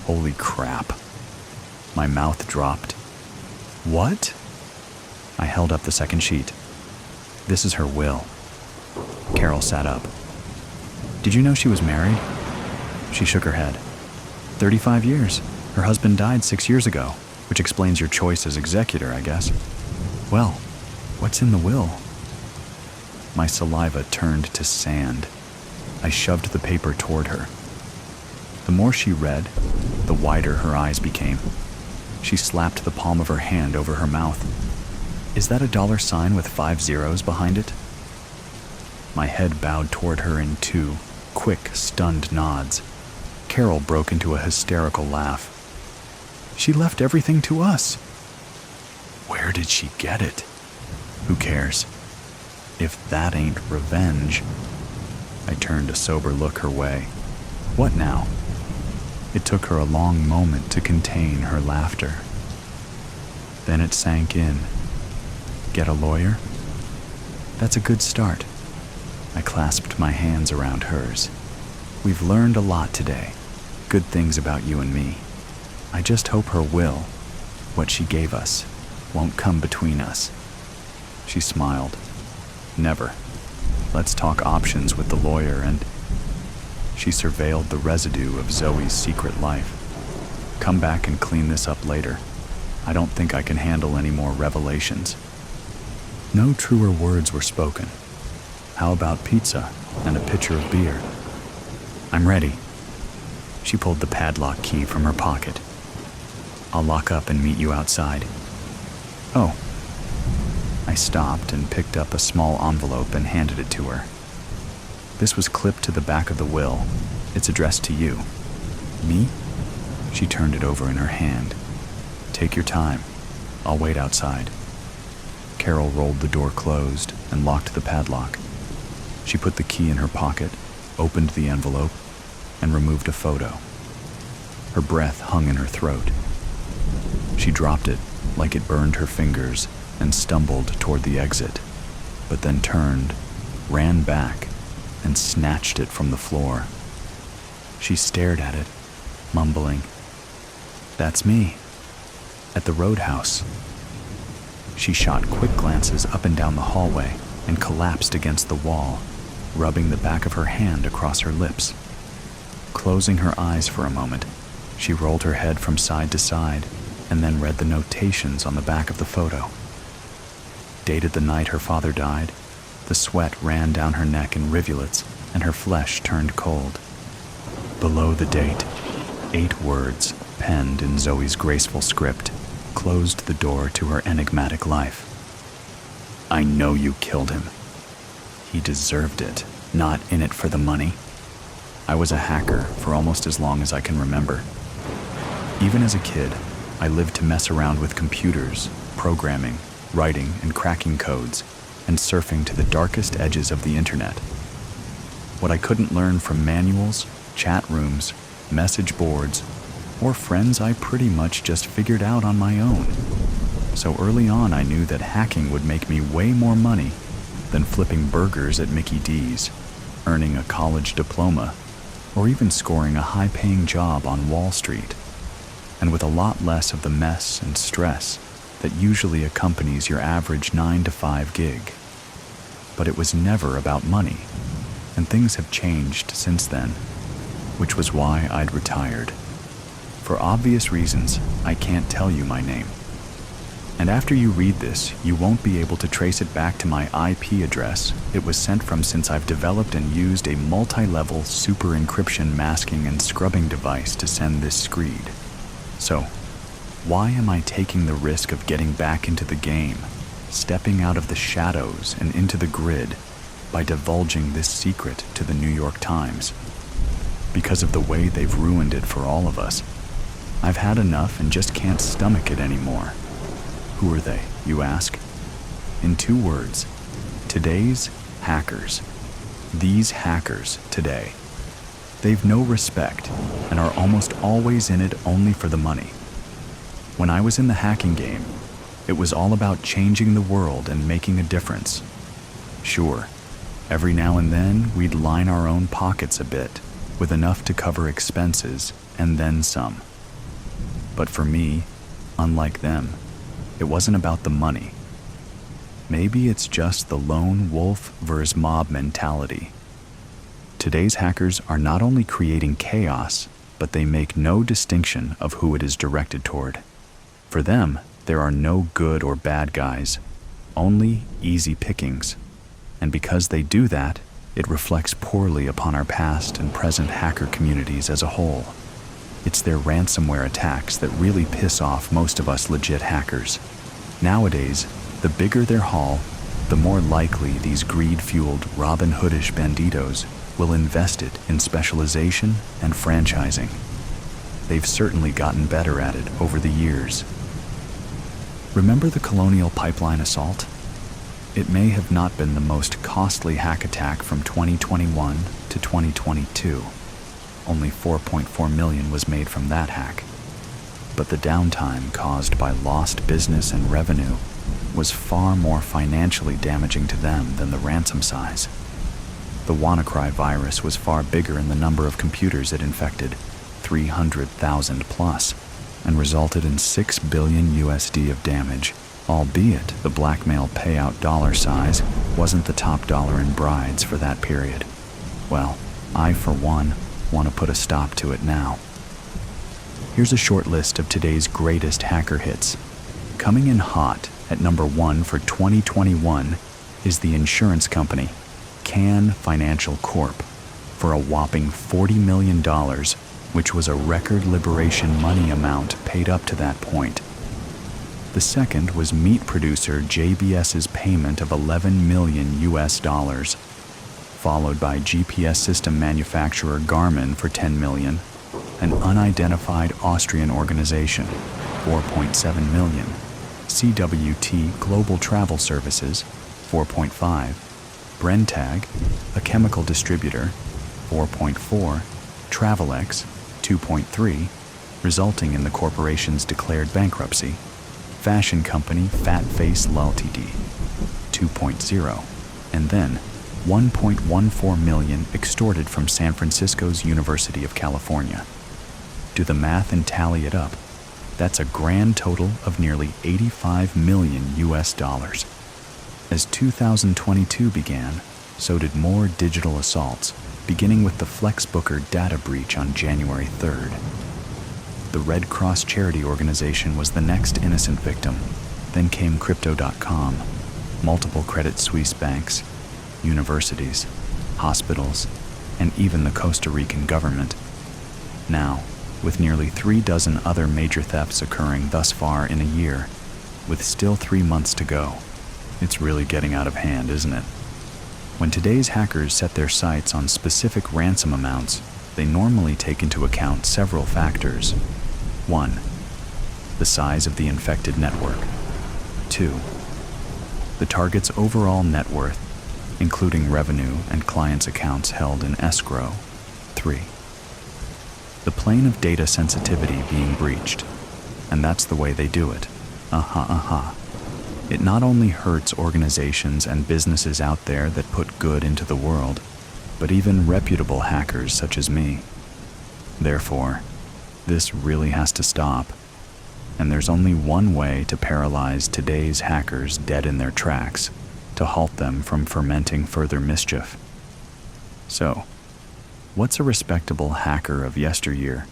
Holy crap. My mouth dropped. What? I held up the second sheet. This is her will. Carol sat up. Did you know she was married? She shook her head. 35 years. Her husband died 6 years ago, which explains your choice as executor, I guess. Well, what's in the will? My saliva turned to sand. I shoved the paper toward her. The more she read, the wider her eyes became. She slapped the palm of her hand over her mouth. Is that a $sign with 5 zeros behind it? My head bowed toward her in 2 quick, stunned nods. Carol broke into a hysterical laugh. She left everything to us. Where did she get it? Who cares? If that ain't revenge. I turned a sober look her way. What now? It took her a long moment to contain her laughter. Then it sank in. Get a lawyer? That's a good start. I clasped my hands around hers. We've learned a lot today. Good things about you and me. I just hope her will, what she gave us, won't come between us. She smiled. Never. Let's talk options with the lawyer and... She surveilled the residue of Zoe's secret life. Come back and clean this up later. I don't think I can handle any more revelations. No truer words were spoken. How about pizza and a pitcher of beer? I'm ready. She pulled the padlock key from her pocket. I'll lock up and meet you outside. Oh. I stopped and picked up a small envelope and handed it to her. This was clipped to the back of the will. It's addressed to you. Me? She turned it over in her hand. Take your time. I'll wait outside. Carol rolled the door closed and locked the padlock. She put the key in her pocket, opened the envelope, and removed a photo. Her breath hung in her throat. She dropped it like it burned her fingers and stumbled toward the exit, but then turned, ran back, and snatched it from the floor. She stared at it, mumbling, "That's me, at the Roadhouse." She shot quick glances up and down the hallway and collapsed against the wall, rubbing the back of her hand across her lips. Closing her eyes for a moment, she rolled her head from side to side and then read the notations on the back of the photo. Dated the night her father died, the sweat ran down her neck in rivulets and her flesh turned cold. Below the date, 8 words, penned in Zoe's graceful script, closed the door to her enigmatic life. I know you killed him. He deserved it, not in it for the money. I was a hacker for almost as long as I can remember. Even as a kid, I lived to mess around with computers, programming, writing and cracking codes, and surfing to the darkest edges of the internet. What I couldn't learn from manuals, chat rooms, message boards, or friends I pretty much just figured out on my own. So early on I knew that hacking would make me way more money than flipping burgers at Mickey D's, earning a college diploma, or even scoring a high-paying job on Wall Street, and with a lot less of the mess and stress that usually accompanies your average 9-to-5 gig. But it was never about money, and things have changed since then, which was why I'd retired. For obvious reasons, I can't tell you my name. And after you read this, you won't be able to trace it back to my IP address it was sent from, since I've developed and used a multi-level super encryption masking and scrubbing device to send this screed. So, why am I taking the risk of getting back into the game, stepping out of the shadows and into the grid by divulging this secret to the New York Times? Because of the way they've ruined it for all of us. I've had enough and just can't stomach it anymore. Who are they, you ask? In 2 words, today's hackers. These hackers today. They've no respect and are almost always in it only for the money. When I was in the hacking game, it was all about changing the world and making a difference. Sure, every now and then we'd line our own pockets a bit, with enough to cover expenses and then some. But for me, unlike them, it wasn't about the money. Maybe it's just the lone wolf versus mob mentality. Today's hackers are not only creating chaos, but they make no distinction of who it is directed toward. For them, there are no good or bad guys, only easy pickings. And because they do that, it reflects poorly upon our past and present hacker communities as a whole. It's their ransomware attacks that really piss off most of us legit hackers. Nowadays, the bigger their haul, the more likely these greed-fueled Robin Hoodish banditos will invest it in specialization and franchising. They've certainly gotten better at it over the years. Remember the Colonial Pipeline assault? It may have not been the most costly hack attack from 2021 to 2022. Only $4.4 million was made from that hack. But the downtime caused by lost business and revenue was far more financially damaging to them than the ransom size. The WannaCry virus was far bigger in the number of computers it infected, 300,000 plus, and resulted in $6 billion USD of damage, albeit the blackmail payout dollar size wasn't the top dollar in brides for that period. Well, I, for one, want to put a stop to it now. Here's a short list of today's greatest hacker hits. Coming in hot At number 1 for 2021 is the insurance company, Can Financial Corp, for a whopping $40 million, which was a record liberation money amount paid up to that point. The second was meat producer JBS's payment of $11 million US, followed by GPS system manufacturer Garmin for $10 million, an unidentified Austrian organization, $4.7 million, CWT Global Travel Services, $4.5, Brenntag, a chemical distributor, $4.4, Travelex, $2.3, resulting in the corporation's declared bankruptcy, fashion company Fat Face Ltd, 2.0, and then $1.14 million extorted from San Francisco's University of California. Do the math and tally it up. That's a grand total of nearly $85 million US. As 2022 began, so did more digital assaults, beginning with the FlexBooker data breach on January 3rd. The Red Cross charity organization was the next innocent victim. Then came Crypto.com, multiple Credit Suisse banks, universities, hospitals, and even the Costa Rican government. Now, with nearly 36 other major thefts occurring thus far in a year, with still 3 months to go, it's really getting out of hand, isn't it? When today's hackers set their sights on specific ransom amounts, they normally take into account several factors. 1. The size of the infected network. 2. The target's overall net worth, including revenue and clients' accounts held in escrow. 3. The plane of data sensitivity being breached, and that's the way they do it. It not only hurts organizations and businesses out there that put good into the world, but even reputable hackers such as me. Therefore, this really has to stop, and there's only one way to paralyze today's hackers dead in their tracks, to halt them from fermenting further mischief. So, what's a respectable hacker of yesteryear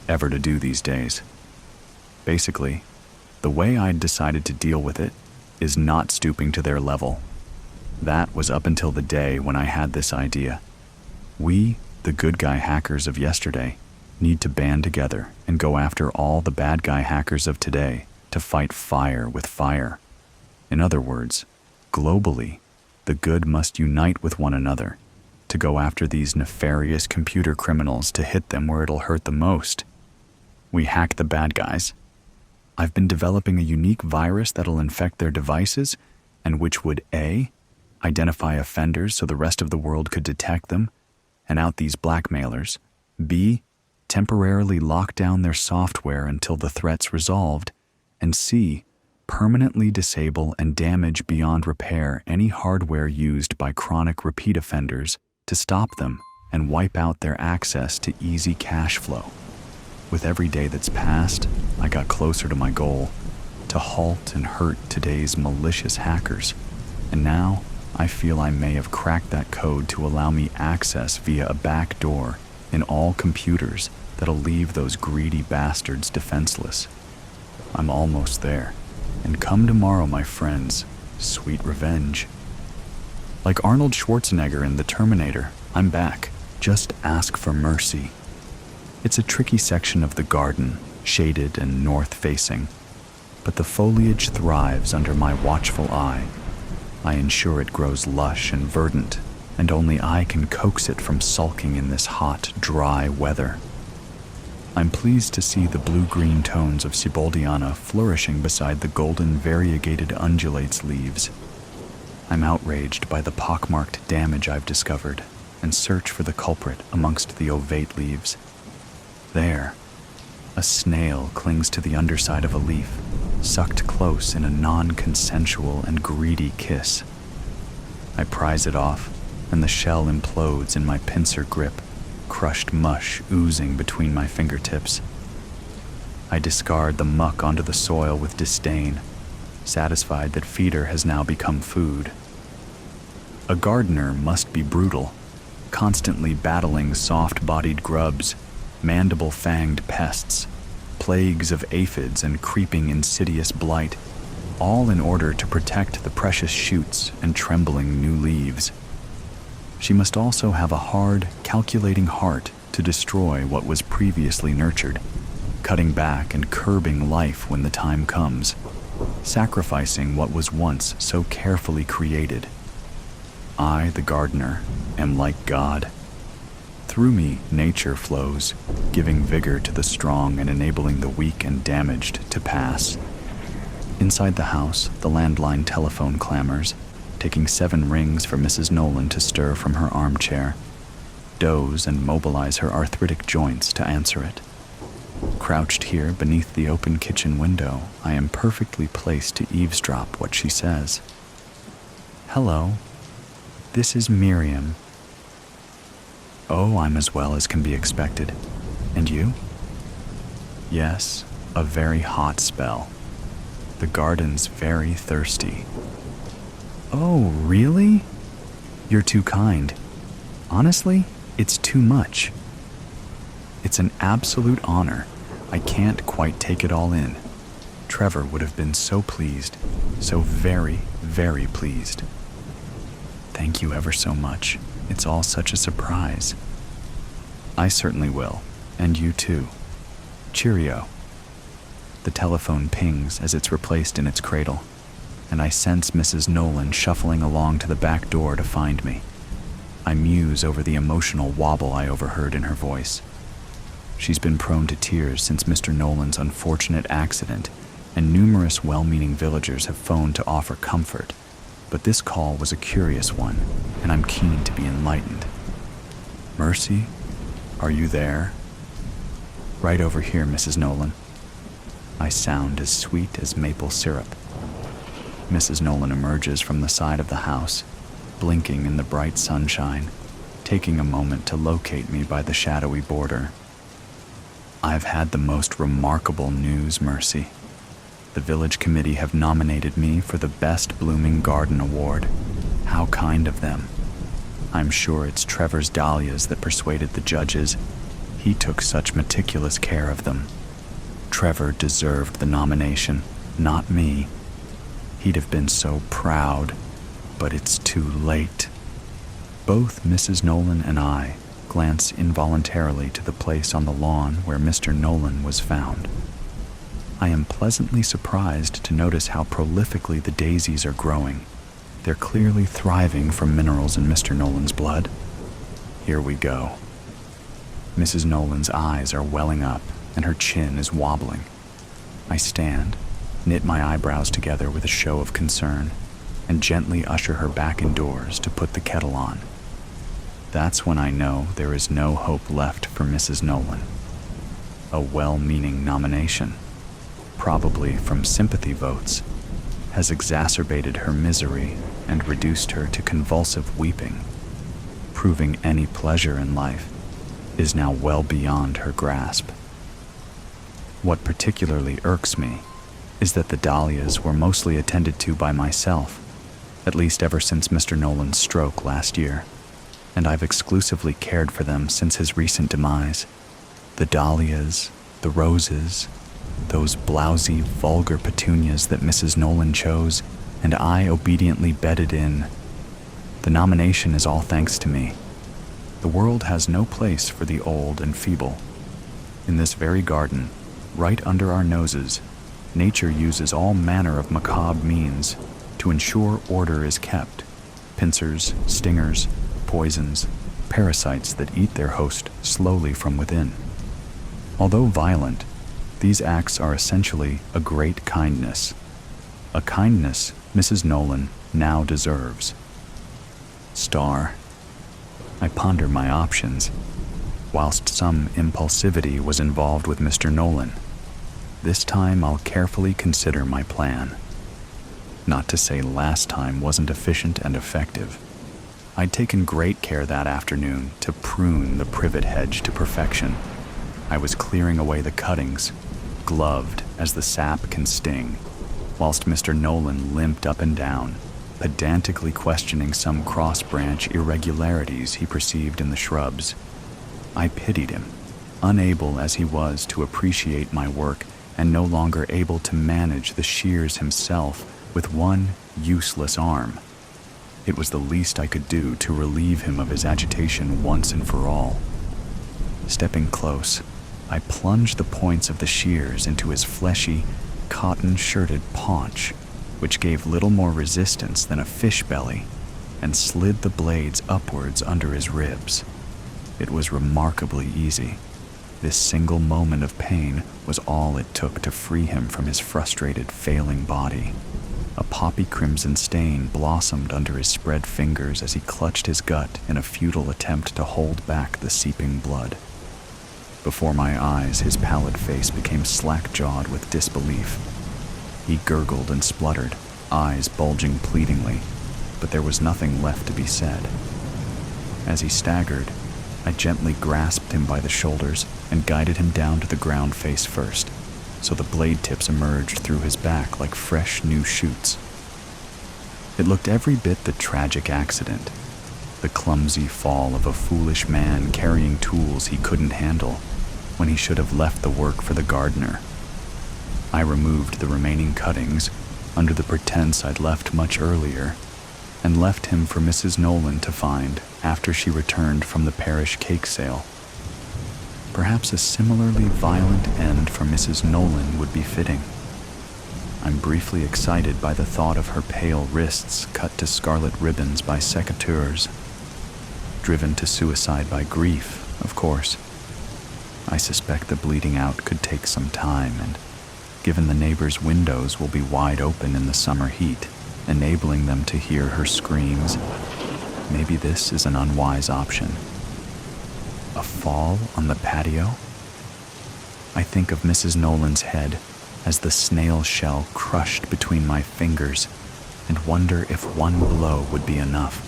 ever to do these days? Basically, the way I'd decided to deal with it is not stooping to their level. That was up until the day when I had this idea. We, the good guy hackers of yesterday, need to band together and go after all the bad guy hackers of today to fight fire with fire. In other words, globally, the good must unite with one another to go after these nefarious computer criminals to hit them where it'll hurt the most. We hack the bad guys. I've been developing a unique virus that'll infect their devices and which would A, identify offenders so the rest of the world could detect them and out these blackmailers, B, temporarily lock down their software until the threat's resolved, and C, permanently disable and damage beyond repair any hardware used by chronic repeat offenders to stop them and wipe out their access to easy cash flow. With every day that's passed, I got closer to my goal, to halt and hurt today's malicious hackers. And now, I feel I may have cracked that code to allow me access via a back door in all computers that'll leave those greedy bastards defenseless. I'm almost there. And come tomorrow, my friends, sweet revenge. Like Arnold Schwarzenegger in The Terminator, I'm back. Just ask for mercy. It's a tricky section of the garden, shaded and north-facing, but the foliage thrives under my watchful eye. I ensure it grows lush and verdant, and only I can coax it from sulking in this hot, dry weather. I'm pleased to see the blue-green tones of Siboldiana flourishing beside the golden variegated undulate's leaves. I'm outraged by the pockmarked damage I've discovered, and search for the culprit amongst the ovate leaves. There, a snail clings to the underside of a leaf, sucked close in a non-consensual and greedy kiss. I prise it off, and the shell implodes in my pincer grip, crushed mush oozing between my fingertips. I discard the muck onto the soil with disdain, satisfied that feeder has now become food. A gardener must be brutal, constantly battling soft-bodied grubs, mandible-fanged pests, plagues of aphids and creeping insidious blight, all in order to protect the precious shoots and trembling new leaves. She must also have a hard, calculating heart to destroy what was previously nurtured, cutting back and curbing life when the time comes, sacrificing what was once so carefully created. I, the gardener, am like God. Through me, nature flows, giving vigor to the strong and enabling the weak and damaged to pass. Inside the house, the landline telephone clamors, taking 7 rings for Mrs. Nolan to stir from her armchair, doze and mobilize her arthritic joints to answer it. Crouched here beneath the open kitchen window, I am perfectly placed to eavesdrop what she says. "Hello, this is Miriam." "Oh, I'm as well as can be expected. And you?" "Yes, a very hot spell. The garden's very thirsty." "Oh, really? You're too kind. Honestly, it's too much." "It's an absolute honor. I can't quite take it all in. Trevor would have been so pleased, so very, very pleased." "Thank you ever so much. It's all such a surprise." "I certainly will, and you too. Cheerio." The telephone pings as it's replaced in its cradle, and I sense Mrs. Nolan shuffling along to the back door to find me. I muse over the emotional wobble I overheard in her voice. She's been prone to tears since Mr. Nolan's unfortunate accident, and numerous well-meaning villagers have phoned to offer comfort, but this call was a curious one, and I'm keen to be enlightened. "Mercy, are you there?" "Right over here, Mrs. Nolan." I sound as sweet as maple syrup. Mrs. Nolan emerges from the side of the house, blinking in the bright sunshine, taking a moment to locate me by the shadowy border. "I've had the most remarkable news, Mercy. The village committee have nominated me for the Best Blooming Garden Award. How kind of them. I'm sure it's Trevor's dahlias that persuaded the judges. He took such meticulous care of them. Trevor deserved the nomination, not me. He'd have been so proud, but it's too late." Both Mrs. Nolan and I glance involuntarily to the place on the lawn where Mr. Nolan was found. I am pleasantly surprised to notice how prolifically the daisies are growing. They're clearly thriving from minerals in Mr. Nolan's blood. Here we go. Mrs. Nolan's eyes are welling up, and her chin is wobbling. I stand, knit my eyebrows together with a show of concern, and gently usher her back indoors to put the kettle on. That's when I know there is no hope left for Mrs. Nolan. A well-meaning nomination, probably from sympathy votes, has exacerbated her misery and reduced her to convulsive weeping, proving any pleasure in life is now well beyond her grasp. What particularly irks me is that the dahlias were mostly attended to by myself, at least ever since Mr. Nolan's stroke last year, and I've exclusively cared for them since his recent demise. The dahlias, the roses, those blousy, vulgar petunias that Mrs. Nolan chose, and I obediently bedded in. The nomination is all thanks to me. The world has no place for the old and feeble. In this very garden, right under our noses, nature uses all manner of macabre means to ensure order is kept. Pincers, stingers, poisons, parasites that eat their host slowly from within. Although violent, these acts are essentially a great kindness. A kindness Mrs. Nolan now deserves. Star. I ponder my options. Whilst some impulsivity was involved with Mr. Nolan, this time I'll carefully consider my plan. Not to say last time wasn't efficient and effective. I'd taken great care that afternoon to prune the privet hedge to perfection. I was clearing away the cuttings, gloved as the sap can sting, whilst Mr. Nolan limped up and down, pedantically questioning some cross-branch irregularities he perceived in the shrubs. I pitied him, unable as he was to appreciate my work and no longer able to manage the shears himself with one useless arm. It was the least I could do to relieve him of his agitation once and for all. Stepping close, I plunged the points of the shears into his fleshy, cotton-shirted paunch, which gave little more resistance than a fish belly, and slid the blades upwards under his ribs. It was remarkably easy. This single moment of pain was all it took to free him from his frustrated, failing body. A poppy crimson stain blossomed under his spread fingers as he clutched his gut in a futile attempt to hold back the seeping blood. Before my eyes, his pallid face became slack-jawed with disbelief. He gurgled and spluttered, eyes bulging pleadingly, but there was nothing left to be said. As he staggered, I gently grasped him by the shoulders and guided him down to the ground face first, so the blade tips emerged through his back like fresh new shoots. It looked every bit the tragic accident, the clumsy fall of a foolish man carrying tools he couldn't handle when he should have left the work for the gardener. I removed the remaining cuttings under the pretense I'd left much earlier, and left him for Mrs. Nolan to find after she returned from the parish cake sale. Perhaps a similarly violent end for Mrs. Nolan would be fitting. I'm briefly excited by the thought of her pale wrists cut to scarlet ribbons by secateurs. Driven to suicide by grief, of course. I suspect the bleeding out could take some time, and given the neighbors' windows will be wide open in the summer heat, enabling them to hear her screams, maybe this is an unwise option. A fall on the patio? I think of Mrs. Nolan's head as the snail shell crushed between my fingers and wonder if one blow would be enough.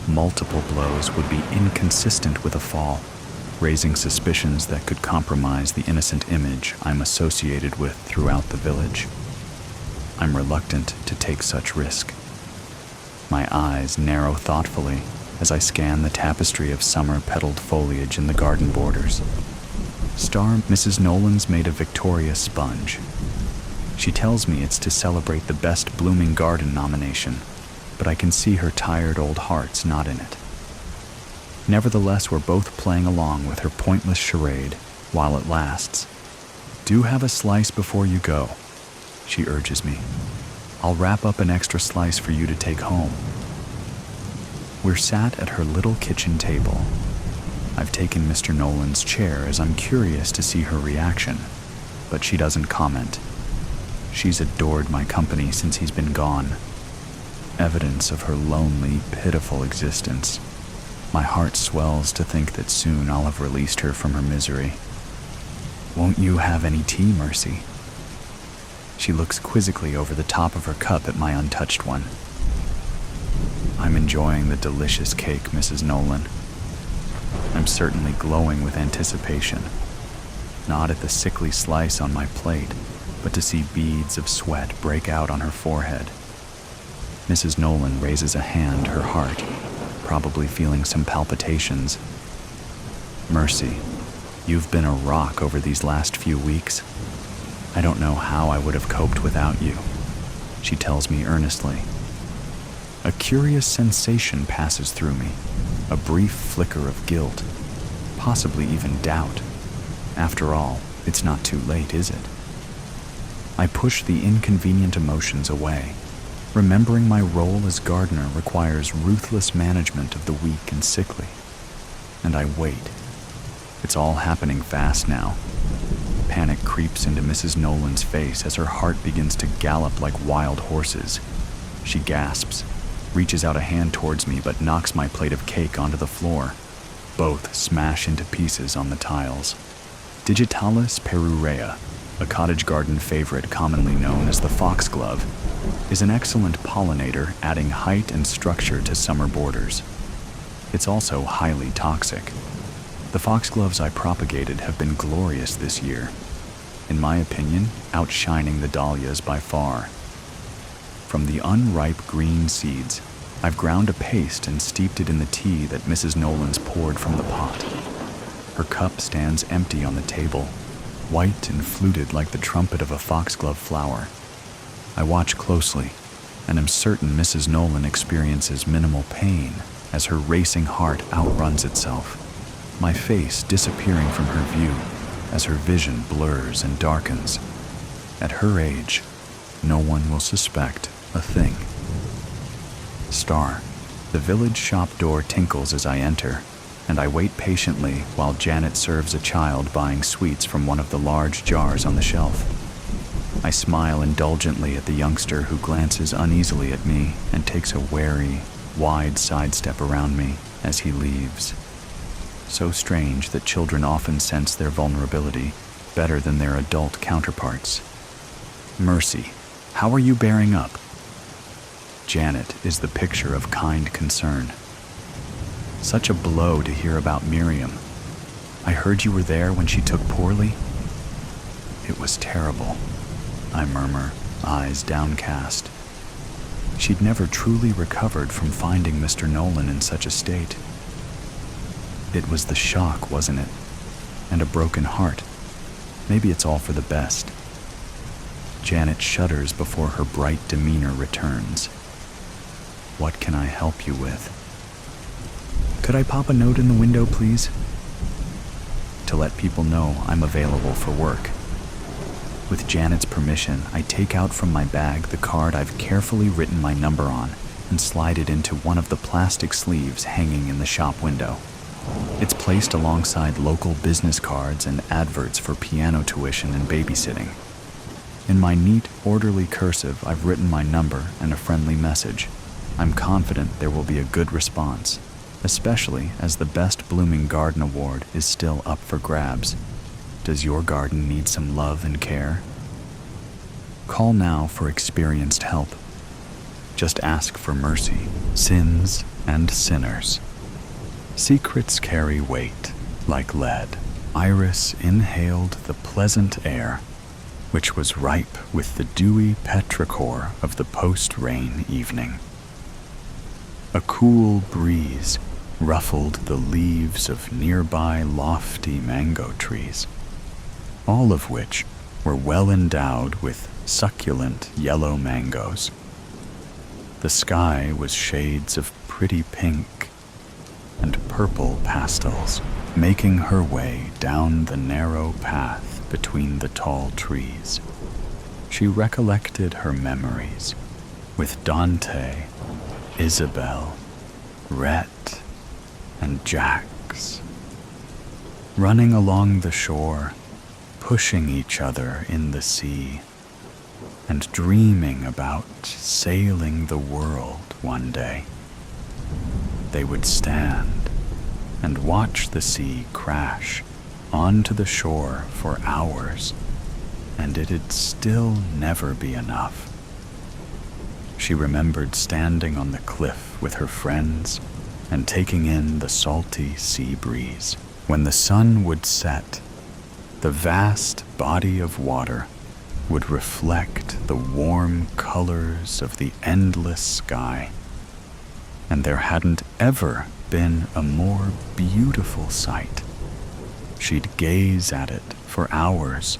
Multiple blows would be inconsistent with a fall, raising suspicions that could compromise the innocent image I'm associated with throughout the village. I'm reluctant to take such risk. My eyes narrow thoughtfully as I scan the tapestry of summer-petaled foliage in the garden borders. Star Mrs. Nolan's made of Victoria sponge. She tells me it's to celebrate the Best Blooming Garden nomination, but I can see her tired old heart's not in it. Nevertheless, we're both playing along with her pointless charade while it lasts. "Do have a slice before you go," she urges me. "I'll wrap up an extra slice for you to take home." We're sat at her little kitchen table. I've taken Mr. Nolan's chair as I'm curious to see her reaction, but she doesn't comment. She's adored my company since he's been gone. Evidence of her lonely, pitiful existence. My heart swells to think that soon I'll have released her from her misery. "Won't you have any tea, Mercy?" She looks quizzically over the top of her cup at my untouched one. I'm enjoying the delicious cake, Mrs. Nolan. I'm certainly glowing with anticipation. Not at the sickly slice on my plate, but to see beads of sweat break out on her forehead. Mrs. Nolan raises a hand, her heart, probably feeling some palpitations. "Mercy, you've been a rock over these last few weeks. I don't know how I would have coped without you," she tells me earnestly. A curious sensation passes through me, a brief flicker of guilt, possibly even doubt. After all, it's not too late, is it? I push the inconvenient emotions away, remembering my role as gardener requires ruthless management of the weak and sickly. And I wait. It's all happening fast now. Panic creeps into Mrs. Nolan's face as her heart begins to gallop like wild horses. She gasps, reaches out a hand towards me, but knocks my plate of cake onto the floor. Both smash into pieces on the tiles. Digitalis perurea, a cottage garden favorite commonly known as the foxglove, is an excellent pollinator, adding height and structure to summer borders. It's also highly toxic. The foxgloves I propagated have been glorious this year, in my opinion, outshining the dahlias by far. From the unripe green seeds, I've ground a paste and steeped it in the tea that Mrs. Nolan's poured from the pot. Her cup stands empty on the table, white and fluted like the trumpet of a foxglove flower. I watch closely and am certain Mrs. Nolan experiences minimal pain as her racing heart outruns itself, my face disappearing from her view as her vision blurs and darkens. At her age, no one will suspect a thing. Star. The village shop door tinkles as I enter, and I wait patiently while Janet serves a child buying sweets from one of the large jars on the shelf. I smile indulgently at the youngster who glances uneasily at me and takes a wary, wide sidestep around me as he leaves. So strange that children often sense their vulnerability better than their adult counterparts. Mercy, how are you bearing up? Janet is the picture of kind concern. Such a blow to hear about Miriam. I heard you were there when she took poorly. It was terrible, I murmur, eyes downcast. She'd never truly recovered from finding Mr. Nolan in such a state. It was the shock, wasn't it? And a broken heart. Maybe it's all for the best. Janet shudders before her bright demeanor returns. What can I help you with? Could I pop a note in the window, please? To let people know I'm available for work. With Janet's permission, I take out from my bag the card I've carefully written my number on and slide it into one of the plastic sleeves hanging in the shop window. It's placed alongside local business cards and adverts for piano tuition and babysitting. In my neat, orderly cursive, I've written my number and a friendly message. I'm confident there will be a good response, especially as the Best Blooming Garden Award is still up for grabs. Does your garden need some love and care? Call now for experienced help. Just ask for mercy, sins and sinners. Secrets carry weight, like lead. Iris inhaled the pleasant air, which was ripe with the dewy petrichor of the post-rain evening. A cool breeze ruffled the leaves of nearby lofty mango trees, all of which were well endowed with succulent yellow mangoes. The sky was shades of pretty pink and purple pastels, making her way down the narrow path between the tall trees. She recollected her memories with Dante, Isabel, Rhett, and Jax, running along the shore, pushing each other in the sea, and dreaming about sailing the world one day. They would stand and watch the sea crash onto the shore for hours, and it'd still never be enough. She remembered standing on the cliff with her friends and taking in the salty sea breeze. When the sun would set, the vast body of water would reflect the warm colors of the endless sky, and there hadn't ever been a more beautiful sight. She'd gaze at it for hours,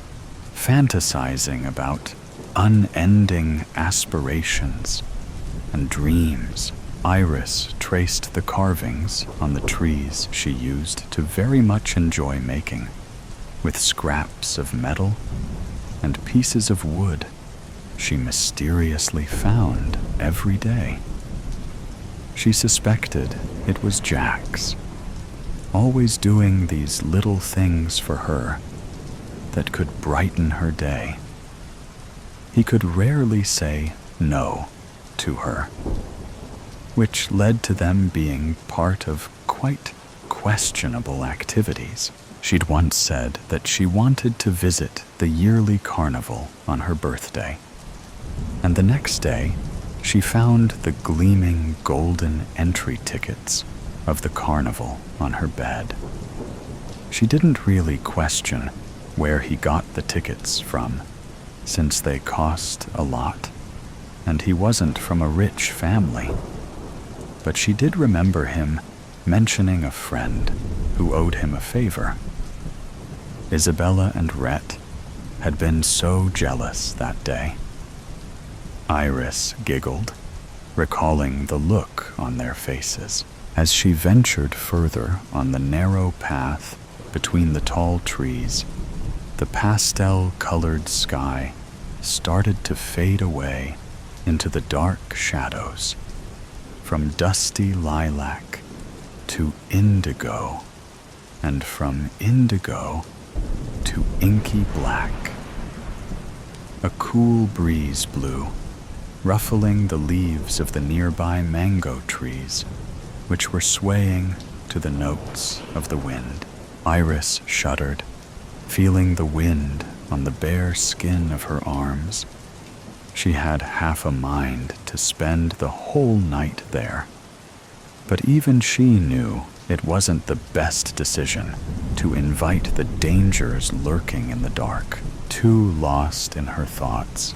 fantasizing about unending aspirations and dreams. Iris traced the carvings on the trees she used to very much enjoy making, with scraps of metal and pieces of wood she mysteriously found every day. She suspected it was Jax, always doing these little things for her that could brighten her day. He could rarely say no to her, which led to them being part of quite questionable activities. She'd once said that she wanted to visit the yearly carnival on her birthday, and the next day she found the gleaming golden entry tickets of the carnival on her bed. She didn't really question where he got the tickets from, since they cost a lot, and he wasn't from a rich family. But she did remember him mentioning a friend who owed him a favor. Isabella and Rhett had been so jealous that day. Iris giggled, recalling the look on their faces as she ventured further on the narrow path between the tall trees. The pastel-colored sky started to fade away into the dark shadows, from dusty lilac to indigo, and from indigo to inky black. A cool breeze blew, ruffling the leaves of the nearby mango trees, which were swaying to the notes of the wind. Iris shuddered, feeling the wind on the bare skin of her arms. She had half a mind to spend the whole night there, but even she knew it wasn't the best decision to invite the dangers lurking in the dark. Too lost in her thoughts,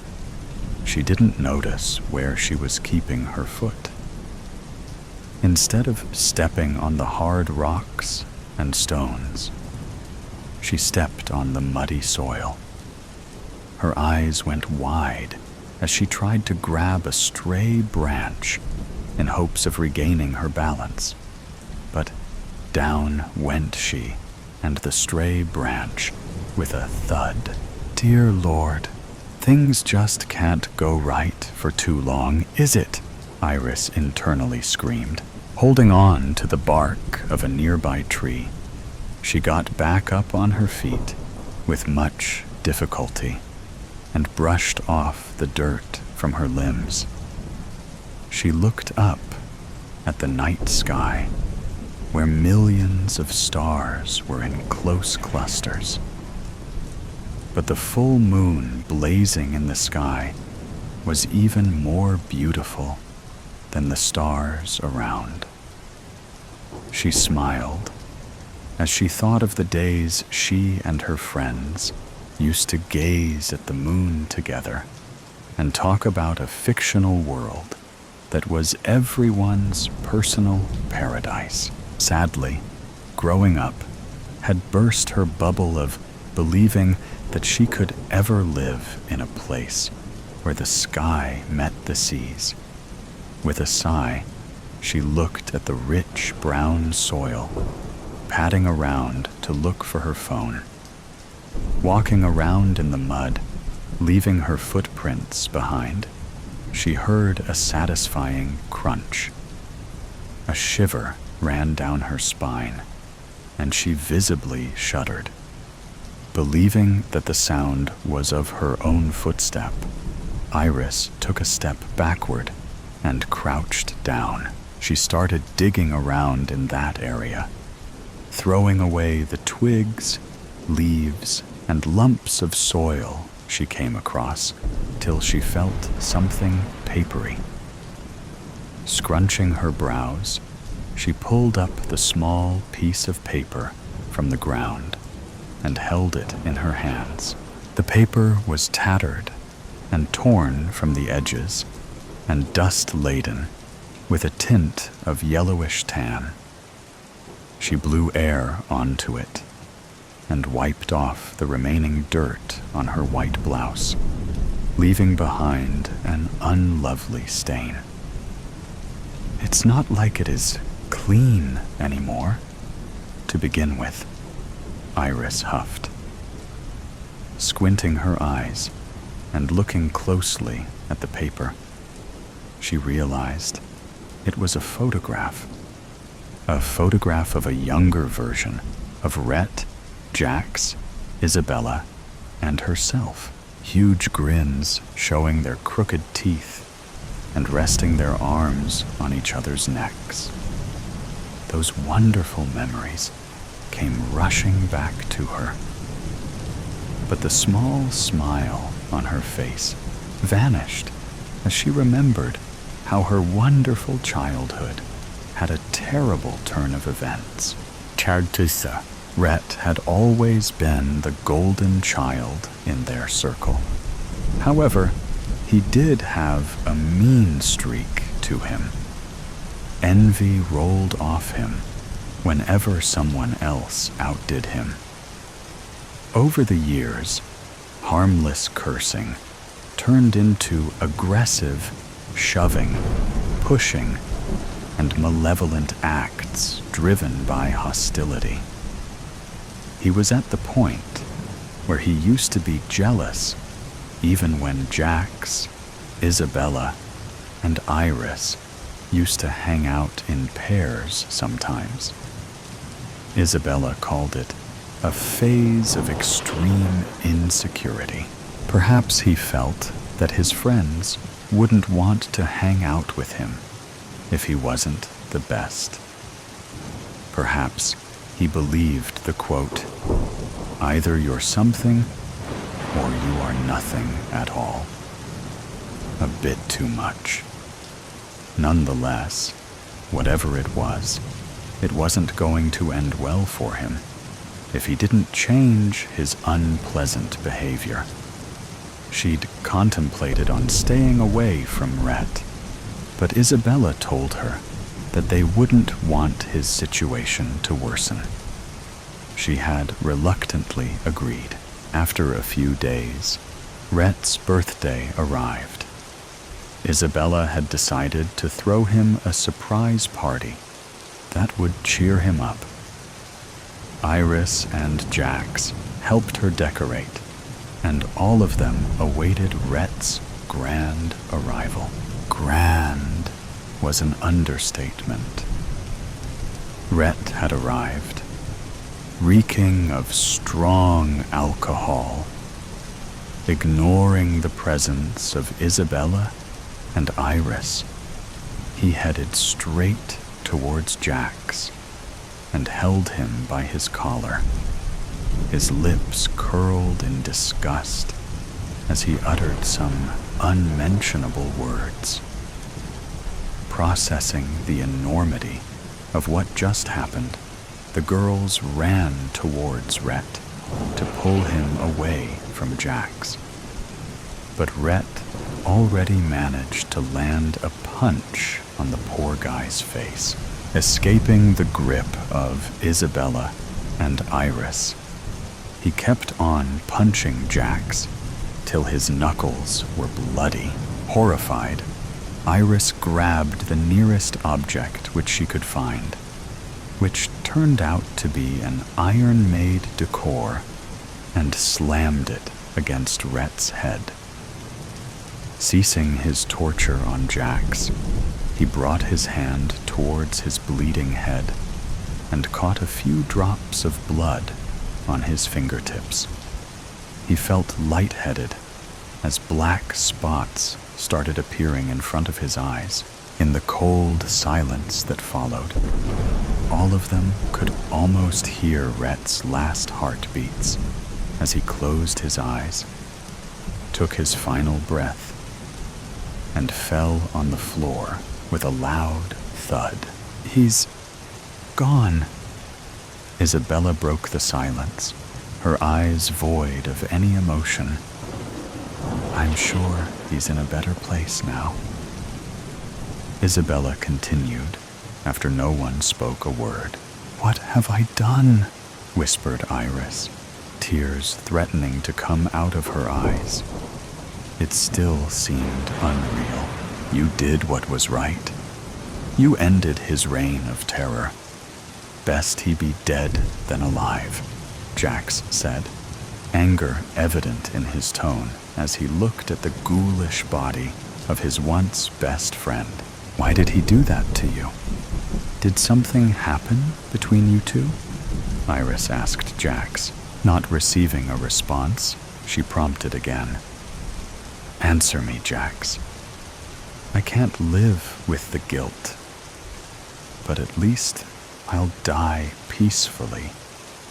she didn't notice where she was keeping her foot. Instead of stepping on the hard rocks and stones, she stepped on the muddy soil. Her eyes went wide as she tried to grab a stray branch in hopes of regaining her balance. But down went she, and the stray branch, with a thud. Dear Lord, things just can't go right for too long, is it? Iris internally screamed. Holding on to the bark of a nearby tree, she got back up on her feet with much difficulty and brushed off the dirt from her limbs. She looked up at the night sky, where millions of stars were in close clusters. But the full moon blazing in the sky was even more beautiful than the stars around. She smiled as she thought of the days she and her friends used to gaze at the moon together and talk about a fictional world that was everyone's personal paradise. Sadly, growing up had burst her bubble of believing that she could ever live in a place where the sky met the seas. With a sigh, she looked at the rich brown soil, padding around to look for her phone. Walking around in the mud, leaving her footprints behind, she heard a satisfying crunch. A shiver ran down her spine, and she visibly shuddered. Believing that the sound was of her own footstep, Iris took a step backward and crouched down. She started digging around in that area, throwing away the twigs, leaves, and lumps of soil she came across till she felt something papery. Scrunching her brows, she pulled up the small piece of paper from the ground and held it in her hands. The paper was tattered and torn from the edges and dust-laden with a tint of yellowish tan. She blew air onto it and wiped off the remaining dirt on her white blouse, leaving behind an unlovely stain. It's not like it is clean anymore, to begin with, Iris huffed. Squinting her eyes and looking closely at the paper, she realized it was a photograph of a younger version of Rhett, Jax, Isabella, and herself. Huge grins showing their crooked teeth and resting their arms on each other's necks. Those wonderful memories came rushing back to her. But the small smile on her face vanished as she remembered how her wonderful childhood had a terrible turn of events. Chardtusa, Rhett had always been the golden child in their circle. However, he did have a mean streak to him. Envy rolled off him whenever someone else outdid him. Over the years, harmless cursing turned into aggressive shoving, pushing, and malevolent acts driven by hostility. He was at the point where he used to be jealous even when Jax, Isabella, and Iris used to hang out in pairs sometimes. Isabella called it a phase of extreme insecurity. Perhaps he felt that his friends wouldn't want to hang out with him if he wasn't the best. Perhaps he believed the quote, "Either you're something or you are nothing at all," a bit too much. Nonetheless, whatever it wasn't going to end well for him if he didn't change his unpleasant behavior. She'd contemplated on staying away from Rhett, but Isabella told her that they wouldn't want his situation to worsen. She had reluctantly agreed. After a few days, Rhett's birthday arrived. Isabella had decided to throw him a surprise party that would cheer him up. Iris and Jax helped her decorate, and all of them awaited Rhett's grand arrival. Grand was an understatement. Rhett had arrived, reeking of strong alcohol, ignoring the presence of Isabella and Iris. He headed straight towards Jax and held him by his collar. His lips curled in disgust as he uttered some unmentionable words. Processing the enormity of what just happened, the girls ran towards Rhett to pull him away from Jax. But Rhett already managed to land a punch on the poor guy's face, escaping the grip of Isabella and Iris. He kept on punching Jax till his knuckles were bloody. Horrified, Iris grabbed the nearest object which she could find, which turned out to be an iron-made decor, and slammed it against Rhett's head. Ceasing his torture on Jax, he brought his hand towards his bleeding head and caught a few drops of blood on his fingertips. He felt lightheaded as black spots started appearing in front of his eyes. In the cold silence that followed, all of them could almost hear Rhett's last heartbeats as he closed his eyes, took his final breath, and fell on the floor with a loud thud. "He's gone." Isabella broke the silence, her eyes void of any emotion. "I'm sure he's in a better place now." Isabella continued, after no one spoke a word. "What have I done?" whispered Iris, tears threatening to come out of her eyes. It still seemed unreal. "You did what was right. You ended his reign of terror. Best he be dead than alive," Jax said, anger evident in his tone as he looked at the ghoulish body of his once best friend. "Why did he do that to you? Did something happen between you two?" Iris asked Jax. Not receiving a response, she prompted again. "Answer me, Jax. I can't live with the guilt, but at least I'll die peacefully,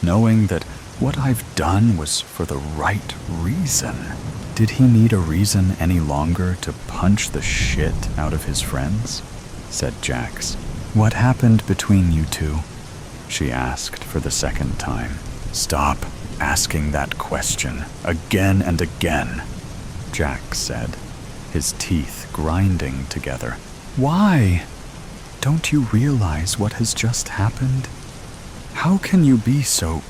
knowing that what I've done was for the right reason." Did he need a reason any longer to punch the shit out of his friends? Said Jax. "What happened between you two?" she asked for the second time. "Stop asking that question again and again," Jax said, his teeth grinding together. "Why? Don't you realize what has just happened? How can you be so...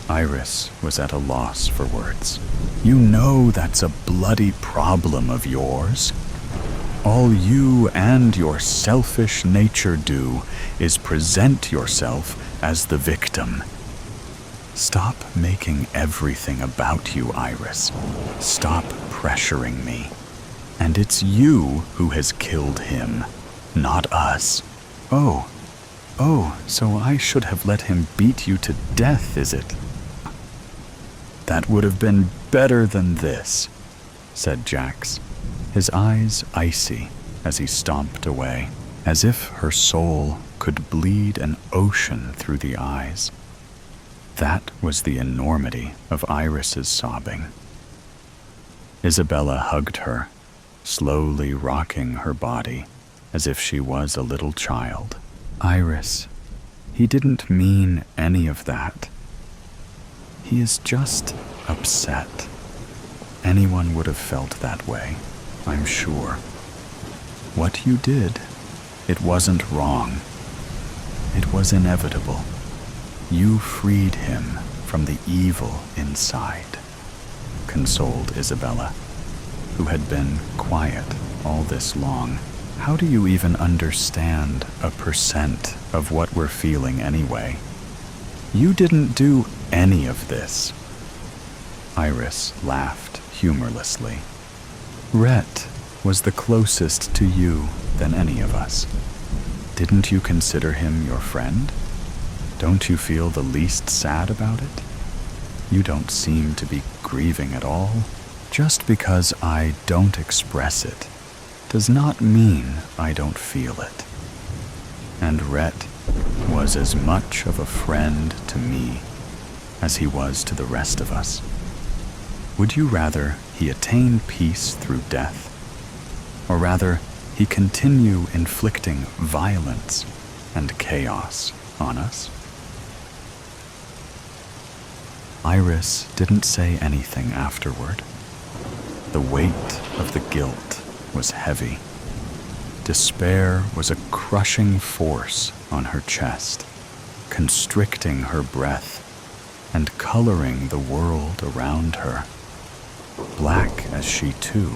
Iris was at a loss for words. You know that's a bloody problem of yours. All you and your selfish nature do is present yourself as the victim. Stop making everything about you, Iris. Stop pressuring me. And it's you who has killed him, not us. Oh, so I should have let him beat you to death, is it? That would have been better than this, said Jax, his eyes icy as he stomped away, as if her soul could bleed an ocean through the eyes. That was the enormity of Iris's sobbing. Isabella hugged her, slowly rocking her body as if she was a little child. Iris, he didn't mean any of that. He is just upset. Anyone would have felt that way, I'm sure. What you did, it wasn't wrong. It was inevitable. You freed him from the evil inside, consoled Isabella, who had been quiet all this long. How do you even understand 1% of what we're feeling anyway? You didn't do any of this. Iris laughed humorlessly. Rhett was the closest to you than any of us. Didn't you consider him your friend? Don't you feel the least sad about it? You don't seem to be grieving at all. Just because I don't express it does not mean I don't feel it. And Rhett was as much of a friend to me as he was to the rest of us. Would you rather he attain peace through death, or rather he continue inflicting violence and chaos on us? Iris didn't say anything afterward. The weight of the guilt was heavy. Despair was a crushing force on her chest, constricting her breath and coloring the world around her. Black as she too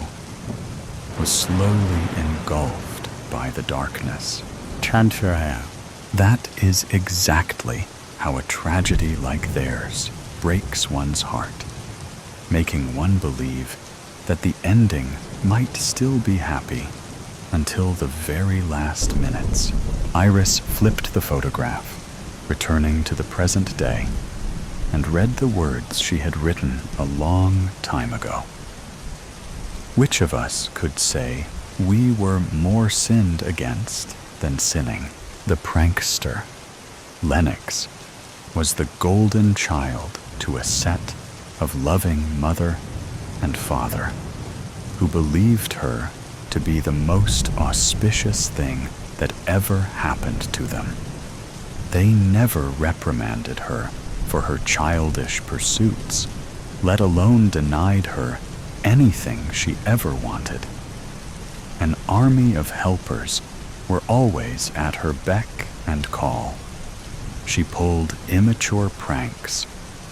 was slowly engulfed by the darkness. Chantraya. That is exactly how a tragedy like theirs breaks one's heart, making one believe that the ending might still be happy until the very last minutes. Iris flipped the photograph, returning to the present day, and read the words she had written a long time ago. Which of us could say we were more sinned against than sinning? The prankster, Lennox, was the golden child to a set of loving mother and father who believed her to be the most auspicious thing that ever happened to them. They never reprimanded her for her childish pursuits, let alone denied her anything she ever wanted. An army of helpers were always at her beck and call. She pulled immature pranks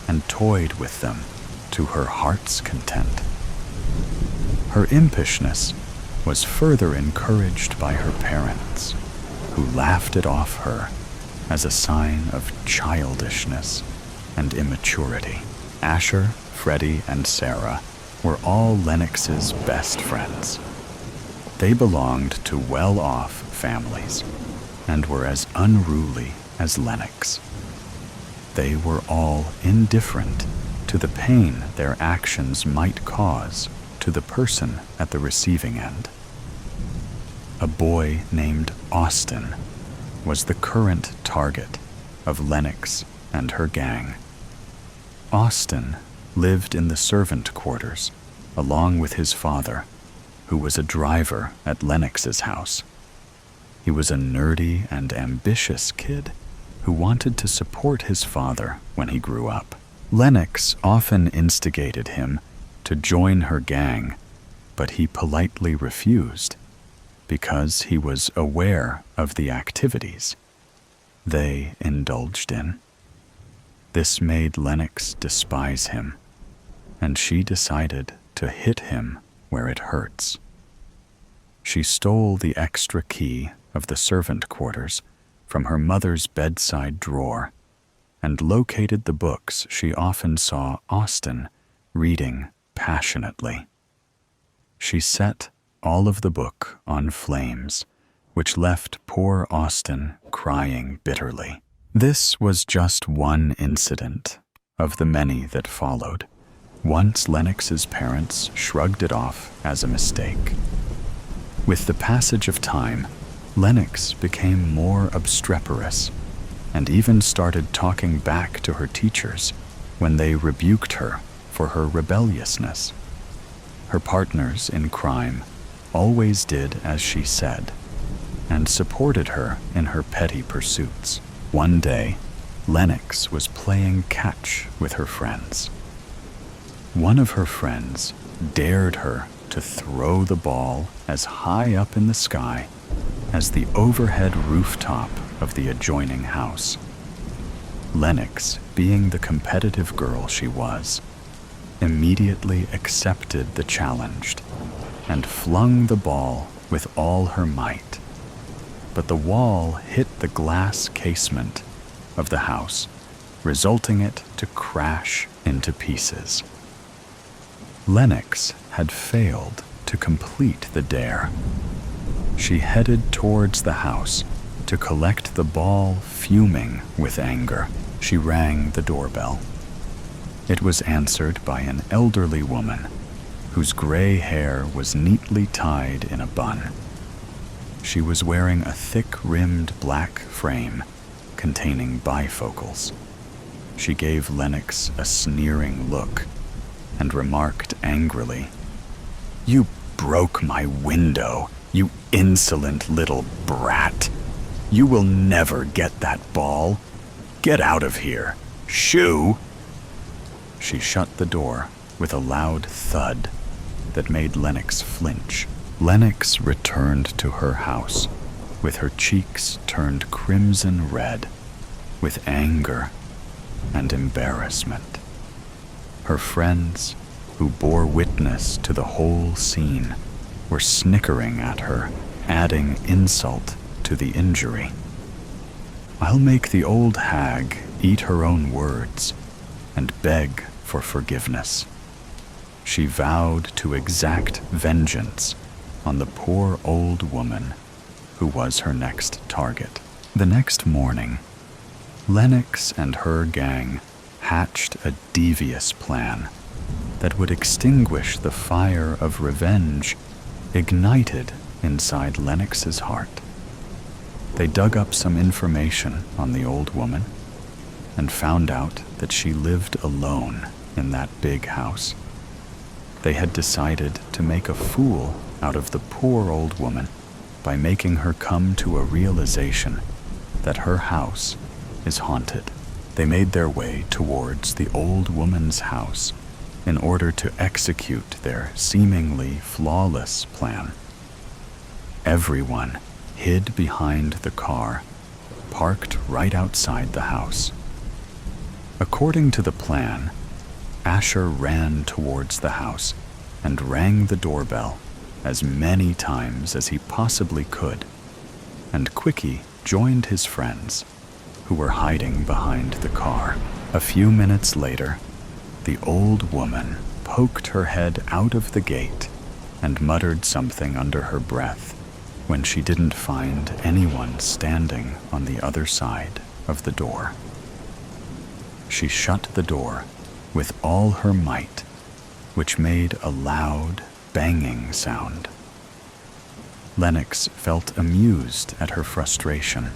and toyed with them to her heart's content. Her impishness was further encouraged by her parents, who laughed it off her as a sign of childishness and immaturity. Asher, Freddie, and Sarah were all Lennox's best friends. They belonged to well-off families and were as unruly as Lennox. They were all indifferent to the pain their actions might cause to the person at the receiving end. A boy named Austin was the current target of Lennox and her gang. Austin lived in the servant quarters along with his father, who was a driver at Lennox's house. He was a nerdy and ambitious kid who wanted to support his father when he grew up. Lennox often instigated him to join her gang, but he politely refused because he was aware of the activities they indulged in. This made Lennox despise him, and she decided to hit him where it hurts. She stole the extra key of the servant quarters from her mother's bedside drawer and located the books she often saw Austin reading passionately. She set all of the book on flames, which left poor Austin crying bitterly. This was just one incident of the many that followed, once Lennox's parents shrugged it off as a mistake. With the passage of time, Lennox became more obstreperous and even started talking back to her teachers when they rebuked her for her rebelliousness. Her partners in crime always did as she said and supported her in her petty pursuits. One day, Lennox was playing catch with her friends. One of her friends dared her to throw the ball as high up in the sky as the overhead rooftop of the adjoining house. Lennox, being the competitive girl she was, immediately accepted the challenge and flung the ball with all her might. But the wall hit the glass casement of the house, resulting it to crash into pieces. Lennox had failed to complete the dare. She headed towards the house to collect the ball, fuming with anger. She rang the doorbell. It was answered by an elderly woman whose gray hair was neatly tied in a bun. She was wearing a thick-rimmed black frame containing bifocals. She gave Lennox a sneering look and remarked angrily, "You broke my window, you insolent little brat. You will never get that ball. Get out of here. Shoo!" She shut the door with a loud thud that made Lennox flinch. Lennox returned to her house with her cheeks turned crimson red with anger and embarrassment. Her friends, who bore witness to the whole scene, were snickering at her, adding insult to the injury. "I'll make the old hag eat her own words and beg for forgiveness." She vowed to exact vengeance on the poor old woman who was her next target. The next morning, Lennox and her gang hatched a devious plan that would extinguish the fire of revenge ignited inside Lennox's heart. They dug up some information on the old woman and found out that she lived alone in that big house. They had decided to make a fool out of the poor old woman by making her come to a realization that her house is haunted. They made their way towards the old woman's house in order to execute their seemingly flawless plan. Everyone hid behind the car, parked right outside the house. According to the plan, Asher ran towards the house and rang the doorbell as many times as he possibly could, and Quickie joined his friends, who were hiding behind the car. A few minutes later, the old woman poked her head out of the gate and muttered something under her breath when she didn't find anyone standing on the other side of the door. She shut the door with all her might, which made a loud, banging sound. Lennox felt amused at her frustration.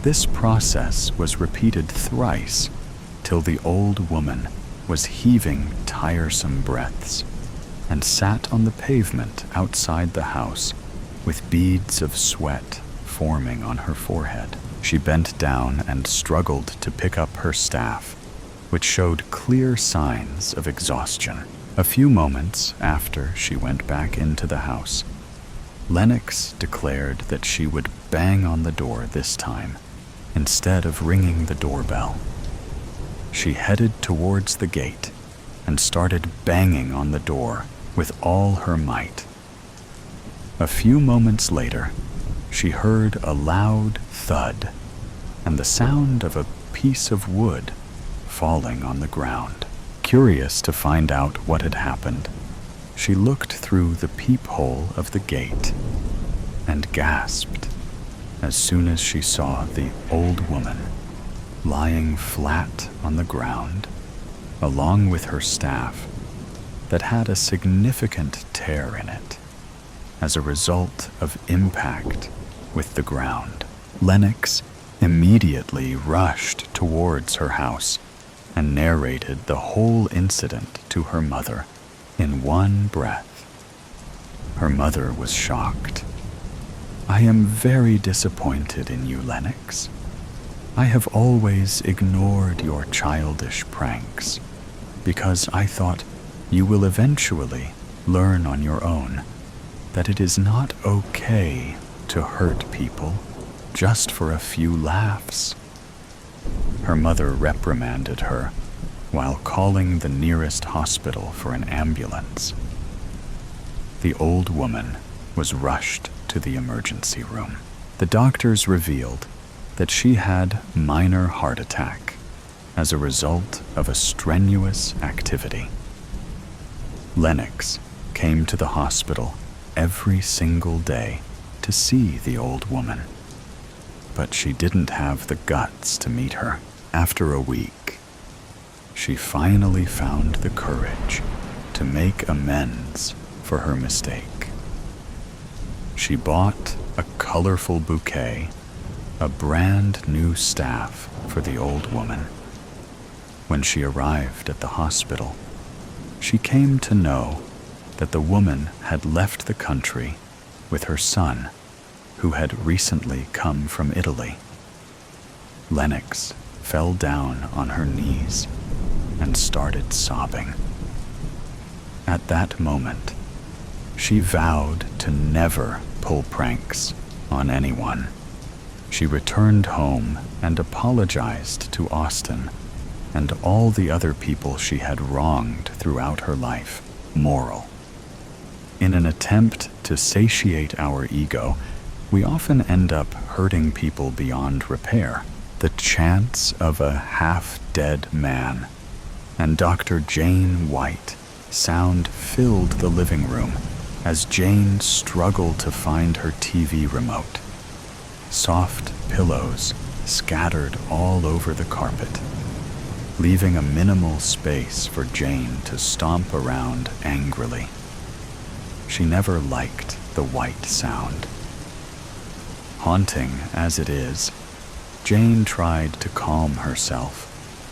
This process was repeated thrice till the old woman was heaving tiresome breaths and sat on the pavement outside the house with beads of sweat forming on her forehead. She bent down and struggled to pick up her staff, which showed clear signs of exhaustion. A few moments after she went back into the house, Lennox declared that she would bang on the door this time instead of ringing the doorbell. She headed towards the gate and started banging on the door with all her might. A few moments later, she heard a loud thud and the sound of a piece of wood falling on the ground. Curious to find out what had happened, she looked through the peephole of the gate and gasped as soon as she saw the old woman lying flat on the ground, along with her staff that had a significant tear in it as a result of impact with the ground. Lennox immediately rushed towards her house and narrated the whole incident to her mother in one breath. Her mother was shocked. "I am very disappointed in you, Lennox. I have always ignored your childish pranks because I thought you will eventually learn on your own that it is not okay to hurt people just for a few laughs." Her mother reprimanded her while calling the nearest hospital for an ambulance. The old woman was rushed to the emergency room. The doctors revealed that she had minor heart attack as a result of a strenuous activity. Lennox came to the hospital every single day to see the old woman, but she didn't have the guts to meet her. After a week, she finally found the courage to make amends for her mistake. She bought a colorful bouquet, a brand new staff for the old woman. When she arrived at the hospital, she came to know that the woman had left the country with her son, who had recently come from Italy. Lennox fell down on her knees and started sobbing. At that moment, she vowed to never pull pranks on anyone. She returned home and apologized to Austin and all the other people she had wronged throughout her life. Moral: in an attempt to satiate our ego, we often end up hurting people beyond repair. The chance of a half-dead man and Dr. Jane White sound filled the living room as Jane struggled to find her TV remote. Soft pillows scattered all over the carpet, leaving a minimal space for Jane to stomp around angrily. She never liked the white sound. Haunting as it is, Jane tried to calm herself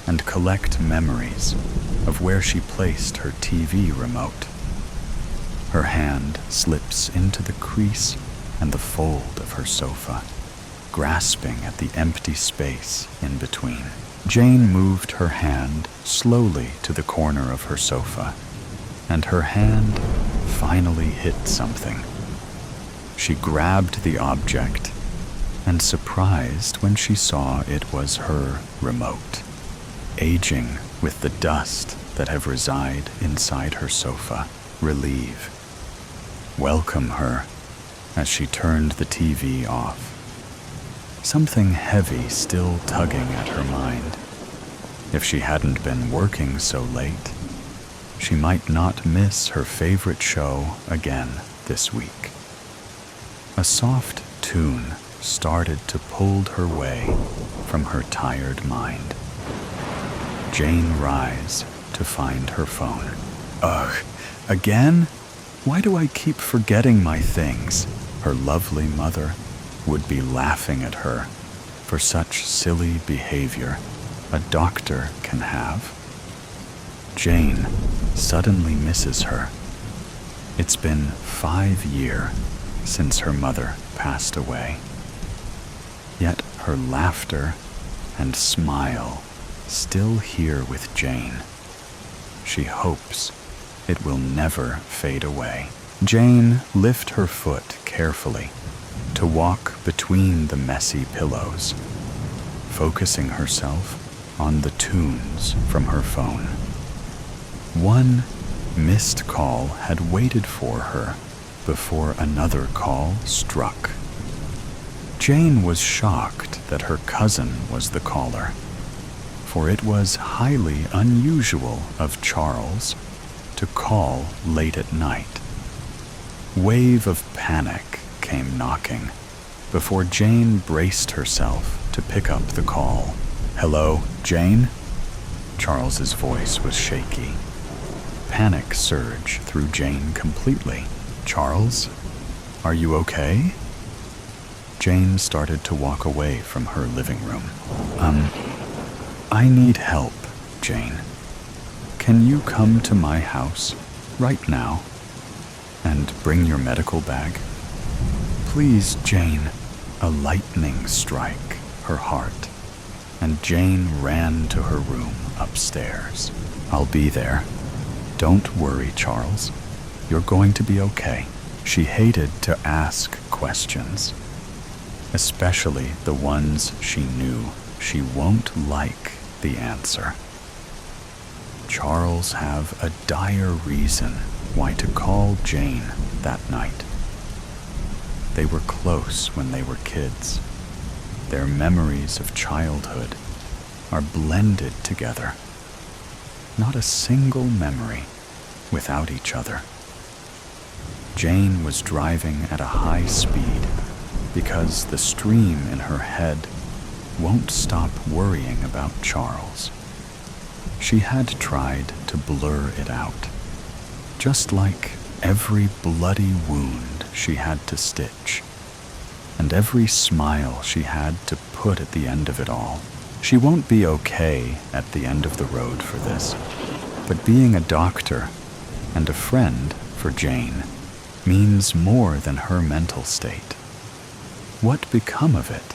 and collect memories of where she placed her TV remote. Her hand slips into the crease and the fold of her sofa, grasping at the empty space in between. Jane moved her hand slowly to the corner of her sofa, and her hand finally hit something. She grabbed the object and surprised when she saw it was her remote, aging with the dust that have reside inside her sofa. Relief welcomed her as she turned the TV off, something heavy still tugging at her mind. If she hadn't been working so late, she might not miss her favorite show again this week. A soft tune started to pull her way from her tired mind. Jane rised to find her phone. Ugh, again? Why do I keep forgetting my things? Her lovely mother would be laughing at her for such silly behavior a doctor can have. Jane suddenly misses her. It's been 5 years since her mother passed away. Yet her laughter and smile still here with Jane. She hopes it will never fade away. Jane lifted her foot carefully to walk between the messy pillows, focusing herself on the tunes from her phone. One missed call had waited for her before another call struck. Jane was shocked that her cousin was the caller, for it was highly unusual of Charles to call late at night. Wave of panic came knocking before Jane braced herself to pick up the call. "Hello, Jane?" Charles's voice was shaky. Panic surged through Jane completely. "Charles, are you okay?" Jane started to walk away from her living room. I need help, Jane. Can you come to my house right now and bring your medical bag? Please, Jane." A lightning strike her heart, and Jane ran to her room upstairs. "I'll be there. Don't worry, Charles. You're going to be okay." She hated to ask questions, especially the ones she knew she won't like the answer. Charles have a dire reason why to call Jane that night. They were close when they were kids. Their memories of childhood are blended together. Not a single memory without each other. Jane was driving at a high speed because the stream in her head won't stop worrying about Charles. She had tried to blur it out, just like every bloody wound she had to stitch, and every smile she had to put at the end of it all. She won't be okay at the end of the road for this, but being a doctor and a friend for Jane means more than her mental state. What become of it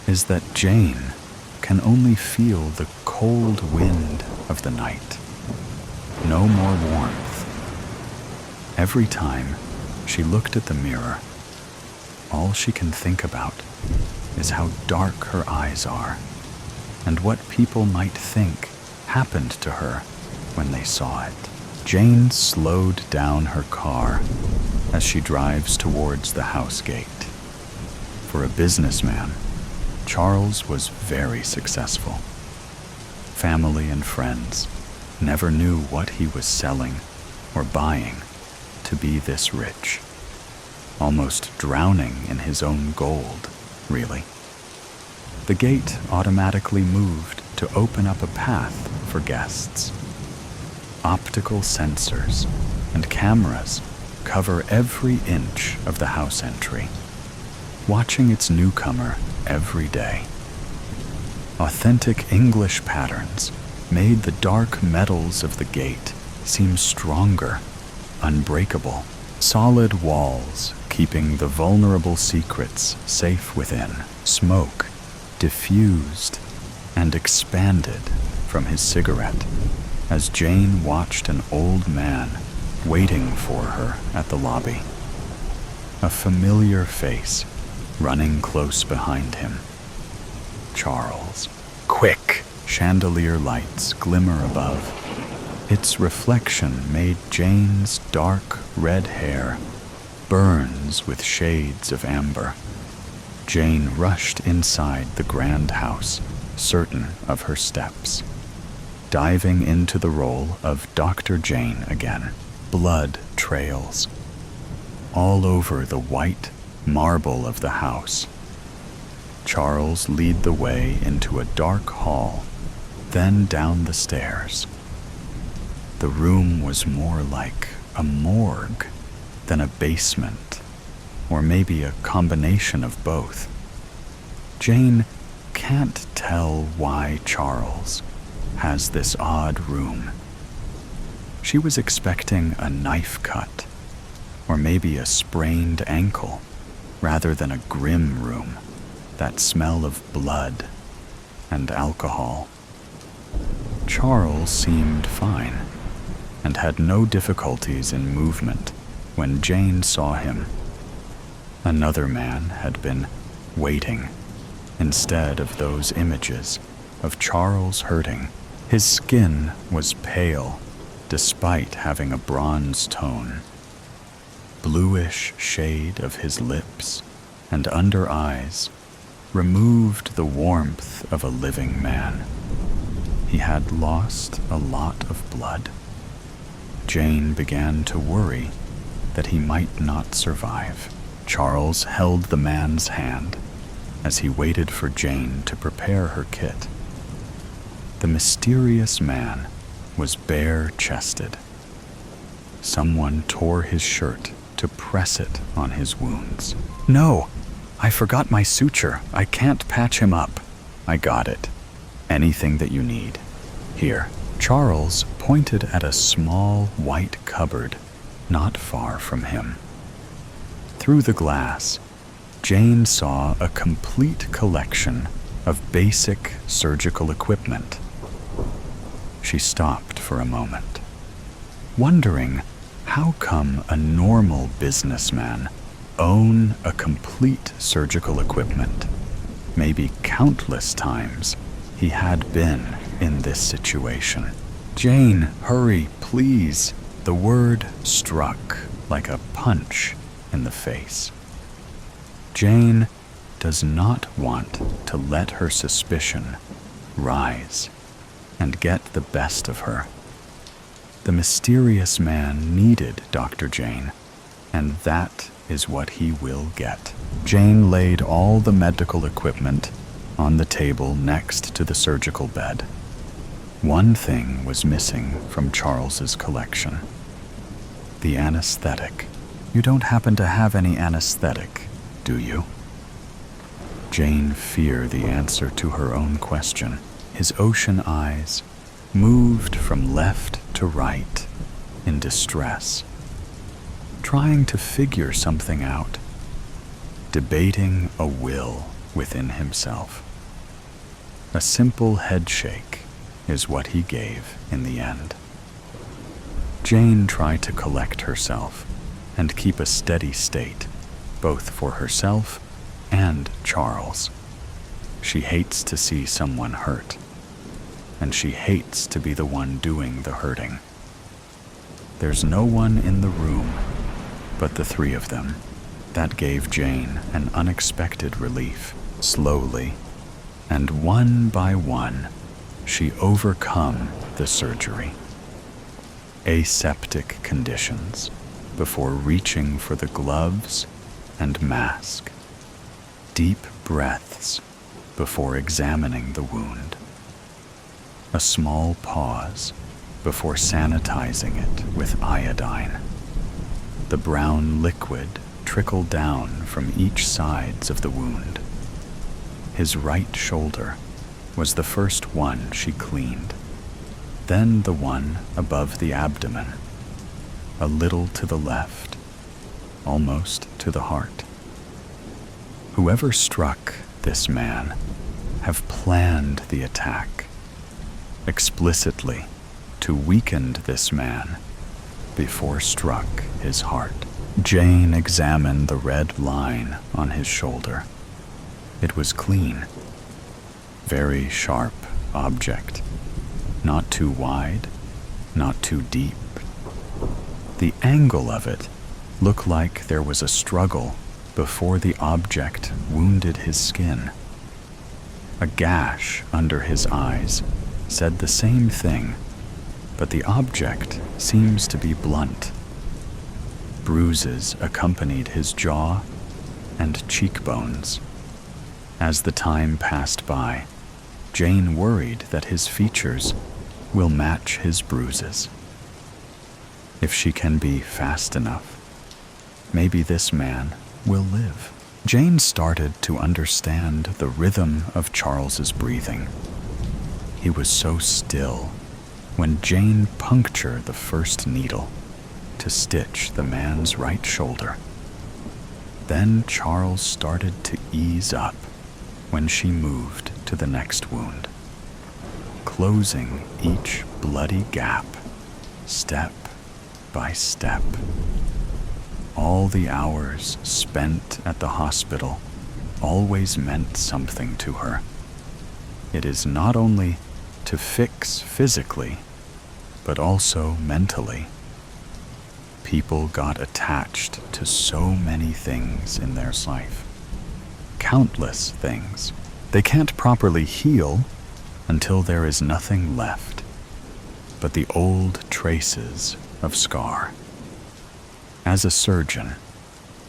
is that Jane can only feel the cold wind of the night. No more warmth. Every time she looked at the mirror, all she can think about is how dark her eyes are and what people might think happened to her when they saw it. Jane slowed down her car as she drives towards the house gate. For a businessman, Charles was very successful. Family and friends never knew what he was selling or buying to be this rich, almost drowning in his own gold, really. The gate automatically moved to open up a path for guests. Optical sensors and cameras cover every inch of the house entry, watching its newcomer every day. Authentic English patterns made the dark metals of the gate seem stronger, unbreakable. Solid walls keeping the vulnerable secrets safe within. Smoke diffused and expanded from his cigarette as Jane watched an old man waiting for her at the lobby. A familiar face running close behind him. Charles. Quick! Chandelier lights glimmer above. Its reflection made Jane's dark red hair burns with shades of amber. Jane rushed inside the grand house, certain of her steps, diving into the role of Dr. Jane again. Blood trails all over the white marble of the house. Charles led the way into a dark hall, then down the stairs. The room was more like a morgue than a basement, or maybe a combination of both. Jane can't tell why Charles has this odd room. She was expecting a knife cut, or maybe a sprained ankle, rather than a grim room, that smell of blood and alcohol. Charles seemed fine and had no difficulties in movement when Jane saw him. Another man had been waiting instead of those images of Charles hurting. His skin was pale, despite having a bronze tone. Bluish shade of his lips and under eyes removed the warmth of a living man. He had lost a lot of blood. Jane began to worry that he might not survive. Charles held the man's hand as he waited for Jane to prepare her kit. The mysterious man was bare-chested. Someone tore his shirt to press it on his wounds. "No, I forgot my suture. I can't patch him up." "I got it. Anything that you need. Here." Charles pointed at a small white cupboard not far from him. Through the glass, Jane saw a complete collection of basic surgical equipment. She stopped for a moment, wondering how come a normal businessman own a complete surgical equipment. Maybe countless times he had been in this situation. "Jane, hurry, please." The word struck like a punch in the face. Jane does not want to let her suspicion rise and get the best of her. The mysterious man needed Dr. Jane, and that is what he will get. Jane laid all the medical equipment on the table next to the surgical bed. One thing was missing from Charles's collection: the anesthetic. "You don't happen to have any anesthetic, do you?" Jane feared the answer to her own question. His ocean eyes moved from left to right in distress, trying to figure something out, debating a will within himself. A simple headshake is what he gave in the end. Jane tried to collect herself and keep a steady state, both for herself and Charles. She hates to see someone hurt, and she hates to be the one doing the hurting. There's no one in the room but the three of them. That gave Jane an unexpected relief. Slowly, and one by one, she overcome the surgery. Aseptic conditions before reaching for the gloves and mask. Deep breaths before examining the wound. A small pause before sanitizing it with iodine. The brown liquid trickled down from each sides of the wound. His right shoulder was the first one she cleaned, then the one above the abdomen, a little to the left, almost to the heart. Whoever struck this man have planned the attack, explicitly to weaken this man before struck his heart. Jane examined the red line on his shoulder. It was clean. Very sharp object. Not too wide, not too deep. The angle of it looked like there was a struggle before the object wounded his skin. A gash under his eyes said the same thing, but the object seems to be blunt. Bruises accompanied his jaw and cheekbones. As the time passed by, Jane worried that his features will match his bruises. If she can be fast enough, maybe this man will live. Jane started to understand the rhythm of Charles's breathing. He was so still when Jane punctured the first needle to stitch the man's right shoulder. Then Charles started to ease up when she moved to the next wound, closing each bloody gap, step by step. All the hours spent at the hospital always meant something to her. It is not only to fix physically, but also mentally. People got attached to so many things in their life. Countless things. They can't properly heal until there is nothing left but the old traces of scar. As a surgeon,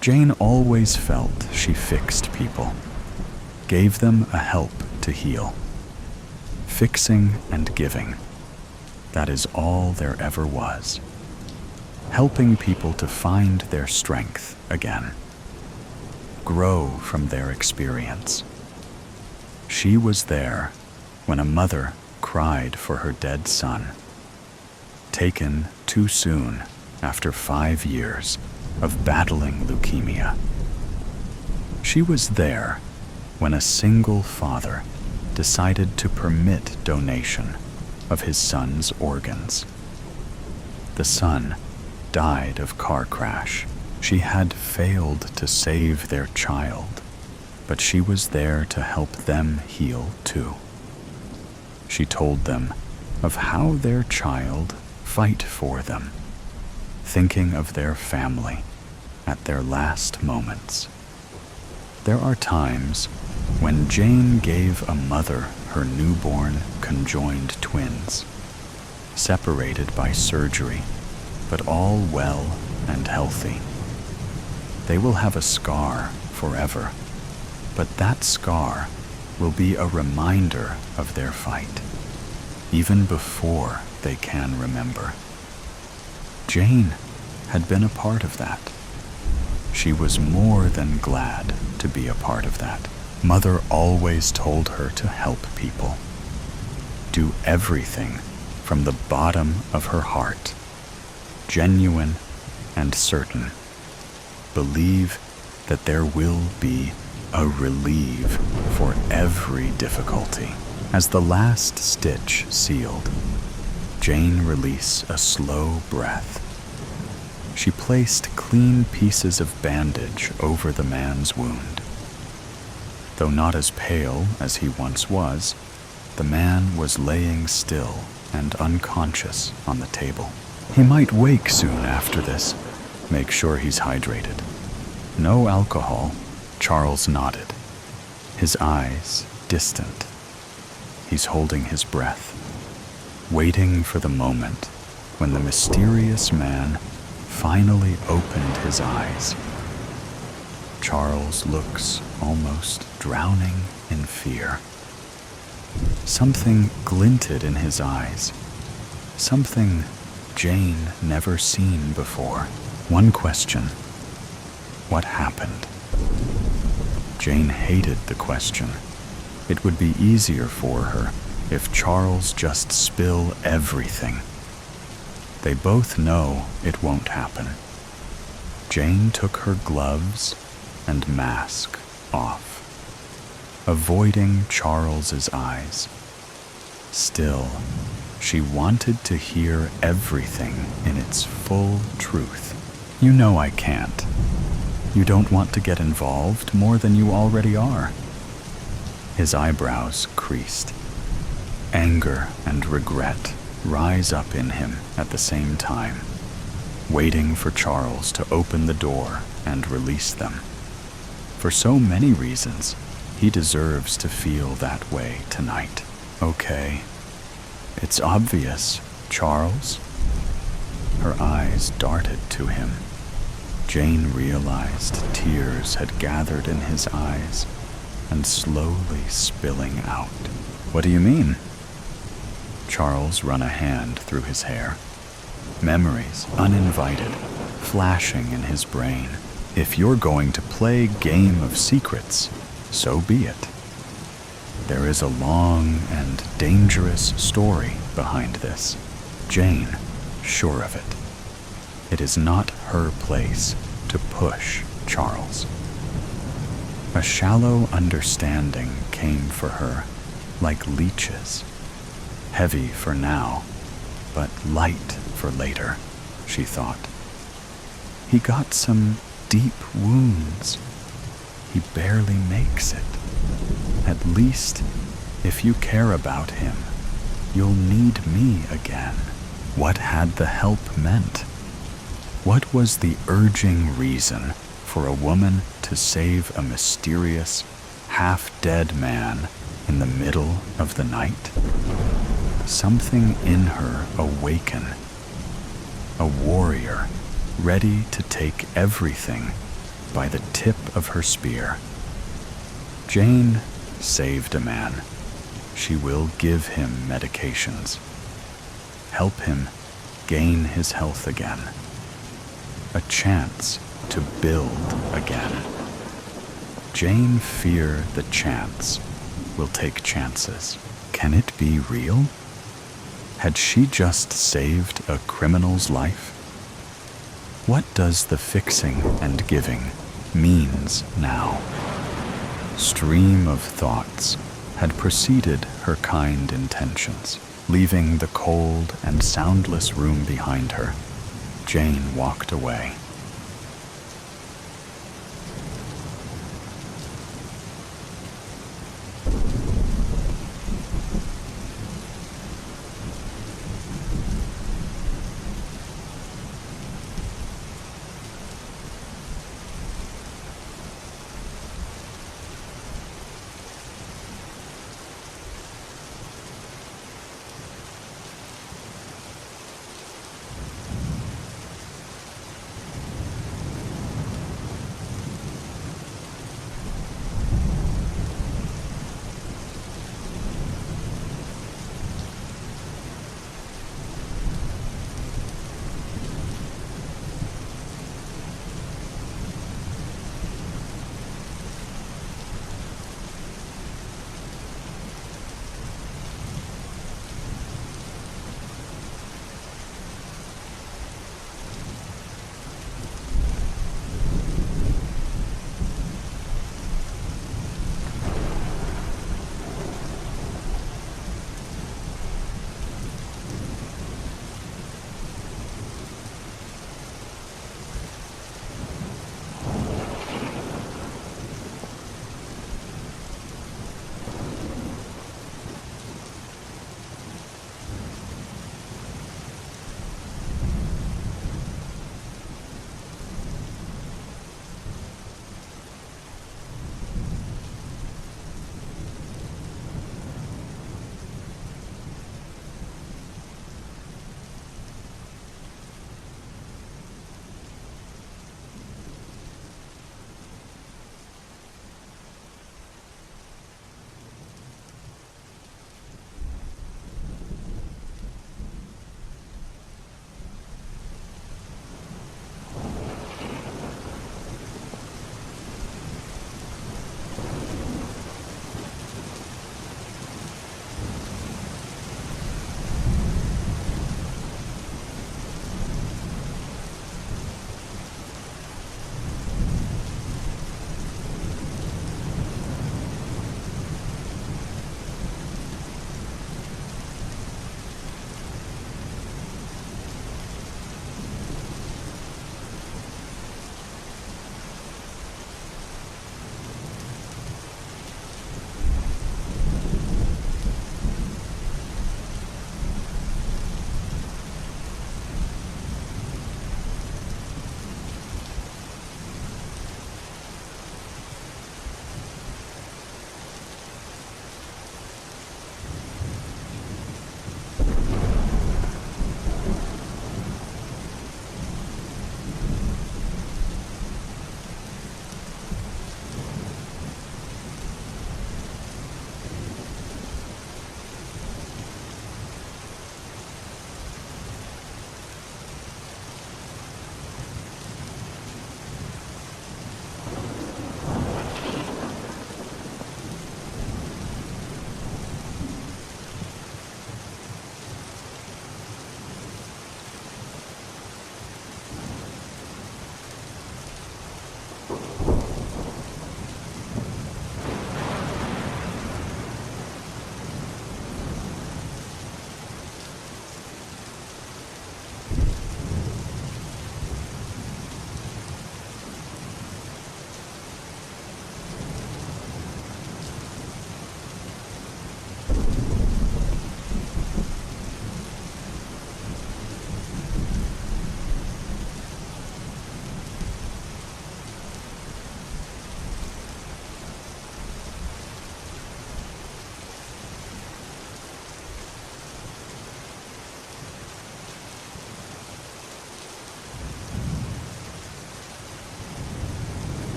Jane always felt she fixed people, gave them a help to heal. Fixing and giving, that is all there ever was. Helping people to find their strength again, grow from their experience. She was there when a mother cried for her dead son, taken too soon after 5 years of battling leukemia. She was there when a single father decided to permit donation of his son's organs. The son died of car crash. She had failed to save their child, but she was there to help them heal too. She told them of how their child fight for them, thinking of their family at their last moments. There are times when Jane gave a mother her newborn conjoined twins, separated by surgery, but all well and healthy. They will have a scar forever, but that scar will be a reminder of their fight, even before they can remember. Jane had been a part of that. She was more than glad to be a part of that. Mother always told her to help people. Do everything from the bottom of her heart, genuine and certain. Believe that there will be a relief for every difficulty. As the last stitch sealed, Jane released a slow breath. She placed clean pieces of bandage over the man's wound. Though not as pale as he once was, the man was laying still and unconscious on the table. He might wake soon after this. Make sure he's hydrated. No alcohol. Charles nodded, his eyes distant. He's holding his breath, waiting for the moment when the mysterious man finally opened his eyes. Charles looks almost drowning in fear. Something glinted in his eyes, something Jane never seen before. One question: what happened? Jane hated the question. It would be easier for her if Charles just spill everything. They both know it won't happen. Jane took her gloves and mask off, avoiding Charles's eyes. Still, she wanted to hear everything in its full truth. You know I can't. You don't want to get involved more than you already are. His eyebrows creased. Anger and regret rise up in him at the same time, waiting for Charles to open the door and release them. For so many reasons, he deserves to feel that way tonight. Okay, it's obvious, Charles. Her eyes darted to him. Jane realized tears had gathered in his eyes and slowly spilling out. What do you mean? Charles ran a hand through his hair. Memories, uninvited, flashing in his brain. If you're going to play game of secrets, so be it. There is a long and dangerous story behind this. Jane, sure of it. It is not her place to push Charles. A shallow understanding came for her, like leeches. Heavy for now, but light for later, she thought. He got some deep wounds. He barely makes it. At least If you care about him, you'll need me again. What had the help meant? What was the urging reason for a woman to save a mysterious, half-dead man in the middle of the night? Something in her awaken. A warrior ready to take everything by the tip of her spear. Jane saved a man. She will give him medications. Help him gain his health again. A chance to build again. Jane fear the chance will take chances. Can it be real? Had she just saved a criminal's life? What does the fixing and giving means now? Stream of thoughts had preceded her kind intentions. Leaving the cold and soundless room behind her, Jane walked away.